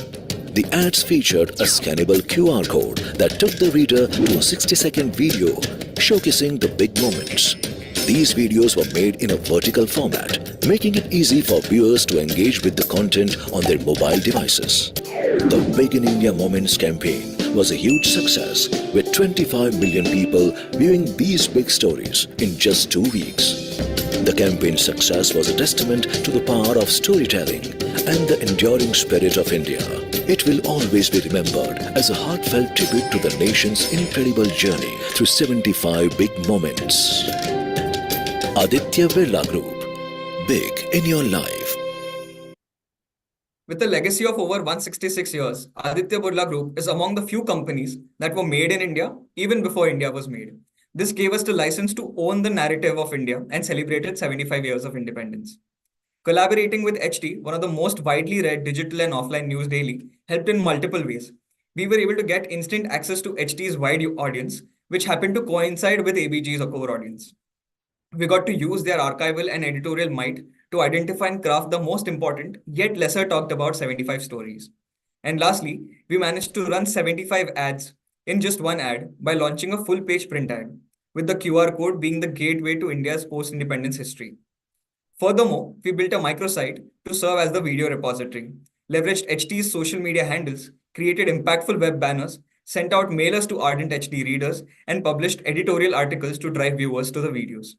The ads featured a scannable QR code that took the reader to a 60-second video showcasing the big moments. These videos were made in a vertical format, making it easy for viewers to engage with the content on their mobile devices. The Big in India Moments campaign was a huge success, with 25 million people viewing these big stories in just 2 weeks. The campaign's success was a testament to the power of storytelling and the enduring spirit of India. it will always be remembered as a heartfelt tribute to the nation's incredible journey through 75 big moments. Aditya Birla Group. Big in your life. With a legacy of over 166 years, Aditya Birla Group is among the few companies that were made in India even before India was made. This gave us the license to own the narrative of India and celebrated 75 years of independence. Collaborating with HT, one of the most widely read digital and offline news daily, helped in multiple ways. We were able to get instant access to HT's wide audience, which happened to coincide with ABG's core audience. We got to use their archival and editorial might to identify and craft the most important, yet lesser talked about 75 stories. And lastly, we managed to run 75 ads in just one ad by launching a full-page print ad, with the QR code being the gateway to India's post-independence history. Furthermore, we built a microsite to serve as the video repository, leveraged HT's social media handles, created impactful web banners, sent out mailers to ardent HT readers, and published editorial articles to drive viewers to the videos.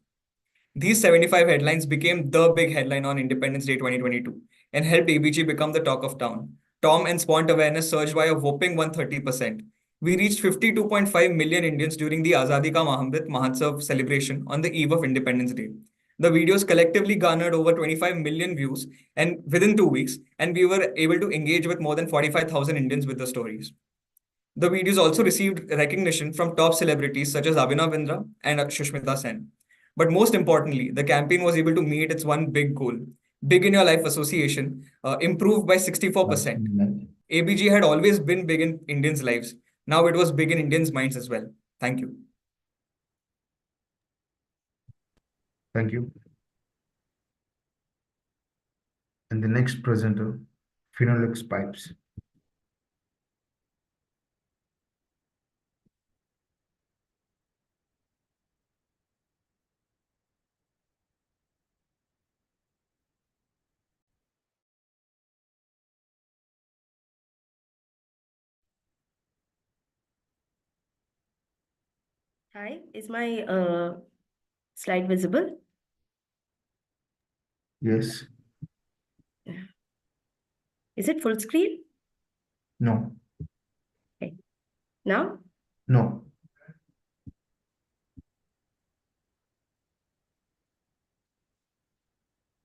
These 75 headlines became the big headline on Independence Day 2022 and helped ABG become the talk of town. Tom and Spont awareness surged by a whopping 130%. We reached 52.5 million Indians during the Azadi Ka Mahamrit Mahotsav celebration on the eve of Independence Day. The videos collectively garnered over 25 million views and within 2 weeks, and we were able to engage with more than 45,000 Indians with the stories. The videos also received recognition from top celebrities such as Abhinav Bindra and Shushmita Sen. But most importantly, the campaign was able to meet its one big goal. Big in Your Life Association improved by 64%. ABG had always been big in Indians' lives. Now it was big in Indians' minds as well. Thank you. Thank you. And the next presenter, Finolex Pipes. Hi, is my slide visible? Yes. Is it full screen? No. Okay. Now? No.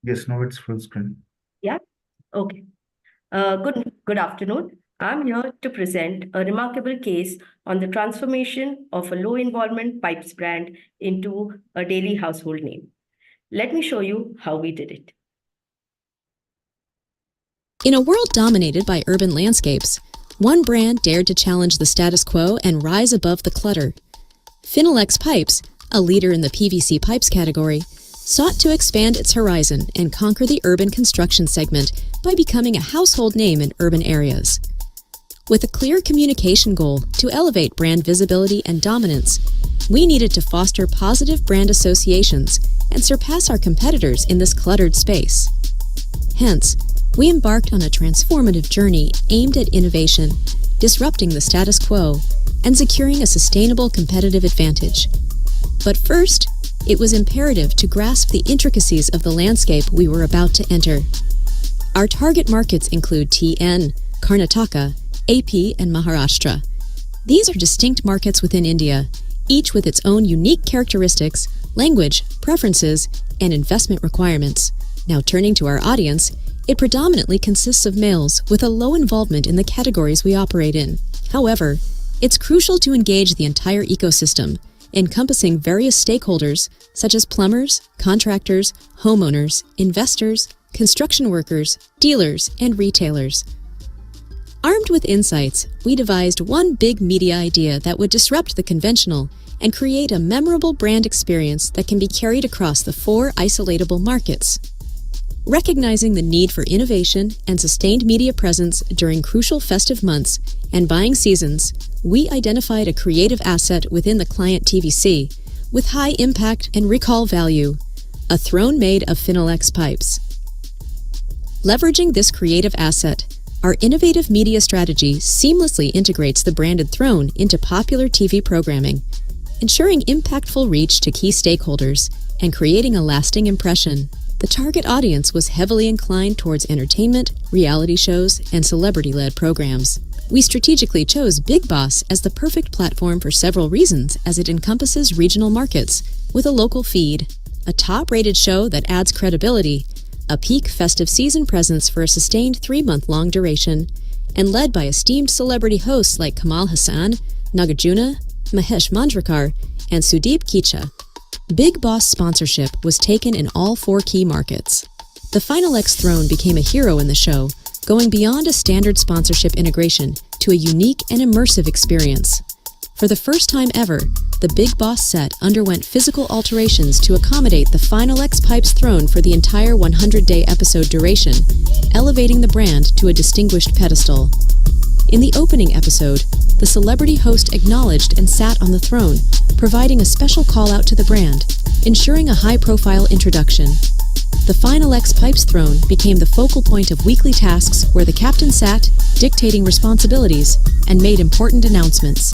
Yes, now it's full screen. Yeah? Okay. Good afternoon. I'm here to present a remarkable case on the transformation of a low-involvement pipes brand into a daily household name. Let me show you how we did it. In a world dominated by urban landscapes, one brand dared to challenge the status quo and rise above the clutter. Finolex Pipes, a leader in the PVC pipes category, sought to expand its horizon and conquer the urban construction segment by becoming a household name in urban areas. With a clear communication goal to elevate brand visibility and dominance, we needed to foster positive brand associations and surpass our competitors in this cluttered space. Hence, we embarked on a transformative journey aimed at innovation, disrupting the status quo, and securing a sustainable competitive advantage. But first, it was imperative to grasp the intricacies of the landscape we were about to enter. Our target markets include TN, Karnataka, AP, and Maharashtra. These are distinct markets within India, each with its own unique characteristics, language, preferences, and investment requirements. Now turning to our audience, it predominantly consists of males with a low involvement in the categories we operate in. However, it's crucial to engage the entire ecosystem, encompassing various stakeholders such as plumbers, contractors, homeowners, investors, construction workers, dealers, and retailers. Armed with insights, we devised one big media idea that would disrupt the conventional and create a memorable brand experience that can be carried across the 4 isolatable markets. Recognizing the need for innovation and sustained media presence during crucial festive months and buying seasons, we identified a creative asset within the client TVC with high impact and recall value, a throne made of Finolex pipes. Leveraging this creative asset, our innovative media strategy seamlessly integrates the branded throne into popular TV programming, ensuring impactful reach to key stakeholders and creating a lasting impression. The target audience was heavily inclined towards entertainment, reality shows, and celebrity-led programs. We strategically chose Big Boss as the perfect platform for several reasons, as it encompasses regional markets, with a local feed, a top-rated show that adds credibility, a peak festive season presence for a sustained 3-month-long duration, and led by esteemed celebrity hosts like Kamal Hassan, Nagarjuna, Mahesh Manjrekar, and Sudeep Kicha. Big Boss sponsorship was taken in all 4 key markets. The Finolex throne became a hero in the show, going beyond a standard sponsorship integration to a unique and immersive experience. For the first time ever, the Big Boss set underwent physical alterations to accommodate the Finolex Pipes throne for the entire 100-day episode duration, elevating the brand to a distinguished pedestal. In the opening episode, the celebrity host acknowledged and sat on the throne, providing a special call-out to the brand, ensuring a high-profile introduction. The Finolex Pipes throne became the focal point of weekly tasks where the captain sat, dictating responsibilities, and made important announcements.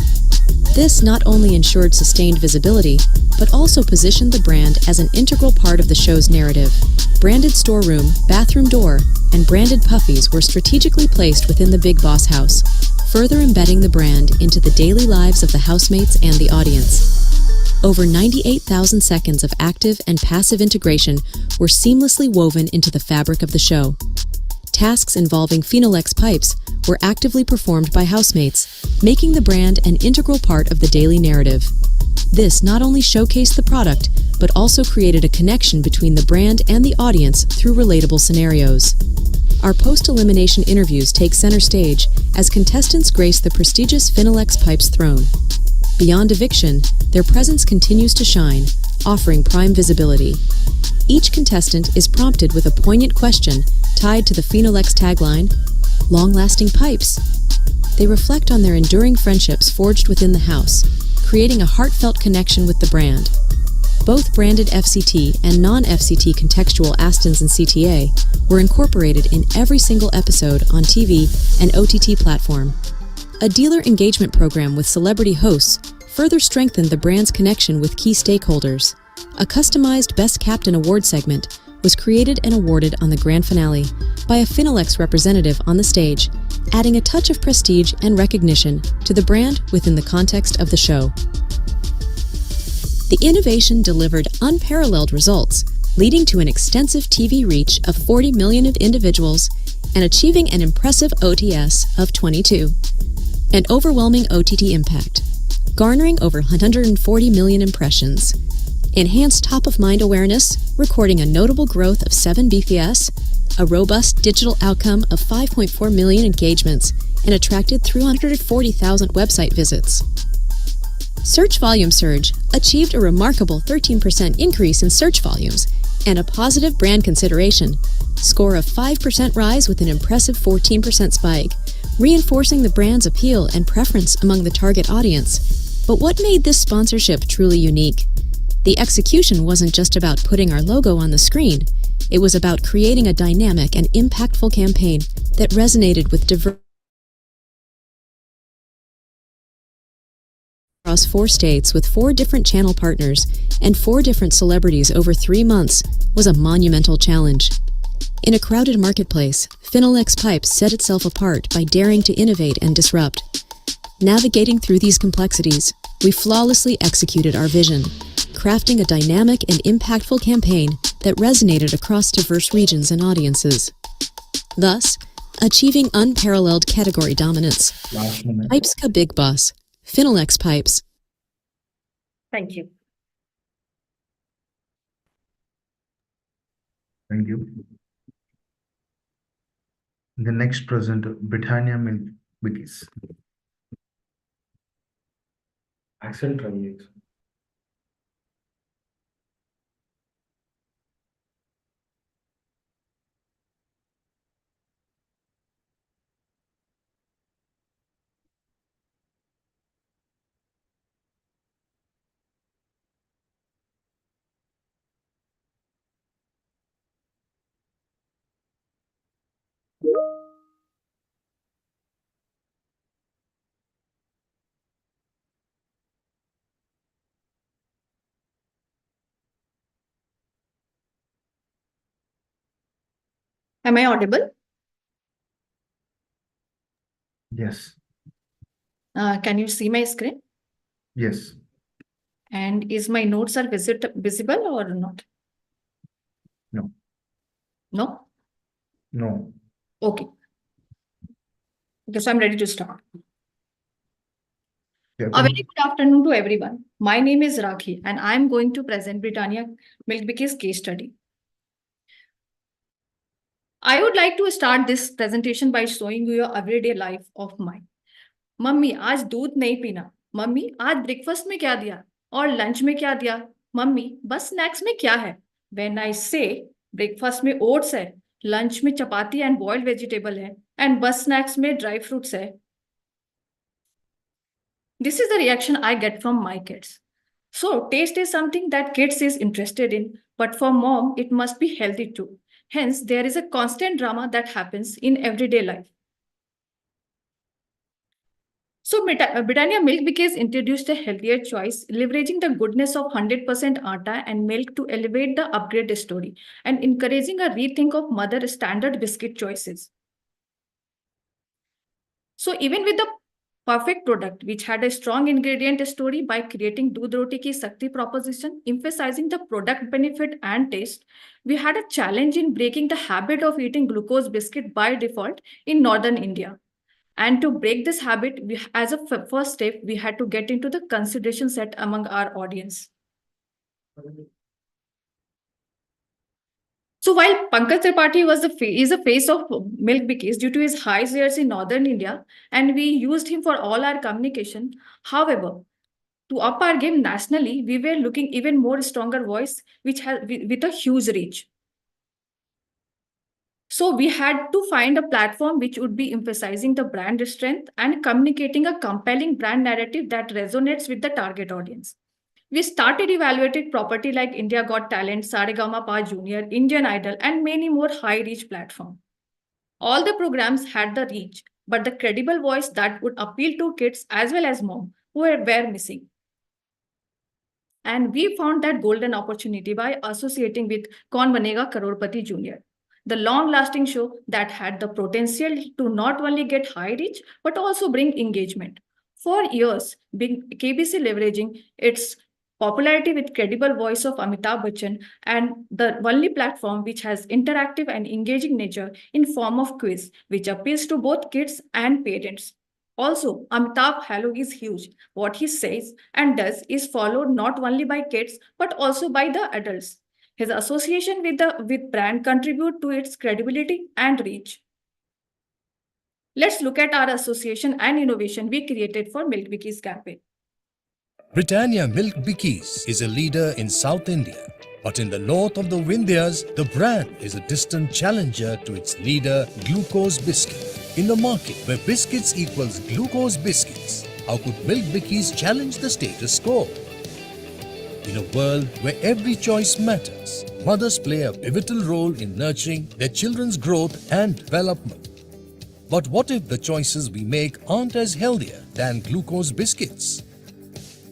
This not only ensured sustained visibility, but also positioned the brand as an integral part of the show's narrative. Branded storeroom, bathroom door, and branded puffies were strategically placed within the Big Boss house, further embedding the brand into the daily lives of the housemates and the audience. Over 98,000 seconds of active and passive integration were seamlessly woven into the fabric of the show. Tasks involving Finolex pipes were actively performed by housemates, making the brand an integral part of the daily narrative. This not only showcased the product, but also created a connection between the brand and the audience through relatable scenarios. Our post-elimination interviews take center stage as contestants grace the prestigious Finolex Pipes throne. Beyond eviction, their presence continues to shine, offering prime visibility. Each contestant is prompted with a poignant question tied to the Finolex tagline, "Long-lasting pipes." They reflect on their enduring friendships forged within the house, creating a heartfelt connection with the brand. Both branded FCT and non-FCT contextual Astons and CTA were incorporated in every single episode on TV and OTT platform. A dealer engagement program with celebrity hosts further strengthened the brand's connection with key stakeholders. A customized Best Captain award segment was created and awarded on the grand finale by a Finolex representative on the stage, adding a touch of prestige and recognition to the brand within the context of the show. The innovation delivered unparalleled results, leading to an extensive TV reach of 40 million individuals and achieving an impressive OTS of 22. An overwhelming OTT impact, garnering over 140 million impressions. Enhanced top-of-mind awareness, recording a notable growth of 7 BPS, a robust digital outcome of 5.4 million engagements, and attracted 340,000 website visits. Search volume surge achieved a remarkable 13% increase in search volumes and a positive brand consideration, score of 5% rise with an impressive 14% spike, reinforcing the brand's appeal and preference among the target audience. But what made this sponsorship truly unique? The execution wasn't just about putting our logo on the screen. It was about creating a dynamic and impactful campaign that resonated with diverse across 4 states with 4 different channel partners and 4 different celebrities over 3 months was a monumental challenge. In a crowded marketplace, Finolex Pipes set itself apart by daring to innovate and disrupt. Navigating through these complexities, we flawlessly executed our vision, crafting a dynamic and impactful campaign that resonated across diverse regions and audiences. Thus, achieving unparalleled category dominance. Pipes ka Big Boss, Finolex Pipes. Thank you. Thank you. The next presenter, Britannia Bikis. Accent try. Am I audible? Yes. Can you see my screen? Yes. And is my notes are visible or not? No. No? No. Okay. Okay, so I'm ready to start. Yeah, A very good afternoon to everyone. My name is Rakhi and I'm going to present Britannia Milk Bikis case study. I would like to start this presentation by showing you a everyday life of mine. Mummy आज दूध नहीं पीना, mummy आज breakfast में क्या दिया और lunch में क्या दिया, मम्मी बस स्नैक्स में क्या है. When I say ब्रेकफास्ट में ओट्स है, लंच में चपाती एंड बॉइल्ड वेजिटेबल है एंड बस स्नैक्स में ड्राई फ्रूट्स है. This is the reaction I get from my kids. So taste is something that kids is interested in, but for mom it must be healthy too. Hence there is a constant drama that happens in everyday life. So Britannia Milk Bikis introduced a healthier choice, leveraging the goodness of 100% atta and milk to elevate the upgrade story and encouraging a rethink of mother standard biscuit choices. So even with the perfect product, which had a strong ingredient story by creating Doodh Roti Ki Sakti proposition, emphasizing the product benefit and taste, we had a challenge in breaking the habit of eating glucose biscuit by default in northern India. And to break this habit, as a first step, we had to get into the consideration set among our audience. So while Pankaj Tripathi is a face of Milk Bikis due to his high shares in northern India, and we used him for all our communication. However, to up our game nationally, we were looking even more stronger voice, which has with a huge reach. So we had to find a platform which would be emphasizing the brand strength and communicating a compelling brand narrative that resonates with the target audience. We started evaluating property like India Got Talent, Saregama Pa Junior, Indian Idol, and many more high-reach platforms. All the programs had the reach, but the credible voice that would appeal to kids as well as mom who were missing. And we found that golden opportunity by associating with Kaun Banega Crorepati Junior, the long-lasting show that had the potential to not only get high reach, but also bring engagement. For years, KBC leveraging its popularity with credible voice of Amitabh Bachchan and the only platform which has interactive and engaging nature in form of quiz, which appeals to both kids and parents. Also, Amitabh halo is huge. What he says and does is followed not only by kids, but also by the adults. His association with brand contribute to its credibility and reach. Let's look at our association and innovation we created for Milk Bikis campaign. Britannia Milk Bikis is a leader in South India, but in the north of the Vindhyas, the brand is a distant challenger to its leader, Glucose Biscuit. In the market where biscuits equals glucose biscuits, how could Milk Bikis challenge the status quo? In a world where every choice matters, mothers play a pivotal role in nurturing their children's growth and development. But what if the choices we make aren't as healthier than glucose biscuits?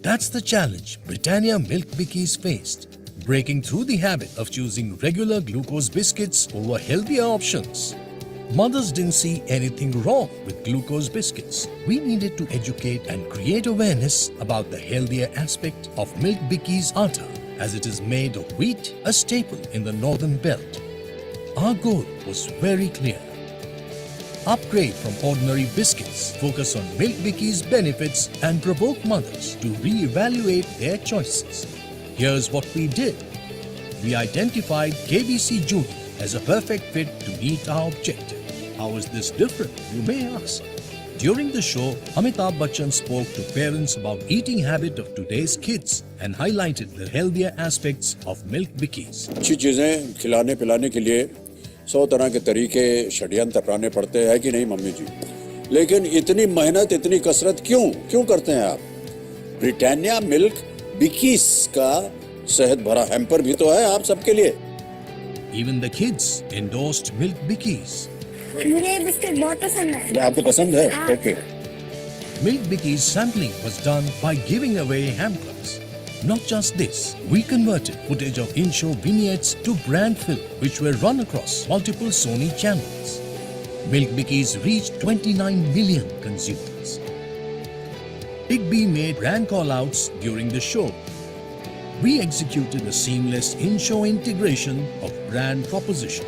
That's the challenge Britannia Milk Bikis faced, breaking through the habit of choosing regular glucose biscuits over healthier options. Mothers didn't see anything wrong with glucose biscuits. We needed to educate and create awareness about the healthier aspect of Milk Bikis atta, as it is made of wheat, a staple in the northern belt. Our goal was very clear. Upgrade from ordinary biscuits, focus on Milk Bikis benefits and provoke mothers to re-evaluate their choices. Here's what we did. We identified KBC Junior as a perfect fit to meet our objective. How is this different, you may ask? During the show, Amitabh Bachchan spoke to parents about eating habit of today's kids and highlighted the healthier aspects of Milk Bikis. अच्छी चीजें खिलाने पिलाने के लिए 100 तरह के तरीके षड्यंत्र अपनाने पड़ते हैं कि नहीं मम्मी जी, लेकिन इतनी मेहनत इतनी कसरत क्यों करते हैं आप? ब्रिटानिया मिल्क बिकीस का सेहत भरा हैम्पर भी तो है आप सबके लिए. Even the kids endorsed Milk Bikis. मुझे ये बिस्किट बहुत पसंद है. आपको पसंद है? Okay. Milk Bikis sampling was done by giving away hampers. Not just this, we converted footage of in-show vignettes to brand film, which were run across multiple Sony channels. Milk Bikis reached 29 million consumers. Big B made brand call-outs during the show. We executed a seamless in-show integration of brand proposition.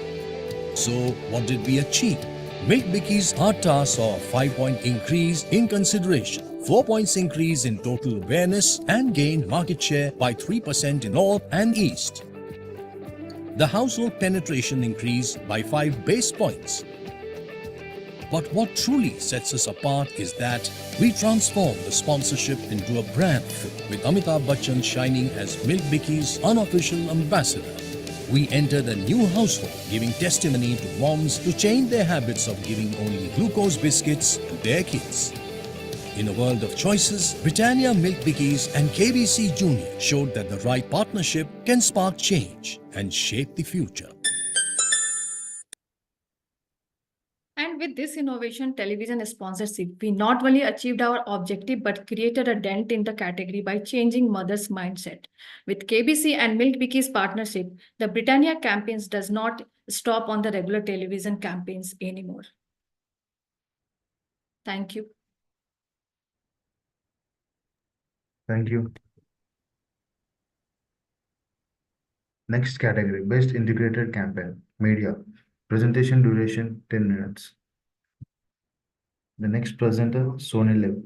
So what did we achieve? Milk Bikis Atta saw a 5-point increase in consideration, 4 points increase in total awareness and gained market share by 3% in North and East. The household penetration increased by 5 base points. But what truly sets us apart is that we transformed the sponsorship into a brand film, with Amitabh Bachchan shining as Milk Bikis' unofficial ambassador. We entered a new household, giving testimony to moms to change their habits of giving only glucose biscuits to their kids. In a world of choices, Britannia, Milk Bikis and KBC Junior showed that the right partnership can spark change and shape the future. And with this innovation television sponsorship, we not only achieved our objective but created a dent in the category by changing mothers' mindset. With KBC and Milk Bikis partnership, the Britannia campaigns does not stop on the regular television campaigns anymore. Thank you. Thank you. Next category, Best Integrated Campaign, Media. Presentation duration 10 minutes. The next presenter, Sony Liv.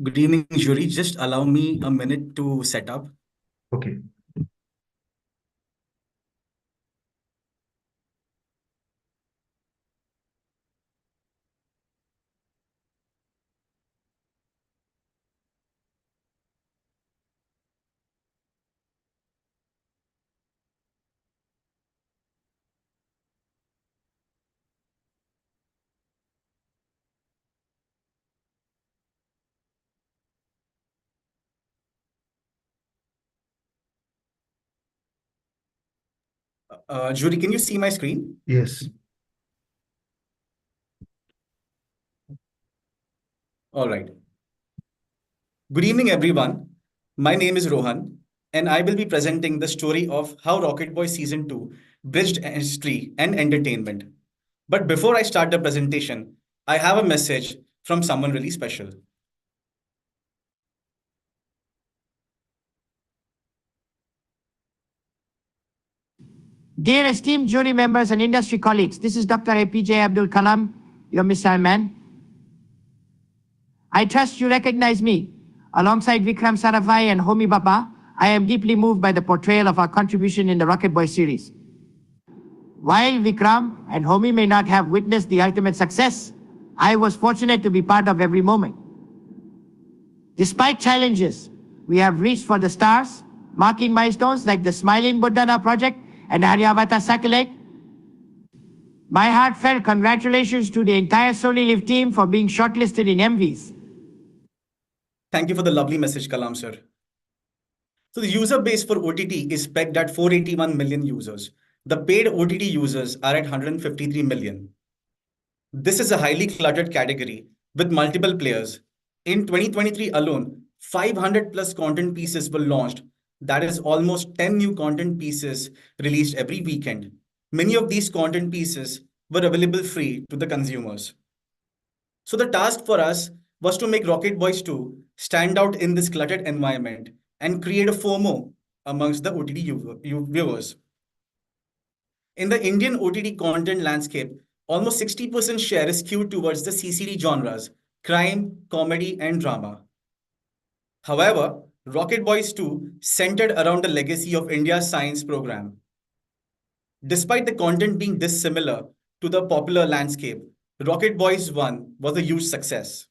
Good evening, jury. Just allow me a minute to set up. Okay. Jury, can you see my screen? Yes. All right. Good evening, everyone. My name is Rohan, and I will be presenting the story of how Rocket Boy Season 2 bridged history and entertainment. But before I start the presentation, I have a message from someone really special. Dear esteemed jury members and industry colleagues, this is Dr. APJ Abdul Kalam, your missile man. I trust you recognize me. Alongside Vikram Sarabhai and Homi Baba, I am deeply moved by the portrayal of our contribution in the Rocket Boy series. While Vikram and Homi may not have witnessed the ultimate success, I was fortunate to be part of every moment. Despite challenges, we have reached for the stars, marking milestones like the Smiling Buddhana project and Aryabhata satellite. My heartfelt congratulations to the entire Sony Live team for being shortlisted in Emvies. Thank you for the lovely message, Kalam sir. So the user base for OTT is pegged at 481 million users. The paid OTT users are at 153 million. This is a highly cluttered category with multiple players. In 2023 alone, 500 plus content pieces were launched. That is almost 10 new content pieces released every weekend. Many of these content pieces were available free to the consumers. So the task for us was to make Rocket Boys 2 stand out in this cluttered environment and create a FOMO amongst the OTT viewers. In the Indian OTT content landscape, almost 60% share is skewed towards the CCD genres, crime, comedy, and drama. However, Rocket Boys 2 centered around the legacy of India's science program. Despite the content being dissimilar to the popular landscape, Rocket Boys 1 was a huge success.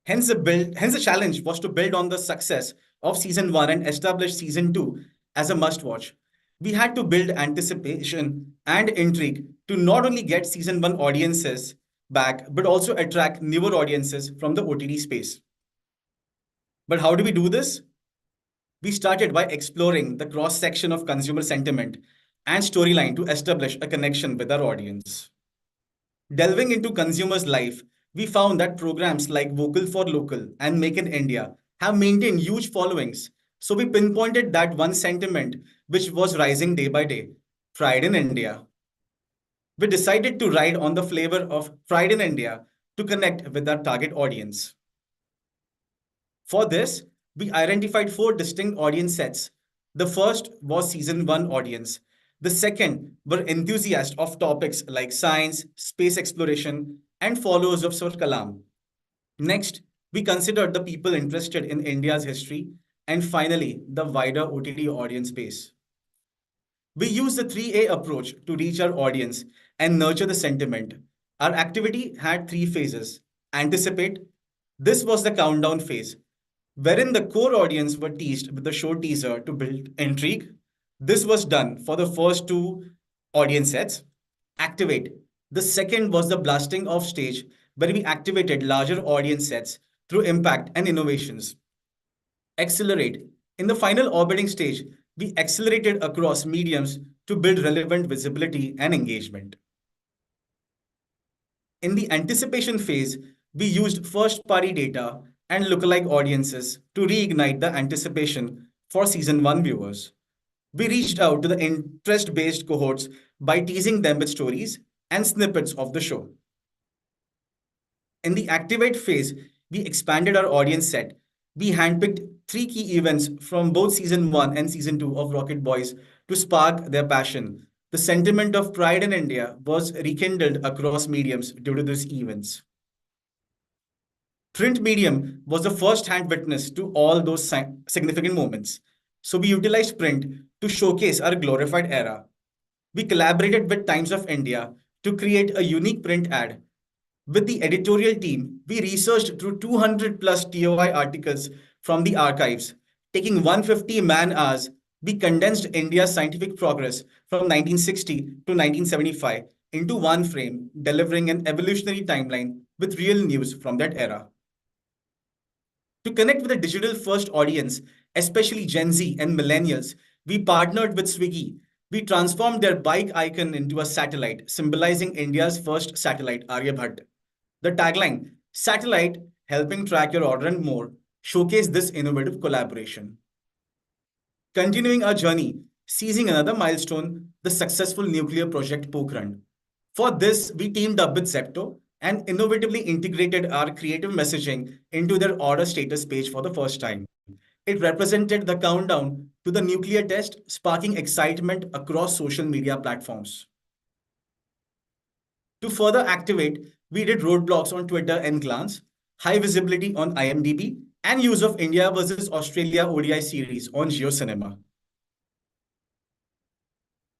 Hence the challenge was to build on the success of Season 1 and establish Season 2 as a must-watch. We had to build anticipation and intrigue to not only get Season 1 audiences back, but also attract newer audiences from the OTT space. But how do we do this? We started by exploring the cross-section of consumer sentiment and storyline to establish a connection with our audience. Delving into consumers' life, we found that programs like Vocal for Local and Make in India have maintained huge followings. So we pinpointed that one sentiment which was rising day by day, pride in India. we decided to ride on the flavor of Pride in India to connect with our target audience. For this, we identified 4 distinct audience sets. The first was season 1 audience. The second were enthusiasts of topics like science, space exploration, and followers of Sir Kalam. Next, we considered the people interested in India's history, and finally, the wider OTT audience base. We used the 3A approach to reach our audience and nurture the sentiment. Our activity had 3 phases. Anticipate. This was the countdown phase, wherein the core audience were teased with the show teaser to build intrigue. This was done for the first 2 audience sets. Activate. The second was the blasting off stage, where we activated larger audience sets through impact and innovations. Accelerate. In the final orbiting stage, we accelerated across mediums to build relevant visibility and engagement. In the anticipation phase, we used first-party data and lookalike audiences to reignite the anticipation for season 1 viewers. We reached out to the interest-based cohorts by teasing them with stories and snippets of the show. In the activate phase, we expanded our audience set. We handpicked 3 key events from both season 1 and season 2 of Rocket Boys to spark their passion. The sentiment of pride in India was rekindled across mediums due to these events. Print medium was the first-hand witness to all those significant moments. So we utilized print to showcase our glorified era. We collaborated with Times of India to create a unique print ad. With the editorial team, we researched through 200 plus TOI articles from the archives. Taking 150 man-hours, we condensed India's scientific progress from 1960 to 1975 into one frame, delivering an evolutionary timeline with real news from that era. To connect with a digital-first audience, especially Gen Z and millennials, we partnered with Swiggy. We transformed their bike icon into a satellite, symbolizing India's first satellite, Aryabhat. The tagline, "Satellite, helping track your order and more," showcased this innovative collaboration. Continuing our journey, seizing another milestone, the successful nuclear project Pokhran. For this, we teamed up with Zepto and innovatively integrated our creative messaging into their order status page for the first time. It represented the countdown to the nuclear test, sparking excitement across social media platforms. To further activate, we did roadblocks on Twitter and Glance, high visibility on IMDb, and use of India versus Australia ODI series on JioCinema.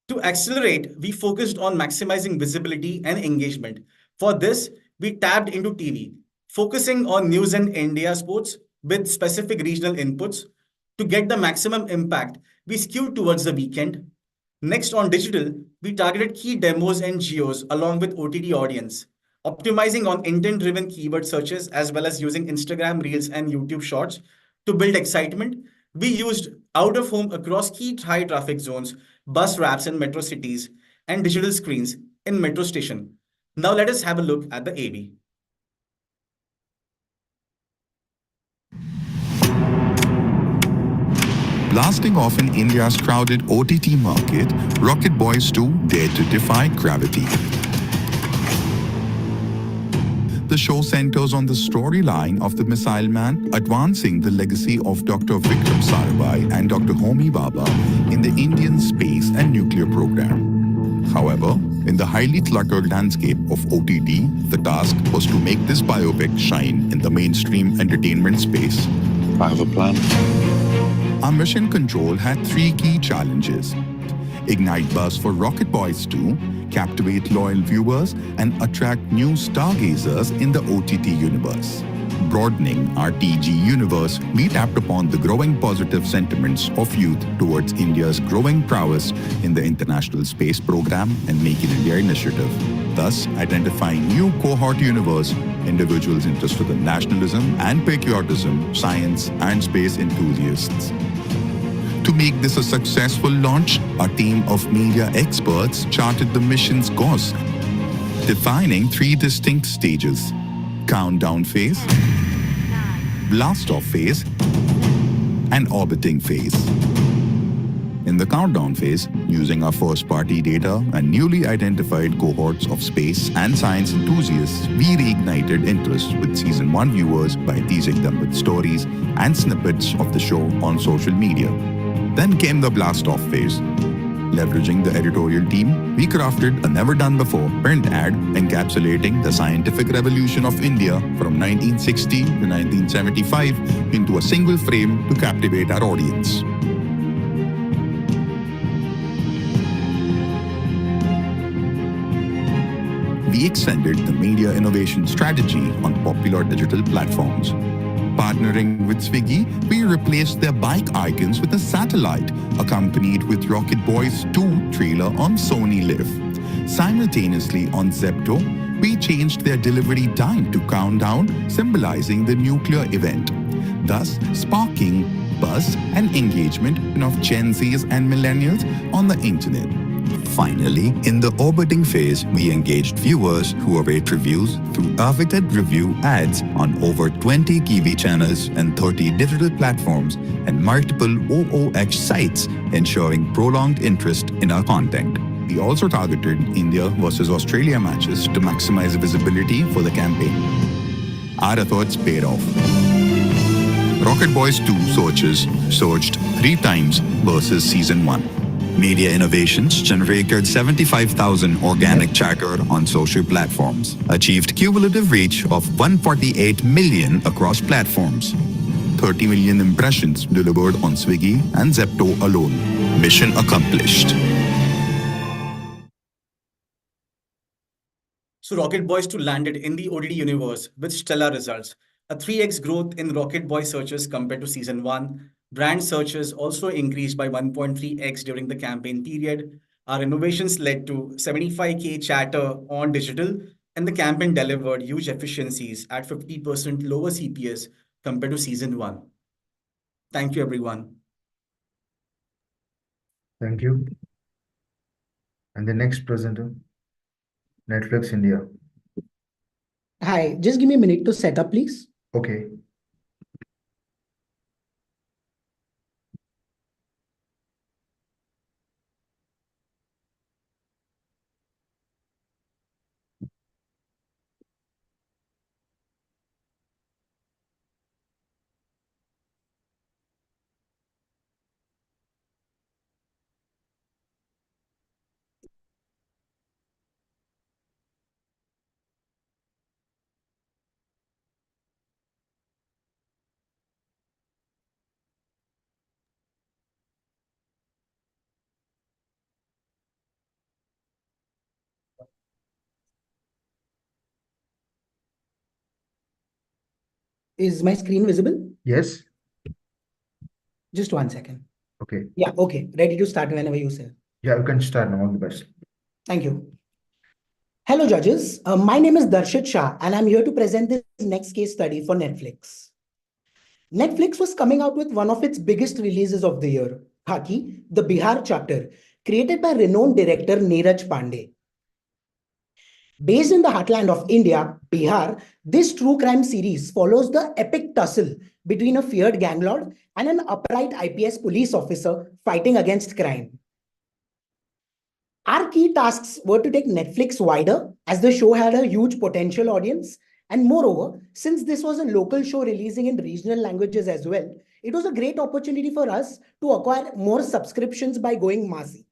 To accelerate, we focused on maximizing visibility and engagement. For this, we tapped into TV, focusing on news and India sports with specific regional inputs. To get the maximum impact, we skewed towards the weekend. Next, on digital, we targeted key demos and geos along with OTT audience, optimizing on intent-driven keyword searches as well as using Instagram Reels and YouTube Shorts. To build excitement, we used out-of-home across key high traffic zones, bus wraps in metro cities, and digital screens in metro station. Now let us have a look at the AB. Blasting off in India's crowded OTT market, Rocket Boys 2 dared to defy gravity. The show centers on the storyline of the Missile Man advancing the legacy of Dr. Vikram Sarabhai and Dr. Homi Bhabha in the Indian space and nuclear program. However, in the highly cluttered landscape of OTT, the task was to make this biopic shine in the mainstream entertainment space. I have a plan. Our mission control had 3 key challenges: ignite buzz for Rocket Boys 2, captivate loyal viewers, and attract new stargazers in the OTT universe. Broadening our TG universe, we tapped upon the growing positive sentiments of youth towards India's growing prowess in the International Space Program and Make in India initiative, thus identifying new cohort universe, individuals interested in nationalism and patriotism, science, and space enthusiasts. To make this a successful launch, a team of media experts charted the mission's course, defining 3 distinct stages: countdown phase, blast-off phase, and orbiting phase. In the countdown phase, using our first-party data and newly identified cohorts of space and science enthusiasts, we reignited interest with Season 1 viewers by teasing them with stories and snippets of the show on social media. Then came the blast-off phase. Leveraging the editorial team, we crafted a never-done-before print ad encapsulating the scientific revolution of India from 1960 to 1975 into a single frame to captivate our audience. We extended the media innovation strategy on popular digital platforms. Partnering with Swiggy, we replaced their bike icons with a satellite, accompanied with Rocket Boys 2 trailer on Sony Live. Simultaneously on Zepto, we changed their delivery time to countdown, symbolizing the nuclear event, thus sparking buzz and engagement of Gen Zs and millennials on the internet. Finally, in the orbiting phase, we engaged viewers who await reviews through targeted review ads on over 20 TV channels and 30 digital platforms and multiple OOX sites, ensuring prolonged interest in our content. We also targeted India versus Australia matches to maximize visibility for the campaign. Our efforts paid off. Rocket Boys 2 searches surged 3 times versus Season 1. Media innovations generated 75,000 organic chatter on social platforms, achieved cumulative reach of 148 million across platforms, 30 million impressions delivered on Swiggy and Zepto alone. Mission accomplished. So Rocket Boys 2 landed in the OTT universe with stellar results. A 3x growth in Rocket Boy searches compared to Season 1. Brand searches also increased by 1.3x during the campaign period. Our innovations led to 75K chatter on digital, and the campaign delivered huge efficiencies at 50% lower CPS compared to Season 1. Thank you, everyone. Thank you. And the next presenter, Netflix India. Hi, just give me a minute to set up, please. Okay. Is my screen visible? Yes. Just 1 second. Okay. Yeah, okay. Ready to start whenever you say. Yeah, you can start now. All the best. Thank you. Hello, judges. My name is Darshit Shah, and I'm here to present this next case study for Netflix. Netflix was coming out with one of its biggest releases of the year, Khaki, the Bihar chapter, created by renowned director Neeraj Pandey. Based in the heartland of India, Bihar, this true crime series follows the epic tussle between a feared gang lord and an upright IPS police officer fighting against crime. Our key tasks were to take Netflix wider, as the show had a huge potential audience, and moreover, since this was a local show releasing in regional languages as well, it was a great opportunity for us to acquire more subscriptions by going massy.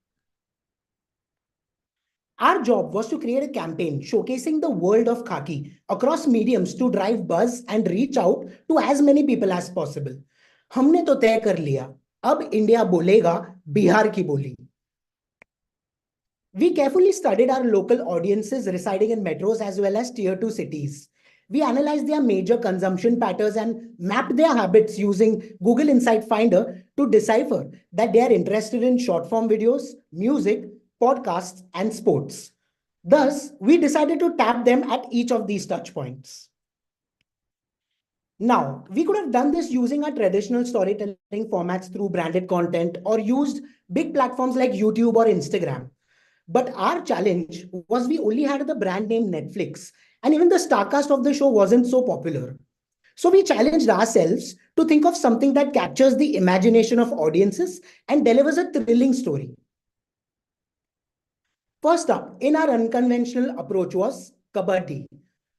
Our job was to create a campaign showcasing the world of Khaki across mediums to drive buzz and reach out to as many people as possible. हमने तो तय कर लिया, अब India बोलेगा बिहार की बोली. We carefully studied our local audiences residing in metros as well as tier 2 cities. We analyzed their major consumption patterns and mapped their habits using Google Insight Finder to decipher that they are interested in short form videos, music, podcasts, and sports. Thus, we decided to tap them at each of these touch points. Now, we could have done this using our traditional storytelling formats through branded content or used big platforms like YouTube or Instagram. But our challenge was we only had the brand name Netflix, and even the star cast of the show wasn't so popular. So we challenged ourselves to think of something that captures the imagination of audiences and delivers a thrilling story. First up, in our unconventional approach was Kabaddi.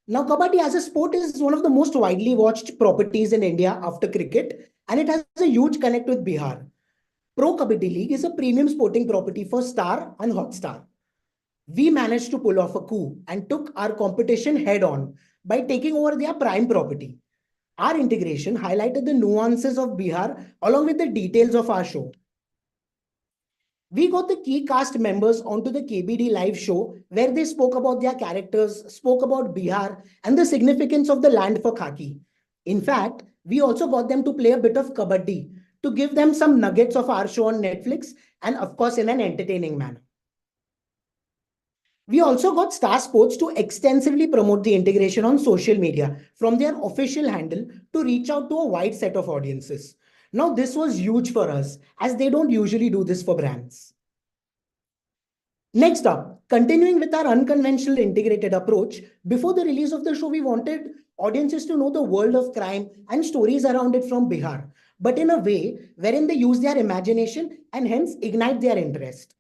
Now, Kabaddi as a sport is one of the most widely watched properties in India after cricket, and it has a huge connect with Bihar. Pro Kabaddi League is a premium sporting property for Star and Hotstar. We managed to pull off a coup and took our competition head on by taking over their prime property. Our integration highlighted the nuances of Bihar along with the details of our show. We got the key cast members onto the KBD live show where they spoke about their characters, spoke about Bihar and the significance of the land for Khaki. In fact, we also got them to play a bit of Kabaddi to give them some nuggets of our show on Netflix and of course in an entertaining manner. We also got Star Sports to extensively promote the integration on social media from their official handle to reach out to a wide set of audiences. Now, this was huge for us as they don't usually do this for brands. Next up, continuing with our unconventional integrated approach, before the release of the show, we wanted audiences to know the world of crime and stories around it from Bihar, but in a way wherein they use their imagination and hence ignite their interest.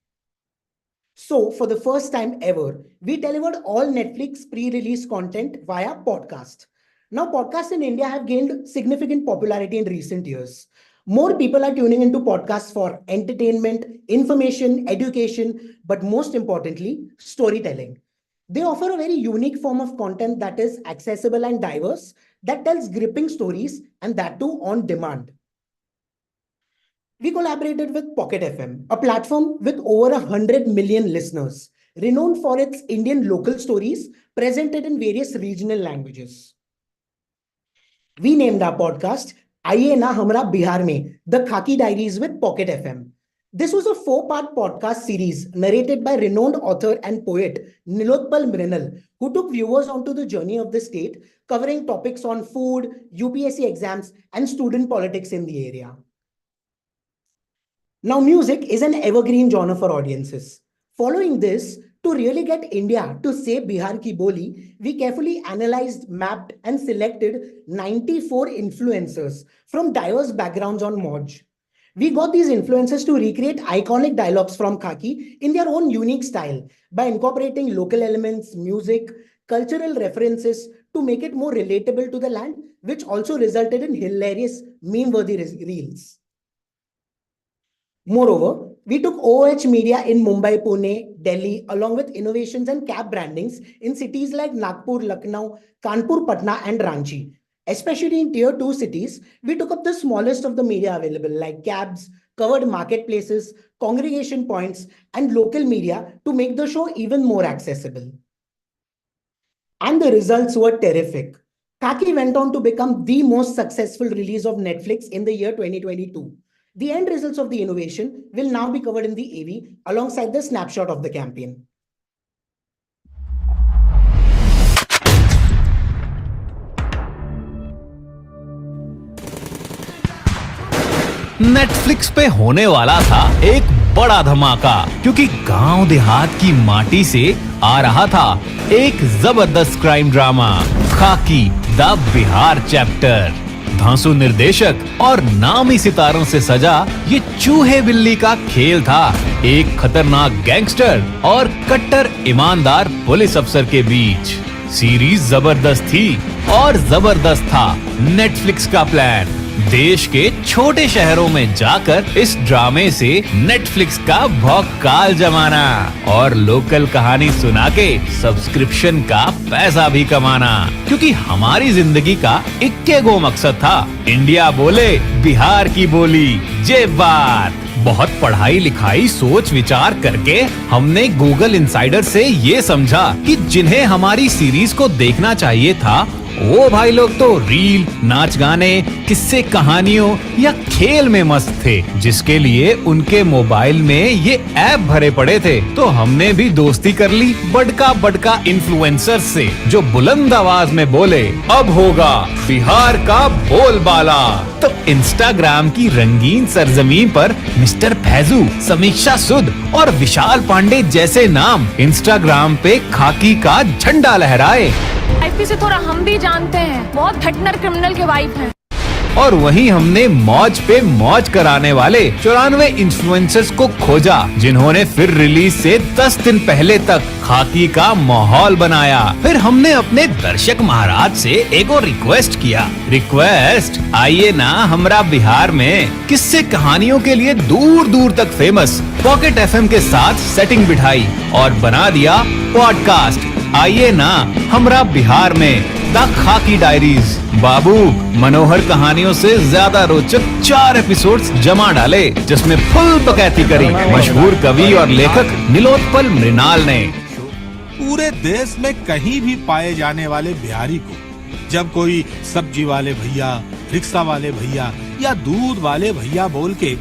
So, for the first time ever, we delivered all Netflix pre-release content via podcast. Now, podcasts in India have gained significant popularity in recent years. More people are tuning into podcasts for entertainment, information, education, but most importantly, storytelling. They offer a very unique form of content that is accessible and diverse, that tells gripping stories, and that too on demand. We collaborated with Pocket FM, a platform with over 100 million listeners, renowned for its Indian local stories presented in various regional languages. We named our podcast Aiye Na Hamra Bihar Mein, The Khaki Diaries with Pocket FM. This was a 4-part podcast series narrated by renowned author and poet Nilotpal Mrinal, who took viewers onto the journey of the state, covering topics on food, UPSC exams, and student politics in the area. Now, music is an evergreen genre for audiences. Following this, to really get India to say Bihar ki boli, we carefully analyzed, mapped, and selected 94 influencers from diverse backgrounds on Moj. We got these influencers to recreate iconic dialogues from Khaki in their own unique style by incorporating local elements, music, cultural references to make it more relatable to the land, which also resulted in hilarious meme-worthy reels. Moreover, we took OOH media in Mumbai, Pune, Delhi, along with innovations and cab brandings in cities like Nagpur, Lucknow, Kanpur, Patna, and Ranchi. Especially in tier 2 cities, we took up the smallest of the media available like cabs, covered marketplaces, congregation points, and local media to make the show even more accessible. And the results were terrific. Khaki went on to become the most successful release of Netflix in the year 2022. The end results of the innovation will now be covered in the AV alongside the snapshot of the campaign. Netflix पे होने वाला था एक बड़ा धमाका क्योंकि गांव देहात की माटी से आ रहा था एक जबरदस्त क्राइम ड्रामा खाकी द बिहार चैप्टर। धांसू निर्देशक और नामी सितारों से सजा ये चूहे बिल्ली का खेल था एक खतरनाक गैंगस्टर और कट्टर ईमानदार पुलिस अफसर के बीच। सीरीज जबरदस्त थी और जबरदस्त था नेटफ्लिक्स का प्लान देश के छोटे शहरों में जाकर इस ड्रामे से नेटफ्लिक्स का भौकाल जमाना और लोकल कहानी सुना के सब्सक्रिप्शन का पैसा भी कमाना क्योंकि हमारी जिंदगी का इक्के गो मकसद था इंडिया बोले बिहार की बोली जे बात। बहुत पढ़ाई लिखाई सोच विचार करके हमने गूगल इनसाइडर से ये समझा कि जिन्हें हमारी सीरीज को देखना चाहिए था वो भाई लोग तो रील, नाच गाने, किस्से कहानियों या खेल में मस्त थे जिसके लिए उनके मोबाइल में ये ऐप भरे पड़े थे। तो हमने भी दोस्ती कर ली बड़का इन्फ्लुएंसर से जो बुलंद आवाज में बोले अब होगा बिहार का बोलबाला। तो इंस्टाग्राम की रंगीन सरजमीन पर मिस्टर फैजू, समीक्षा सुद और विशाल पांडे जैसे नाम इंस्टाग्राम पे खाकी का झंडा लहराए। आईपी से थोड़ा हम भी जानते हैं, बहुत घटनर क्रिमिनल के वाइफ हैं। और वहीं हमने मौज पे मौज कराने वाले 94 इन्फ्लुएंसर्स को खोजा, जिन्होंने फिर रिलीज से 10 दिन पहले तक खाकी का माहौल बनाया। फिर हमने अपने दर्शक महाराज से एक और रिक्वेस्ट किया, रिक्वेस्ट आइए ना हमरा बिहार में किस्से कहानियों के लिए दूर दूर तक फेमस पॉकेट एफएम के साथ सेटिंग बिठाई और बना दिया पॉडकास्ट आइए ना हमरा बिहार में द खाकी डायरीज। बाबू मनोहर कहानियों से ज्यादा रोचक 4 एपिसोड्स जमा डाले, जिसमें फुल बकैती करी मशहूर कवि और लेखक नीलोत्पल मृणाल ने। पूरे देश में कहीं भी पाए जाने वाले बिहारी को जब कोई सब्जी वाले भैया, रिक्शा वाले भैया या दूध वाले भैया बोल के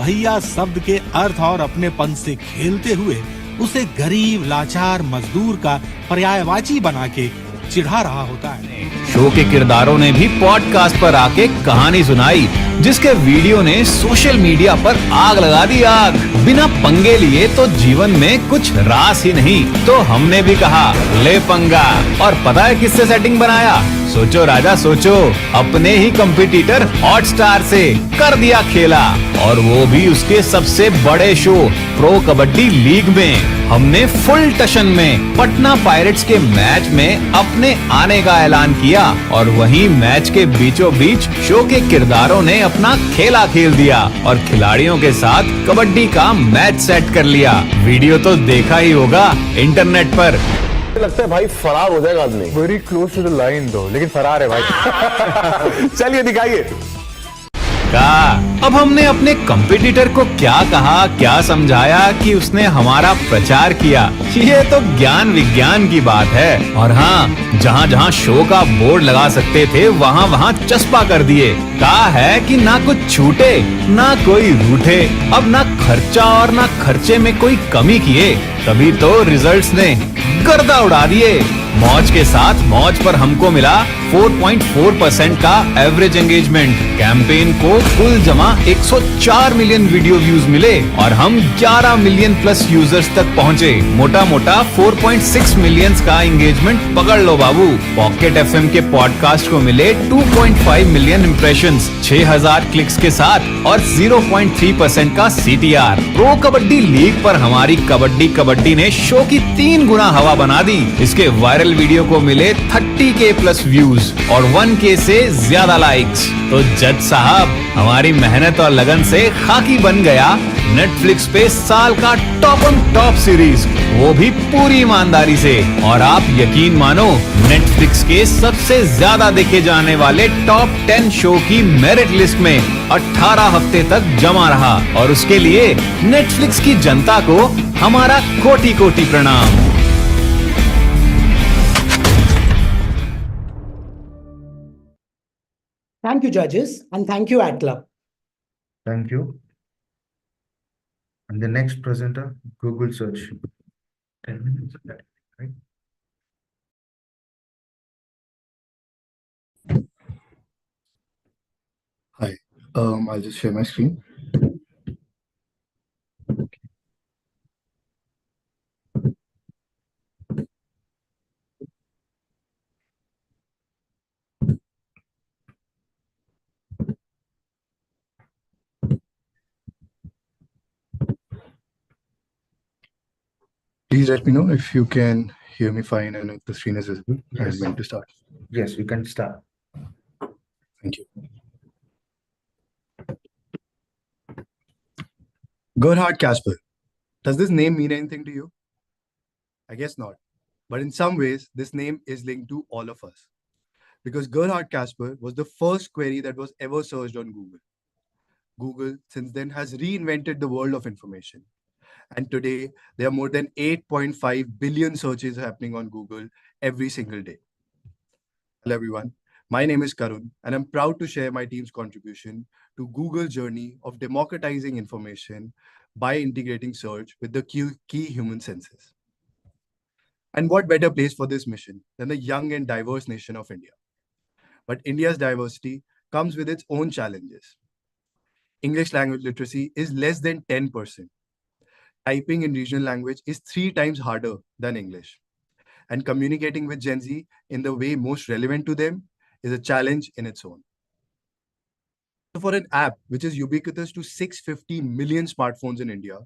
भैया शब्द के अर्थ और अपनेपन से खेलते हुए उसे गरीब लाचार मजदूर का पर्यायवाची बना के चिढ़ा रहा होता है। शो के किरदारों ने भी पॉडकास्ट पर आके कहानी सुनाई, जिसके वीडियो ने सोशल मीडिया पर आग लगा दी आग। बिना पंगे लिए तो जीवन में कुछ रास ही नहीं, तो हमने भी कहा ले पंगा। और पता है किससे सेटिंग बनाया? सोचो राजा सोचो, अपने ही कंपटीटर हॉटस्टार से कर दिया खेला, और वो भी उसके सबसे बड़े शो प्रो कबड्डी लीग में। हमने फुल टशन में पटना पायरेट्स के मैच में अपने आने का ऐलान किया, और वहीं मैच के बीचों बीच शो के किरदारों ने अपना खेला खेल दिया और खिलाड़ियों के साथ कबड्डी का मैच सेट कर लिया। वीडियो तो देखा ही होगा इंटरनेट पर। लगता है भाई फरार हो जाएगा आदमी। Very close to the line दो, लेकिन फरार है भाई। चलिए दिखाइए। अब हमने अपने कंपटीटर को क्या कहा, क्या समझाया कि उसने हमारा प्रचार किया, ये तो ज्ञान विज्ञान की बात है। और हाँ, जहाँ जहाँ शो का बोर्ड लगा सकते थे वहाँ वहाँ चस्पा कर दिए। कहा है कि ना कुछ छूटे ना कोई रूठे, अब ना खर्चा और ना खर्चे में कोई कमी किए, तभी तो रिजल्ट्स ने गर्दा उड़ा दिए। मौज के साथ मौज पर हमको मिला 4.4% का एवरेज एंगेजमेंट। कैंपेन को कुल जमा 104 मिलियन वीडियो व्यूज मिले और हम 11 मिलियन प्लस यूजर्स तक पहुँचे। मोटा मोटा 4.6 मिलियन का एंगेजमेंट पकड़ लो बाबू। पॉकेट एफएम के पॉडकास्ट को मिले 2.5 मिलियन इम्प्रेशंस, 6000 क्लिक्स के साथ और 0.3% का CTR। प्रो कबड्डी लीग पर हमारी कबड्डी ने शो की 3 गुना हवा बना दी। इसके वायरल वीडियो को मिले 30K प्लस व्यूज और 1K से ज्यादा लाइक्स। तो जज साहब, हमारी मेहनत और लगन से खाकी बन गया नेटफ्लिक्स पे साल का टॉप सीरीज, वो भी पूरी ईमानदारी से। और आप यकीन मानो, नेटफ्लिक्स के सबसे ज्यादा देखे जाने वाले टॉप 10 शो की मेरिट लिस्ट में 18 हफ्ते तक जमा रहा, और उसके लिए नेटफ्लिक्स की जनता को हमारा कोटि कोटि प्रणाम। Thank you, judges, and thank you, Ad Club. Thank you. And the next presenter, Google search. 10 minutes of that, right? Hi, I'll just share my screen. Please let me know if you can hear me fine and if the screen is visible. Yes. I'm going to start. Yes, you can start. Thank you. Gerhard Casper. Does this name mean anything to you? I guess not. But in some ways, this name is linked to all of us. Because Gerhard Casper was the first query that was ever searched on Google. Google, since then, has reinvented the world of information. And today, there are more than 8.5 billion searches happening on Google every single day. Hello, everyone. My name is Karun, and I'm proud to share my team's contribution to Google's journey of democratizing information by integrating search with the key human senses. And what better place for this mission than the young and diverse nation of India? But India's diversity comes with its own challenges. English language literacy is less than 10%. Typing in regional language is 3 times harder than English. And communicating with Gen Z in the way most relevant to them is a challenge in its own. So for an app which is ubiquitous to 650 million smartphones in India,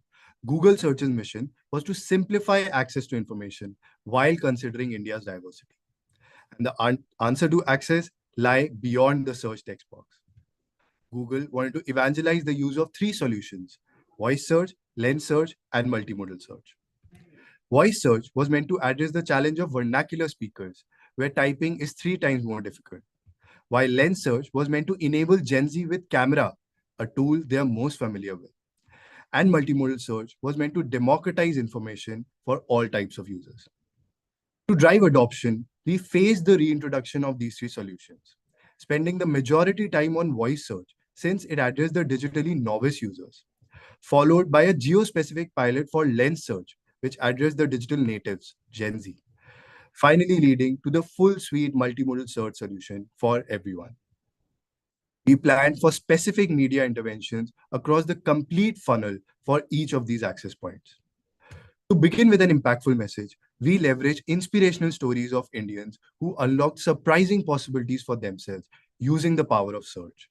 Google Search's mission was to simplify access to information while considering India's diversity. And the answer to access lie beyond the search text box. Google wanted to evangelize the use of three solutions: voice search, lens search, and multimodal search. Voice search was meant to address the challenge of vernacular speakers, where typing is 3 times more difficult, while lens search was meant to enable Gen Z with camera, a tool they are most familiar with. And multimodal search was meant to democratize information for all types of users. To drive adoption, we faced the reintroduction of these three solutions, spending the majority time on voice search since it addressed the digitally novice users, followed by a geo-specific pilot for lens search, which addressed the digital natives, Gen Z, finally leading to the full suite multimodal search solution for everyone. We planned for specific media interventions across the complete funnel for each of these access points. To begin with an impactful message, we leverage inspirational stories of Indians who unlocked surprising possibilities for themselves using the power of search.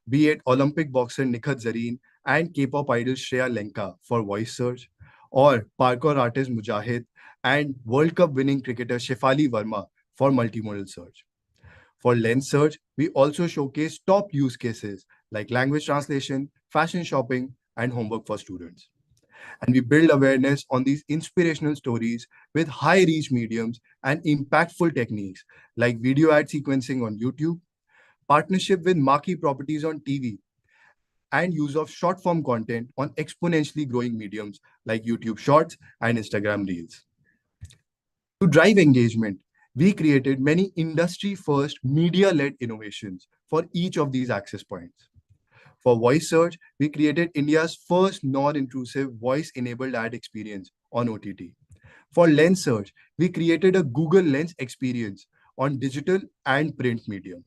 Be it Olympic boxer Nikhat Zareen and K-pop idol Shreya Lenka for voice search, or parkour artist Mujahid and World Cup winning cricketer Shefali Verma for multimodal search. For lens search, we also showcase top use cases like language translation, fashion shopping, and homework for students. And we build awareness on these inspirational stories with high-reach mediums and impactful techniques like video ad sequencing on YouTube, partnership with marquee properties on TV, and use of short-form content on exponentially growing mediums like YouTube Shorts and Instagram Reels. To drive engagement, we created many industry-first media-led innovations for each of these access points. For voice search, we created India's first non-intrusive voice-enabled ad experience on OTT. For lens search, we created a Google Lens experience on digital and print medium.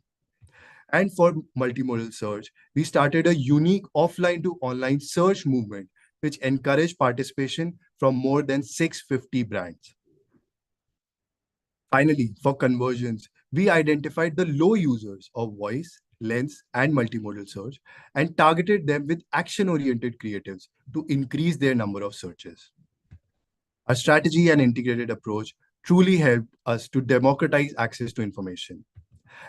And for multimodal search, we started a unique offline to online search movement, which encouraged participation from more than 650 brands. Finally, for conversions, we identified the low users of voice, lens, and multimodal search and targeted them with action-oriented creatives to increase their number of searches. Our strategy and integrated approach truly helped us to democratize access to information.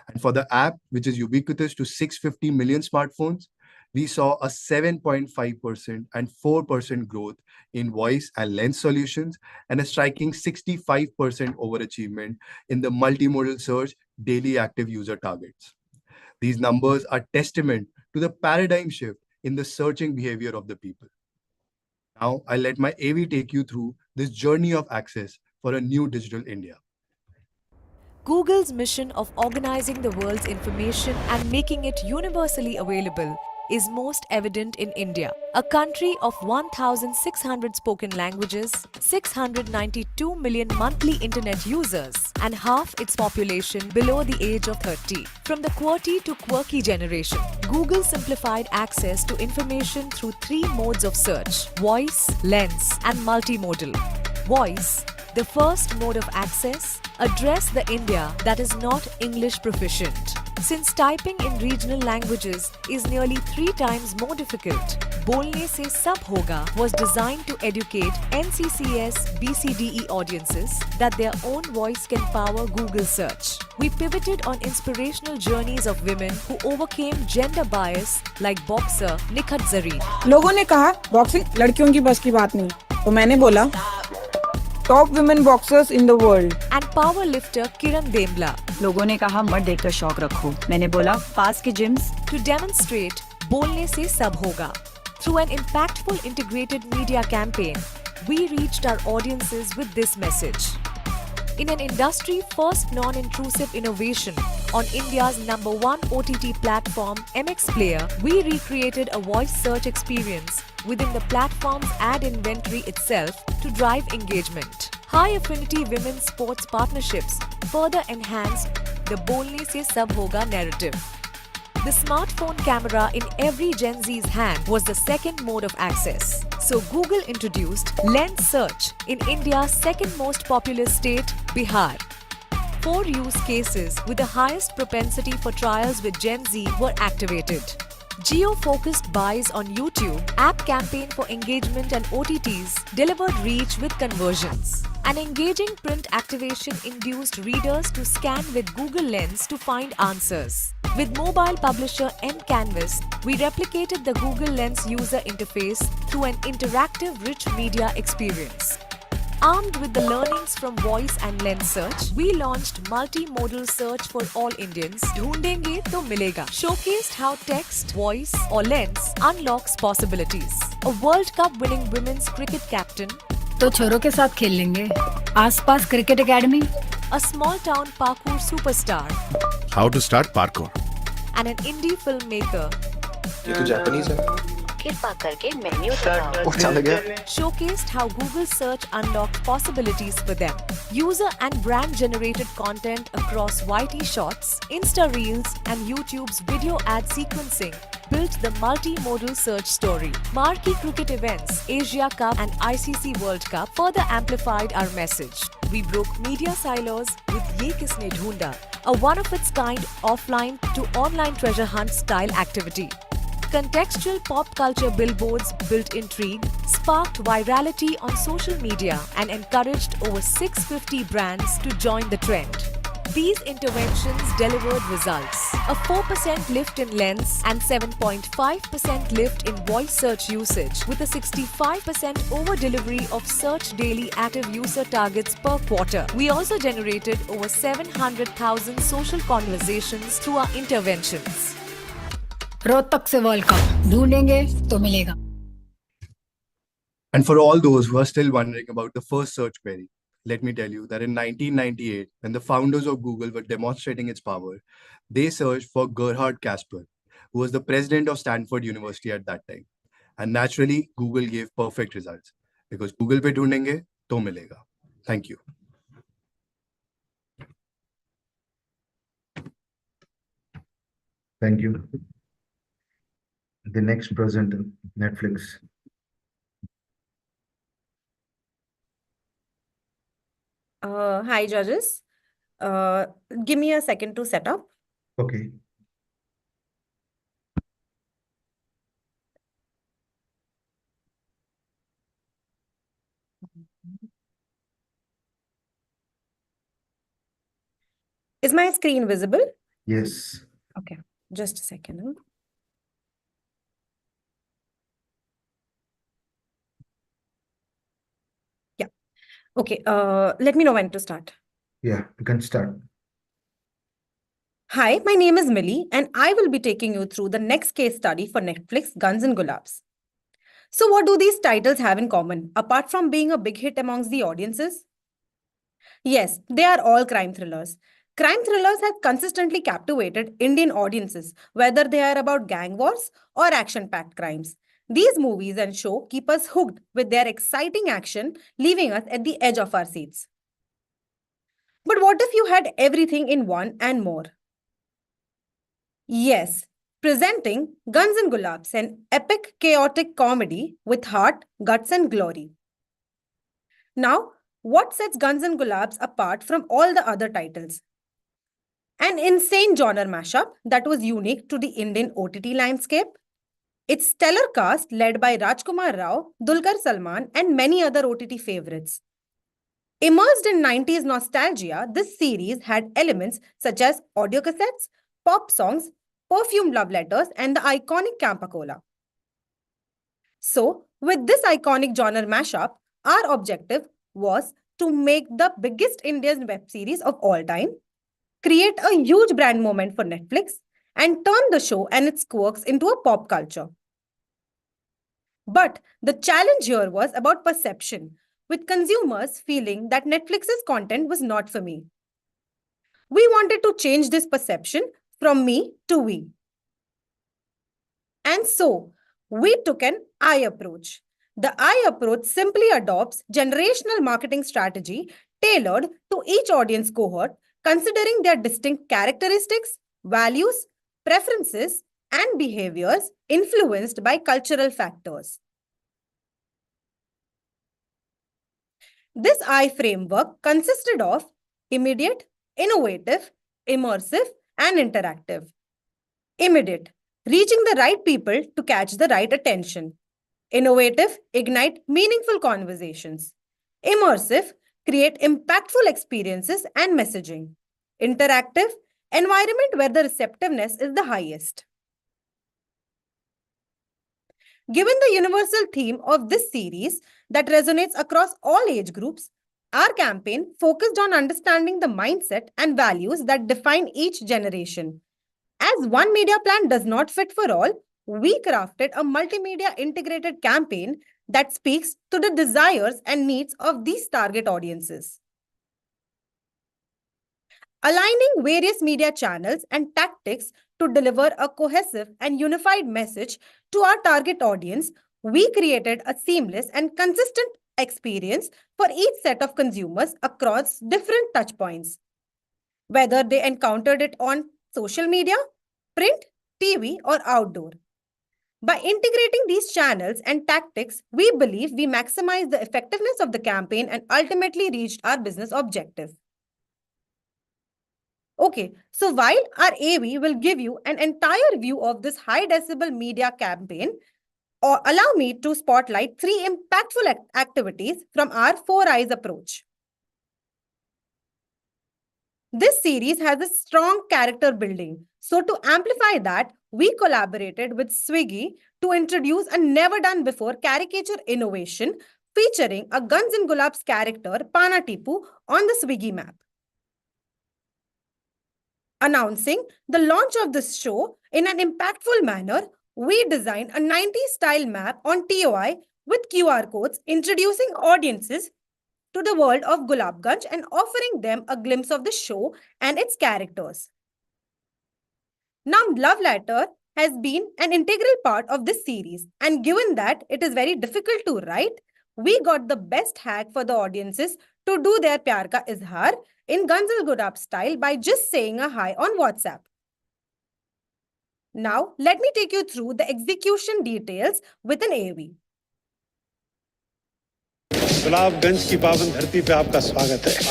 And for the app, which is ubiquitous to 650 million smartphones, we saw a 7.5% and 4% growth in voice and lens solutions and a striking 65% overachievement in the multimodal search daily active user targets. These numbers are testament to the paradigm shift in the searching behavior of the people. Now, I'll let my AV take you through this journey of access for a new digital India. Google's mission of organizing the world's information and making it universally available is most evident in India, a country of 1,600 spoken languages, 692 million monthly internet users, and half its population below the age of 30. From the QWERTY to quirky generation, Google simplified access to information through 3 modes of search: voice, lens, and multimodal. Voice, the first mode of access, addressed the India that is not English proficient. Since typing in regional languages is nearly 3 times more difficult, Bolne Se Sab Hoga was designed to educate NCCS BCDE audiences that their own voice can power Google search. We pivoted on inspirational journeys of women who overcame gender bias like boxer Nikhat Zareen. लोगों ने कहा boxing लड़कियों की बस की बात नहीं, तो मैंने बोला top women boxers in the world and power lifter Kiran Demla. लोगों ने कहा मत देखकर शौक रखो, मैंने बोला पास के जिम्स. टू डेमोन्स्ट्रेट बोलने से सब होगा. Through an impactful integrated media campaign, we reached our audiences with this message. In an industry-first non-intrusive innovation on India's #1 OTT platform, MX Player, we recreated a voice search experience within the platform's ad inventory itself to drive engagement. High-affinity women's sports partnerships further enhanced the Bolne Se Sab Hoga narrative. The smartphone camera in every Gen Z's hand was the second mode of access. So Google introduced lens search in India's second most populous state, Bihar. 4 use cases with the highest propensity for trials with Gen Z were activated. Geo-focused buys on YouTube, app campaign for engagement and OTTs delivered reach with conversions. An engaging print activation induced readers to scan with Google Lens to find answers. With mobile publisher mCanvas, we replicated the Google Lens user interface through an interactive rich media experience. Armed with the learnings from voice and lens search, we launched multimodal search for all Indians. Dhoondenge to milega. Showcased how text, voice or lens unlocks possibilities. A World Cup winning women's cricket captain. तो छोरों के साथ खेल लेंगे. आसपास cricket academy. A small town parkour superstar. How to start parkour. And an indie filmmaker. ये तो Japanese है. कृपा करके menu showcased how Google search unlocked possibilities for them. User and brand generated content across YT Shorts, Insta Reels and YouTube's video ad sequencing built the multimodal search story. Marquee cricket events, Asia Cup and ICC World Cup further amplified our message. We broke media silos with Ye Kisne Dhoonda, a one-of-its-kind offline to online treasure hunt style activity. Contextual pop culture billboards built intrigue, sparked virality on social media and encouraged over 650 brands to join the trend. These interventions delivered results. A 4% lift in lens and 7.5% lift in voice search usage with a 65% over-delivery of search daily active user targets per quarter. We also generated over 700,000 social conversations through our interventions. Rohtak से world cup ढूंढेंगे तो मिलेगा. And for all those who are still wondering about the first search query, let me tell you that in 1998, when the founders of Google were demonstrating its power, they searched for Gerhard Casper, who was the president of Stanford University at that time. And naturally, Google gave perfect results because Google pe dhoondenge to milega. Thank you. Thank you. The next presenter, Netflix. Hi, judges. Give me a second to set up. Okay. Is my screen visible? Yes. Okay, just a second. Huh? Yeah. Okay, let me know when to start. Yeah, you can start. Hi, my name is Millie, and I will be taking you through the next case study for Netflix, Guns and Gulaabs. So what do these titles have in common, apart from being a big hit amongst the audiences? Yes, they are all crime thrillers. Crime thrillers have consistently captivated Indian audiences, whether they are about gang wars or action-packed crimes. These movies and show keep us hooked with their exciting action, leaving us at the edge of our seats. But what if you had everything in one and more? Yes, presenting Guns and Gulaabs, an epic chaotic comedy with heart, guts and glory. Now, what sets Guns and Gulaabs apart from all the other titles? An insane genre mashup that was unique to the Indian OTT landscape. Its stellar cast led by Rajkumar Rao, Dulquer Salman and many other OTT favorites. Immersed in 90s nostalgia, this series had elements such as audio cassettes, pop songs, perfumed love letters and the iconic Campa Cola. So, with this iconic genre mashup, our objective was to make the biggest Indian web series of all time, create a huge brand moment for Netflix, and turn the show and its quirks into a pop culture. But the challenge here was about perception, with consumers feeling that Netflix's content was not for me. We wanted to change this perception from me to we. And so, we took an I approach. The I approach simply adopts generational marketing strategy tailored to each audience cohort, considering their distinct characteristics, values, preferences, and behaviors influenced by cultural factors. This I framework consisted of immediate, innovative, immersive, and interactive. Immediate. reaching the right people to catch the right attention. Innovative, ignite meaningful conversations. Immersive, create impactful experiences and messaging. Interactive, environment where the receptiveness is the highest. Given the universal theme of this series that resonates across all age groups, our campaign focused on understanding the mindset and values that define each generation. As one media plan does not fit for all, we crafted a multimedia integrated campaign that speaks to the desires and needs of these target audiences. Aligning various media channels and tactics to deliver a cohesive and unified message to our target audience, we created a seamless and consistent experience for each set of consumers across different touchpoints. Whether they encountered it on social media, print, TV, or outdoor. By integrating these channels and tactics, we believe we maximize the effectiveness of the campaign and ultimately reached our business objective. Okay, so while our AV will give you an entire view of this high decibel media campaign, or allow me to spotlight 3 impactful activities from our 4 eyes approach. This series has a strong character building. So to amplify that, we collaborated with Swiggy to introduce a never done before caricature innovation featuring a Guns and Gulaabs character, Pana Tipu, on the Swiggy map. Announcing the launch of this show in an impactful manner, we designed a 90s style map on TOI with QR codes, introducing audiences to the world of Gulaabganj and offering them a glimpse of the show and its characters. Now, love letter has been an integral part of this series, and given that it is very difficult to write, we got the best hack for the audiences to do their pyar ka izhar in Guns and Gulaabs style by just saying a hi on WhatsApp. Now, let me take you through the execution details with an AV. Gulabganj की पावन धरती पे आपका स्वागत है।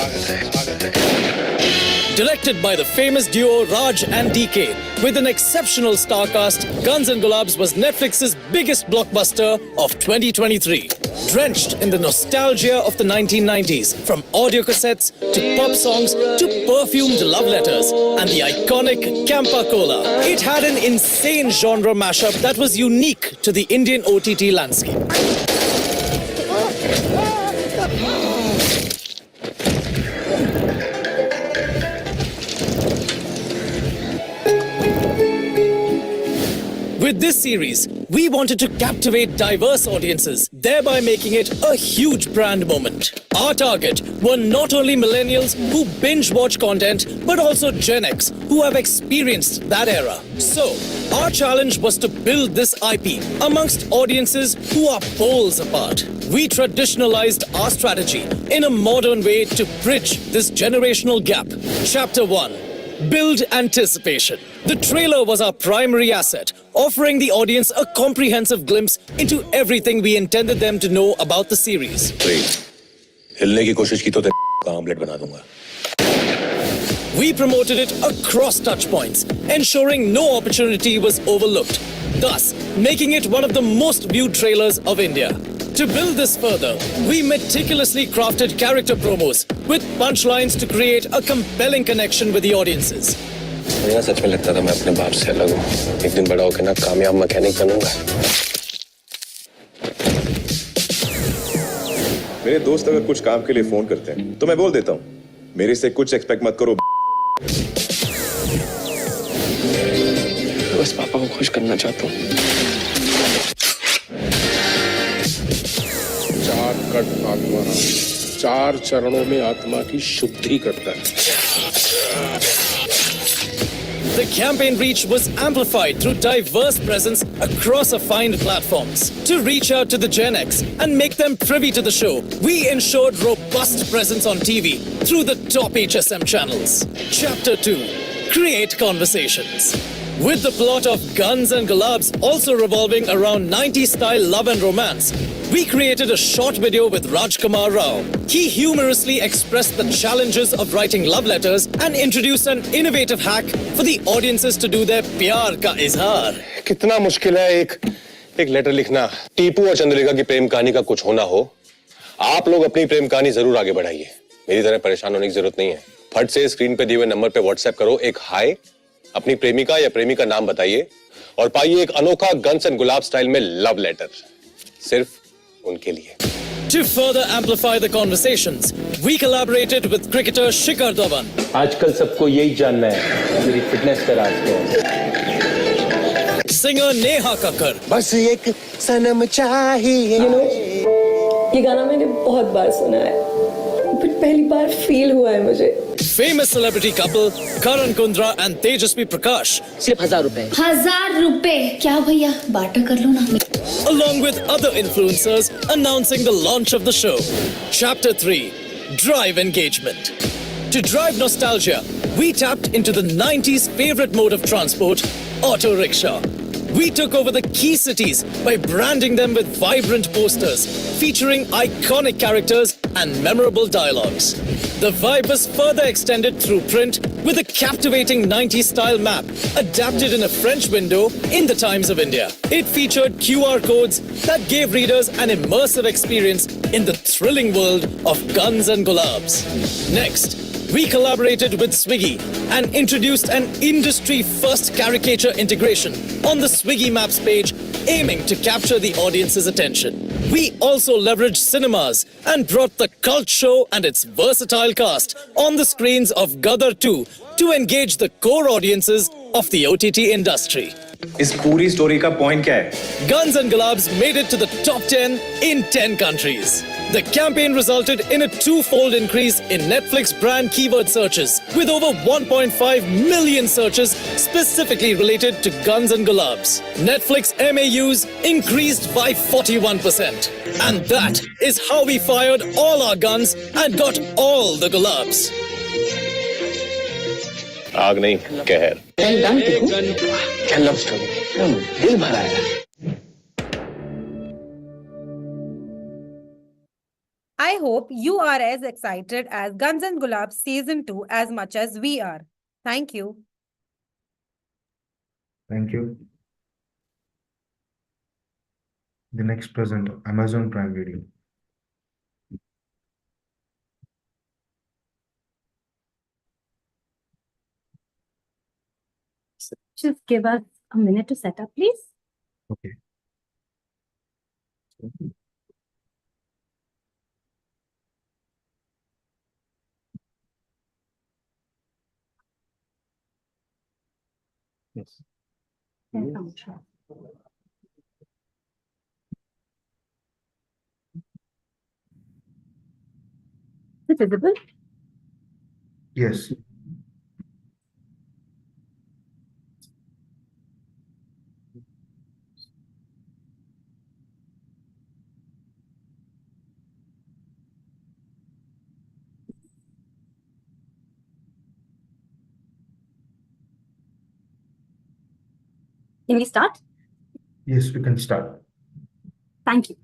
Directed by the famous duo Raj and DK, with an exceptional star cast, Guns and Gulaabs was Netflix's biggest blockbuster of 2023. Drenched in the nostalgia of the 1990s, from audio cassettes to pop songs to perfumed love letters and the iconic Campa Cola, it had an insane genre mashup that was unique to the Indian OTT landscape. With this series, we wanted to captivate diverse audiences, thereby making it a huge brand moment. Our target were not only millennials who binge watch content, but also Gen X who have experienced that era. So, our challenge was to build this IP amongst audiences who are poles apart. We traditionalized our strategy in a modern way to bridge this generational gap. Chapter 1. Build anticipation. The trailer was our primary asset, offering the audience a comprehensive glimpse into everything we intended them to know about the series. हिलने की कोशिश की तो तेरा omelette बना दूंगा। We promoted it across touchpoints, ensuring no opportunity was overlooked, thus making it one of the most viewed trailers of India. To build this further, we meticulously crafted character promos with punchlines to create a compelling connection with the audiences. मुझे सच में लगता था मैं अपने बाप से अलग हूँ। एक दिन बड़ा होकर ना कामयाब मैकेनिक बनूंगा। मेरे दोस्त अगर कुछ काम के लिए फोन करते हैं, तो मैं बोल देता हूँ, मेरे से कुछ एक्सपेक्ट मत करो। बस पापा को खुश करना चाहता हूँ। 4 कट आत्मा 4 चरणों में आत्मा की शुद्धि करता है। The campaign reach was amplified through diverse presence across assigned platforms. To reach out to the Gen X and make them privy to the show, we ensured robust presence on TV through the top HSM channels. Chapter 2. Create conversations. With the plot of Guns and Gulaabs also revolving around 90s style love and romance, we created a short video with Rajkumar Rao. He humorously expressed the challenges of writing love letters and introduced an innovative hack for the audiences to do their प्यार का इजहार. कितना मुश्किल है एक letter लिखना. टीपू और चंद्रिका की प्रेम कहानी का कुछ होना हो, आप लोग अपनी प्रेम कहानी जरूर आगे बढ़ाइए. मेरी तरह परेशान होने की जरूरत नहीं है. फट से स्क्रीन पे दिए हुए नंबर पे व्हाट्सएप करो एक हाय, अपनी प्रेमिका या प्रेमी का नाम बताइए और पाइए एक अनोखा गन्स एंड गुलाब स्टाइल में लव लेटर, सिर्फ उनके लिए. To further amplify the conversations, we collaborated with cricketer Shikhar Dhawan. आजकल सबको यही जानना है मेरी फिटनेस का राज क्या है. Singer Neha Kakkar. बस एक सनम चाहिए. ये गाना मैंने बहुत बार सुना है, बट पहली बार फील हुआ है मुझे. Famous celebrity couple Karan Kundra and Tejasvi Prakash. सिर्फ 1000 रुपए. 1000 रुपए क्या भैया, बाटा कर लो ना. Along with other influencers announcing the launch of the show. Chapter 3, Drive Engagement. To drive nostalgia, we tapped into the 90s favorite mode of transport, auto rickshaw. We took over the key cities by branding them with vibrant posters featuring iconic characters and memorable dialogues. The vibe was further extended through print with a captivating 90s style map adapted in a French window in the Times of India. It featured QR codes that gave readers an immersive experience in the thrilling world of guns and gulaabs. Next, we collaborated with Swiggy and introduced an industry-first caricature integration on the Swiggy Maps page, aiming to capture the audience's attention. We also leveraged cinemas and brought the cult show and its versatile cast on the screens of Gadar 2 to engage the core audiences of the OTT industry. इस पूरी story का point क्या है? Guns and Gulaabs made it to the top 10 in 10 countries. The campaign resulted in a twofold increase in Netflix brand keyword searches, with over 1.5 million searches specifically related to Guns and Gulaabs. Netflix MAUs increased by 41%. And that is how we fired all our guns and got all the Gulaabs. आग नहीं, कहर. क्या love story, दिल भर आया. I hope you are as excited as Guns and Gulaabs Season 2 as much as we are. Thank you. Thank you. The next presenter, Amazon Prime Video. Just give us a minute to set up, please. Okay. Yes. Is it visible? Yes. Can we start? Yes, we can start. Thank you.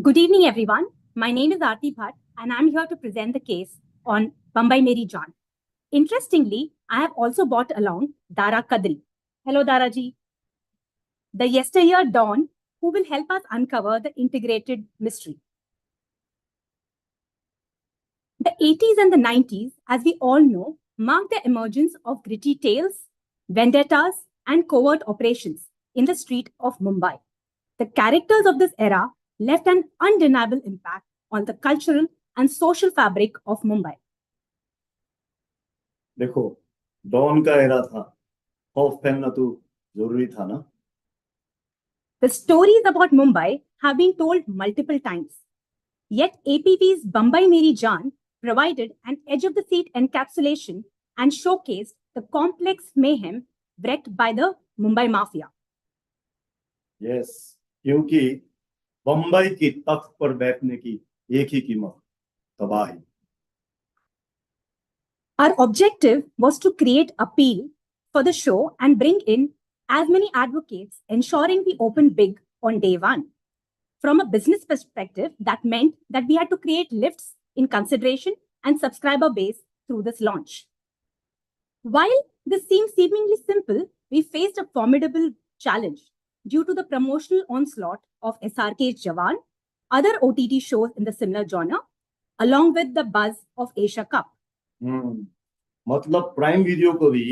Good evening, everyone. My name is Aarti Bhatt, and I'm here to present the case on Bombay Meri Jaan. Interestingly, I have also brought along Dara Kadri. Hello, Dara ji. The yesteryear Dawn, who will help us uncover the integrated mystery. The 80s and the 90s, as we all know, marked the emergence of gritty tales, vendettas, and covert operations in the street of Mumbai. The characters of this era left an undeniable impact on the cultural and social fabric of Mumbai. देखो, don का era था, खौफ फैलना तो जरूरी था ना? The stories about Mumbai have been told multiple times. Yet APV's Bombay Meri Jaan provided an edge-of-the-seat encapsulation and showcased the complex mayhem wreaked by the Mumbai Mafia. Yes, क्योंकि बम्बई की तख्त पर बैठने की एक ही कीमत, तबाही. Our objective was to create appeal for the show and bring in as many advocates, ensuring we open big on day one. From a business perspective, that meant that we had to create lifts in consideration and subscriber base through this launch. While this seems seemingly simple, we faced a formidable challenge due to the promotional onslaught of SRK's Jawan, other OTT shows in the similar genre, along with the buzz of Asia Cup. मतलब prime video को भी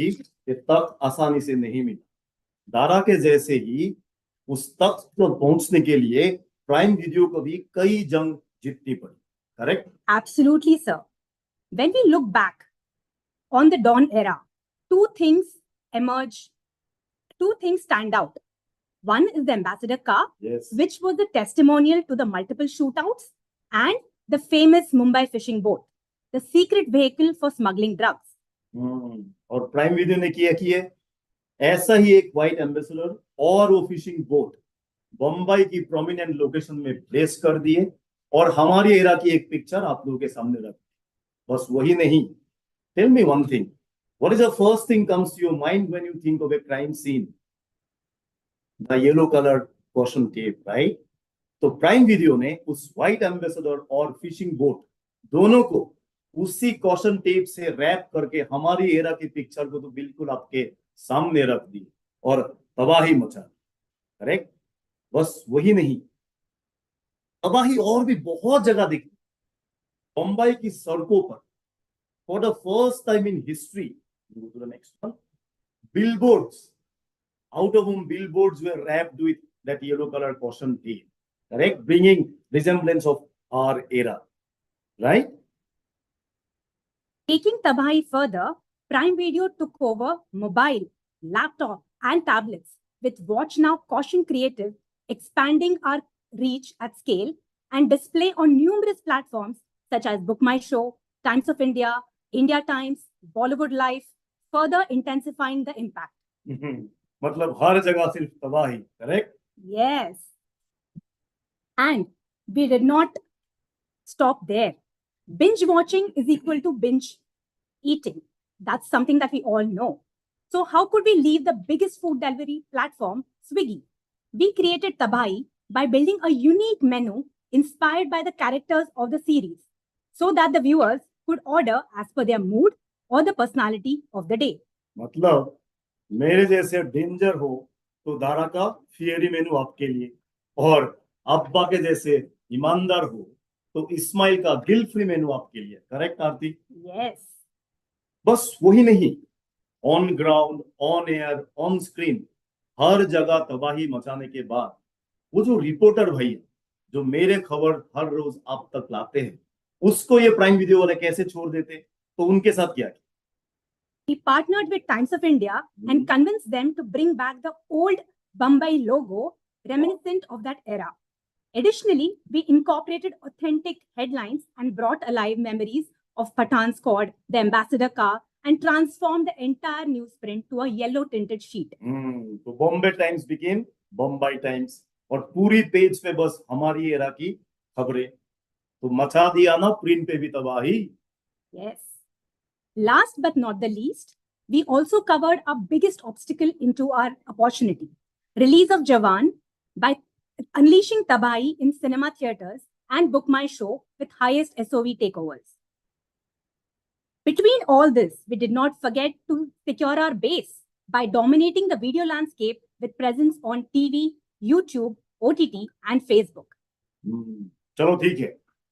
ये तक आसानी से नहीं मिला. दारा के जैसे ही उस तक पर पहुंचने के लिए प्राइम वीडियो को भी कई जंग जीतनी पड़ी. Correct? Absolutely, sir. When we look back on the Dawn era, two things stand out. One is the ambassador car, Yes. which was a testimonial to the multiple shootouts, and the famous Mumbai fishing boat, the secret vehicle for smuggling drugs. और prime video ने किया कि ऐसा ही एक white Ambassador और वो fishing boat Bombay की prominent location में प्लेस कर दिए और हमारी एरा की एक पिक्चर आप लोगों के सामने रख दी. बस वही नहीं. Tell me one thing. What is the first thing comes to your mind when you think of a crime scene? The yellow colour caution tape, right? तो प्राइम वीडियो ने उस व्हाइट एम्बेसडर और फिशिंग बोट दोनों को उसी caution tape से rap करके हमारी एरा की पिक्चर को तो बिल्कुल आपके सामने रख दी और तबाही मचा दी. करेक्ट? बस वही नहीं, तबाही और भी बहुत जगह दिखी. मुंबई की सड़कों पर for the first time in history, go to the next one, billboards, out of home billboards were wrapped with that yellow color caution tape. Correct? Bringing resemblance of our era. Right? Taking Tabahi further, Prime Video took over mobile, laptop, and tablets with Watch Now Caution Creative, expanding our reach at scale and display on numerous platforms such as Book My Show, Times of India, India Times, Bollywood Life, further intensifying the impact. मतलब हर जगह सिर्फ तबाही. Correct? Yes. And we did not stop there. Binge watching is equal to binge eating. That's something that we all know. So how could we leave the biggest food delivery platform, Swiggy? We created Tabahi by building a unique menu inspired by the characters of the series so that the viewers could order as per their mood or the personality of the day. मतलब मेरे जैसे danger हो तो दारा का fiery मेनू आपके लिए, और अब्बा के जैसे ईमानदार हो तो इस्माइल का गिल्ट फ्री मेनू आपके लिए. करेक्ट आरती? Yes. बस वही नहीं, on ground, on air, on screen, हर जगह तबाही मचाने के बाद वो जो रिपोर्टर भाई है जो मेरे खबर हर रोज आप तक लाते हैं, उसको ये प्राइम वीडियो वाले कैसे छोड़ देते? तो उनके साथ क्या किया? We partnered with Times of India and convinced them to bring back the old Bombay logo reminiscent of that era. Additionally, we incorporated authentic headlines and brought alive memories of Pathan Squad, the ambassador car, and transformed the entire newsprint to a yellow tinted sheet. तो Bombay times became Bombay times और पूरी page पे बस हमारी era की खबरें. तो मचा दिया ना प्रिंट पे भी तबाही. Yes. Last but not the least, we also covered our biggest obstacle into our opportunity, release of Jawan, by unleashing Tabahi in cinema theaters and Book My Show with highest SOV takeovers. Between all this, we did not forget to secure our base by dominating the video landscape with presence on TV, YouTube, OTT, and Facebook. चलो ठीक है,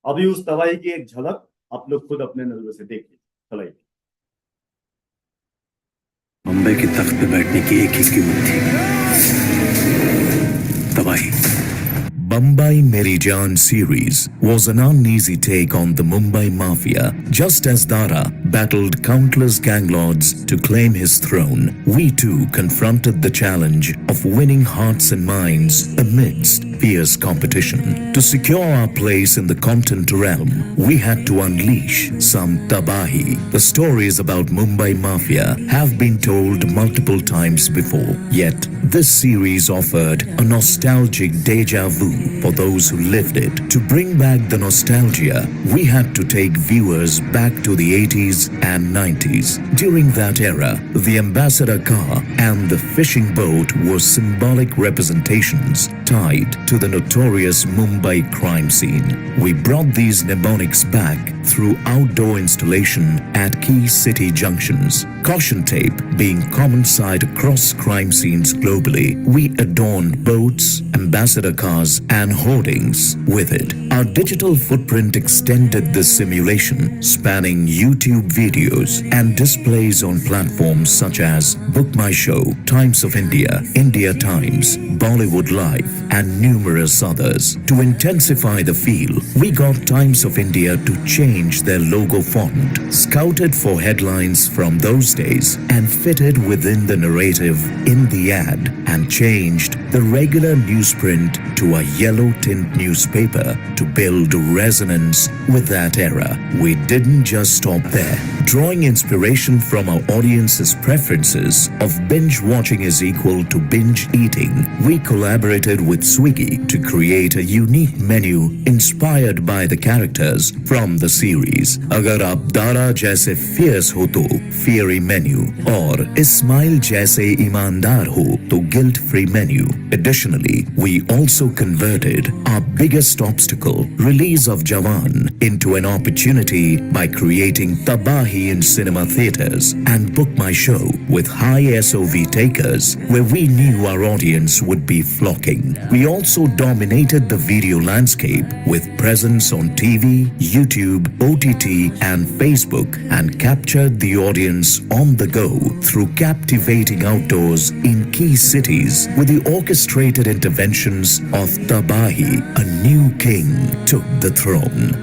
अभी उस तबाही की एक झलक आप लोग खुद अपने नजरों से देख लीजिए. चलिए. मुंबई के तख्त पे बैठने की एक ही कीमत थी, तबाही. Bombay Meri Jaan series was an uneasy take on the Mumbai Mafia. Just as Dara battled countless gang lords to claim his throne, we too confronted the challenge of winning hearts and minds amidst fierce competition. To secure our place in the content realm, we had to unleash some Tabahi. The stories about Mumbai Mafia have been told multiple times before, yet this series offered a nostalgic deja vu for those who lived it. To bring back the nostalgia, we had to take viewers back to the 80s and 90s. During that era, the ambassador car and the fishing boat were symbolic representations tied to to the notorious Mumbai crime scene. We brought these mnemonics back through outdoor installation at key city junctions. Caution tape being common sight across crime scenes globally, we adorned boats, ambassador cars and hoardings with it. Our digital footprint extended the simulation, spanning YouTube videos and displays on platforms such as Book My Show, Times of India, India Times, Bollywood Live and numerous others. To intensify the feel, we got Times of India to change their logo font, scouted for headlines from those days and fitted within the narrative in the ad, and changed the regular newsprint to a yellow tint newspaper to build resonance with that era. We didn't just stop there. Drawing inspiration from our audience's preferences of binge watching is equal to binge eating, we collaborated with Swiggy to create a unique menu inspired by the characters from the series. Agar aap Dara jaise fierce ho to fiery menu, or Ismail jaise imandar ho to guilt-free menu. Additionally, we also converted our biggest obstacle, release of Jawan, into an opportunity by creating Tabahi in cinema theaters and Book My Show with high SOV takers where we knew our audience would be flocking. We also dominated the video landscape with presence on TV, YouTube, OTT and Facebook, and captured the audience on the go through captivating outdoors in key cities with the orchestrated interventions of Tabahi. A new king took the throne.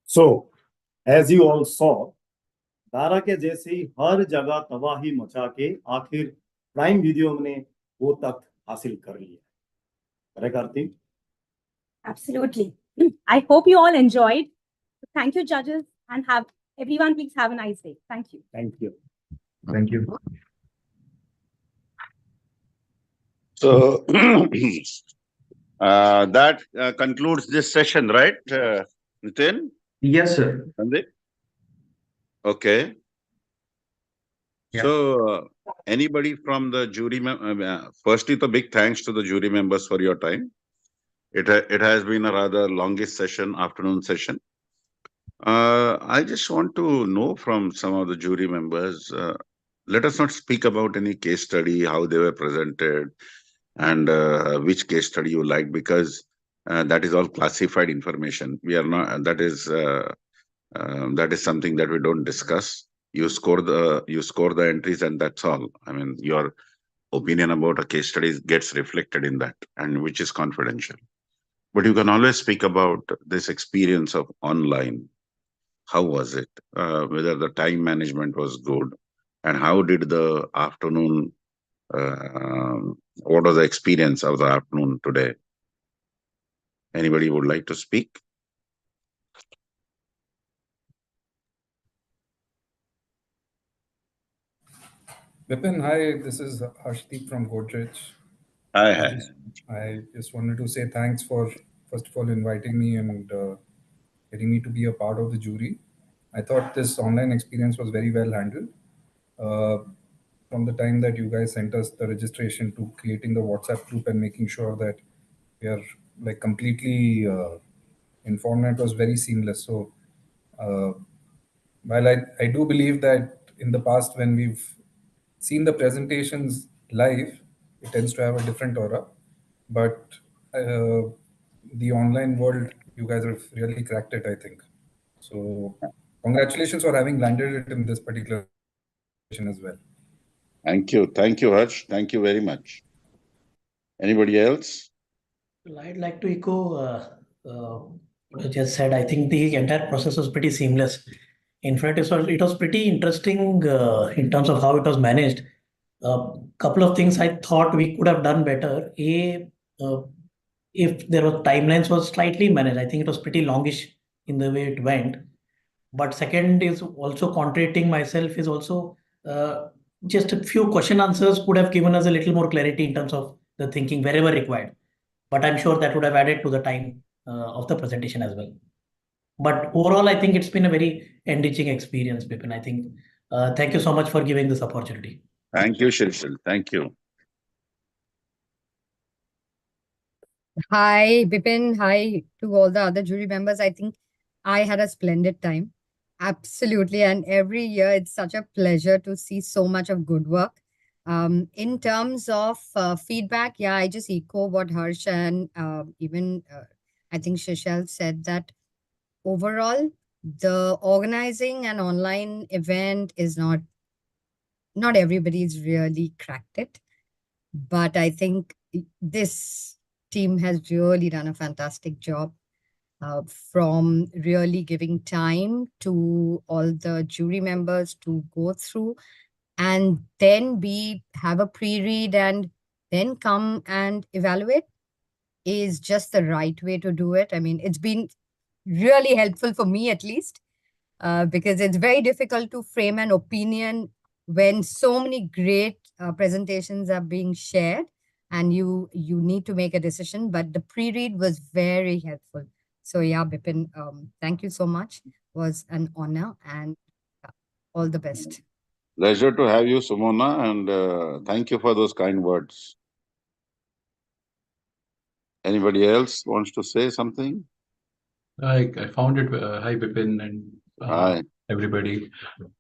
So, as you all saw, Dara के जैसे ही हर जगह तबाही मचा के आखिर prime video ने वो तक हासिल कर लिया. Correct, Aarti? Absolutely. I hope you all enjoyed. Thank you, judges, and have everyone please have a nice day. Thank you. Thank you. Thank you. So that concludes this session, right, Nitin? Yes, sir. Sandeep? Okay. Yeah. So anybody from the jury, firstly, the big thanks to the jury members for your time. It has been a rather longest session, afternoon session. I just want to know from some of the jury members, let us not speak about any case study, how they were presented, and which case study you like, because that is all classified information. We are not, that is something that we don't discuss. You score the entries and that's all. I mean, your opinion about a case study gets reflected in that, and which is confidential. But you can always speak about this experience of online. How was it? Whether the time management was good, and how did the afternoon, what was the experience of the afternoon today? Anybody would like to speak? Vipin, hi, this is Harshdeep from Godrej. Hi. I just wanted to say thanks for, first of all, inviting me and getting me to be a part of the jury. I thought this online experience was very well handled. From the time that you guys sent us the registration to creating the WhatsApp group and making sure that we are like completely informed, it was very seamless. So while I do believe that in the past when we've seen the presentations live, it tends to have a different aura. But the online world, you guys have really cracked it, I think. So congratulations for having landed it in this particular session as well. Thank you. Thank you, Harsh. Thank you very much. Anybody else? Well, I'd like to echo what I just said. I think the entire process was pretty seamless. In fact, it was pretty interesting in terms of how it was managed. Couple of things I thought we could have done better. If there were timelines was slightly managed. I think it was pretty longish in the way it went. But second is also contradicting myself is also just a few question answers could have given us a little more clarity in terms of the thinking wherever required. But I'm sure that would have added to the time of the presentation as well. But overall, I think it's been a very enriching experience, Bipin. I think thank you so much for giving this opportunity. Thank you, Shirshil. Thank you. Hi, Bipin. Hi to all the other jury members. I think I had a splendid time. Absolutely. And every year, it's such a pleasure to see so much of good work. In terms of feedback, yeah, I just echo what Harsh and even I think Shishal said that overall, the organizing an online event is not everybody's really cracked it. But I think this team has really done a fantastic job from really giving time to all the jury members to go through and then have a pre-read and then come and evaluate is just the right way to do it. I mean, it's been really helpful for me at least because it's very difficult to frame an opinion when so many great presentations are being shared and you need to make a decision. But the pre-read was very helpful. So yeah, Bipin, thank you so much. It was an honor and all the best. Pleasure to have you, Sumona, and thank you for those kind words. Anybody else wants to say something? I found it, hi Bipin and Hi. everybody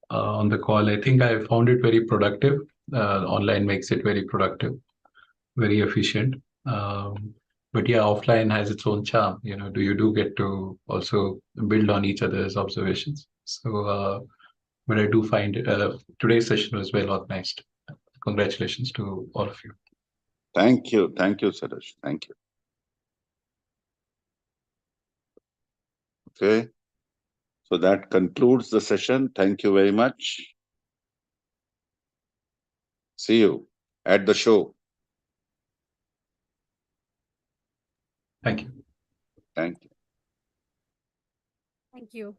on the call. I think I found it very productive. Online makes it very productive, very efficient. But yeah, offline has its own charm. You know, you do get to also build on each other's observations. So, but I do find today's session was well organized. Congratulations to all of you. Thank you, Sarosh. Thank you. Okay. So that concludes the session. Thank you very much. See you at the show. Thank you. Thank you. Thank you.